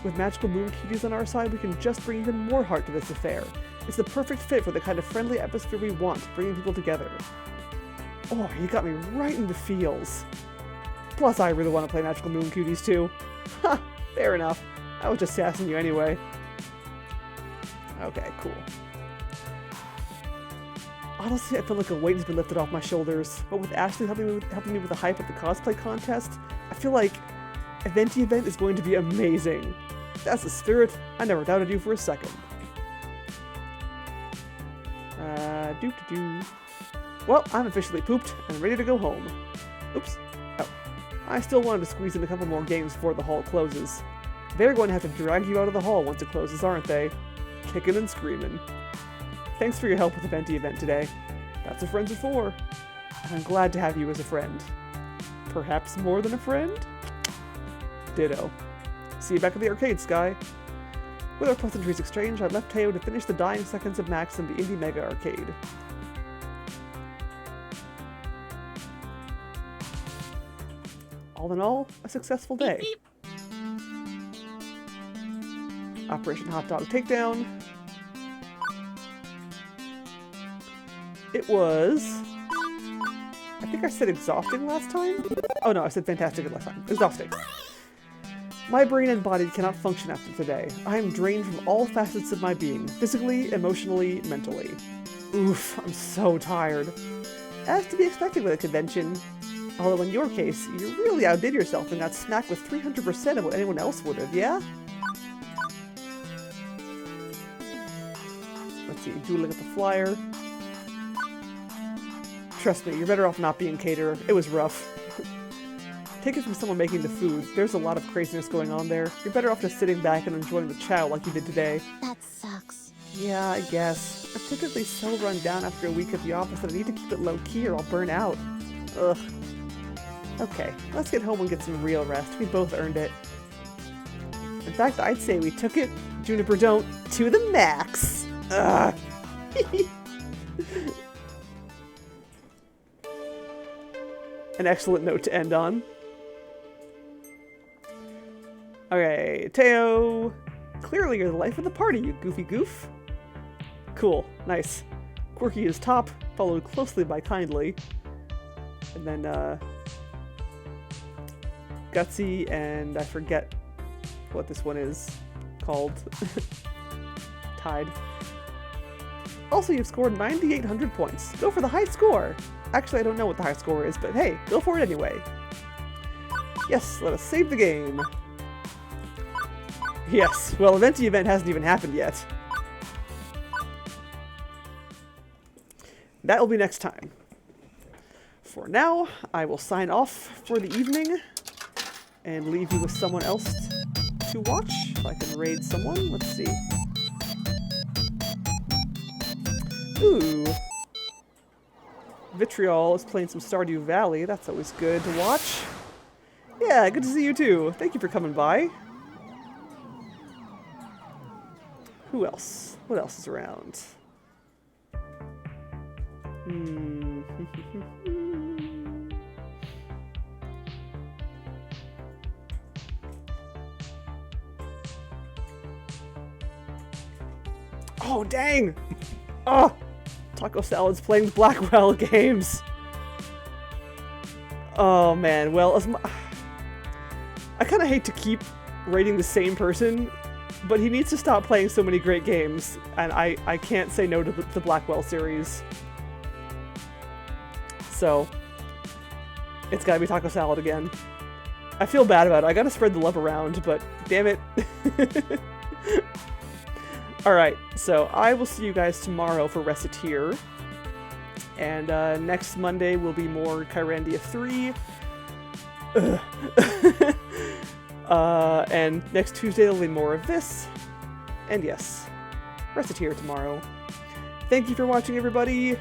With Magical Moon Cuties on our side, we can just bring even more heart to this affair. It's the perfect fit for the kind of friendly atmosphere we want, bringing people together. Oh, you got me right in the feels. Plus, I really want to play Magical Moon Cuties too. Ha! Fair enough. I was just sassing you anyway. Okay, cool. Honestly, I feel like a weight has been lifted off my shoulders, but with Ashley helping me with the hype of the cosplay contest, I feel like Eventy Event is going to be amazing. That's the spirit. I never doubted you for a second. Well, I'm officially pooped and ready to go home. Oops. Oh. I still wanted to squeeze in a couple more games before the hall closes. They're going to have to drag you out of the hall once it closes, aren't they? Kicking and screaming. Thanks for your help with the Eventy Event today. That's what friends are for. And I'm glad to have you as a friend. Perhaps more than a friend? Ditto. See you back at the arcade, Sky. With our pleasantries exchanged, I left Teo to finish the dying seconds of Max in the Indie Mega Arcade. All in all, a successful day. Beep, beep. Operation Hot Dog Takedown. It was... I think I said exhausting last time? Oh no, I said fantastic last time. Exhausting. My brain and body cannot function after today. I am drained from all facets of my being, physically, emotionally, mentally. Oof, I'm so tired. As to be expected with a convention. Although in your case, you really outdid yourself and got smacked with 300% of what anyone else would have, yeah? Let's see, doodling at the flyer. Trust me, you're better off not being caterer. It was rough. Take it from someone making the food. There's a lot of craziness going on there. You're better off just sitting back and enjoying the chow like you did today. That sucks. Yeah, I guess. I'm typically so run down after a week at the office that I need to keep it low-key or I'll burn out. Ugh. Okay, let's get home and get some real rest. We both earned it. In fact, I'd say we took it, Juniper don't, to the max. Ugh. An excellent note to end on. Okay, Teo. Clearly you're the life of the party, you goofy goof. Cool, nice. Quirky is top, followed closely by Kindly. And then, Gutsy, and I forget what this one is called. Tied. Also, you've scored 9,800 points. Go for the high score! Actually, I don't know what the high score is, but hey, go for it anyway. Yes, let us save the game. Yes, well, Venti event hasn't even happened yet. That will be next time. For now, I will sign off for the evening and leave you with someone else to watch. If I can raid someone, let's see. Ooh. Vitriol is playing some Stardew Valley. That's always good to watch. Yeah, good to see you too. Thank you for coming by. Who else? What else is around? Oh, dang! Oh! Taco Salad's playing Blackwell games. Oh, man. Well, I kind of hate to keep rating the same person, but he needs to stop playing so many great games, and I can't say no to the Blackwell series. So, it's gotta be Taco Salad again. I feel bad about it. I gotta spread the love around, but damn it. Alright, so I will see you guys tomorrow for Reciteer. And next Monday will be more Kyrandia 3. And next Tuesday will be more of this. And yes, Reciteer tomorrow. Thank you for watching, everybody.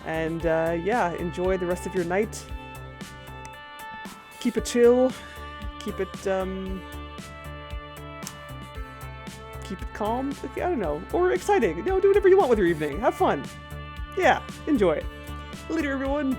And yeah, enjoy the rest of your night. Keep it chill. Keep it calm. I don't know. Or exciting. You know, do whatever you want with your evening. Have fun. Yeah, enjoy it. Later, everyone.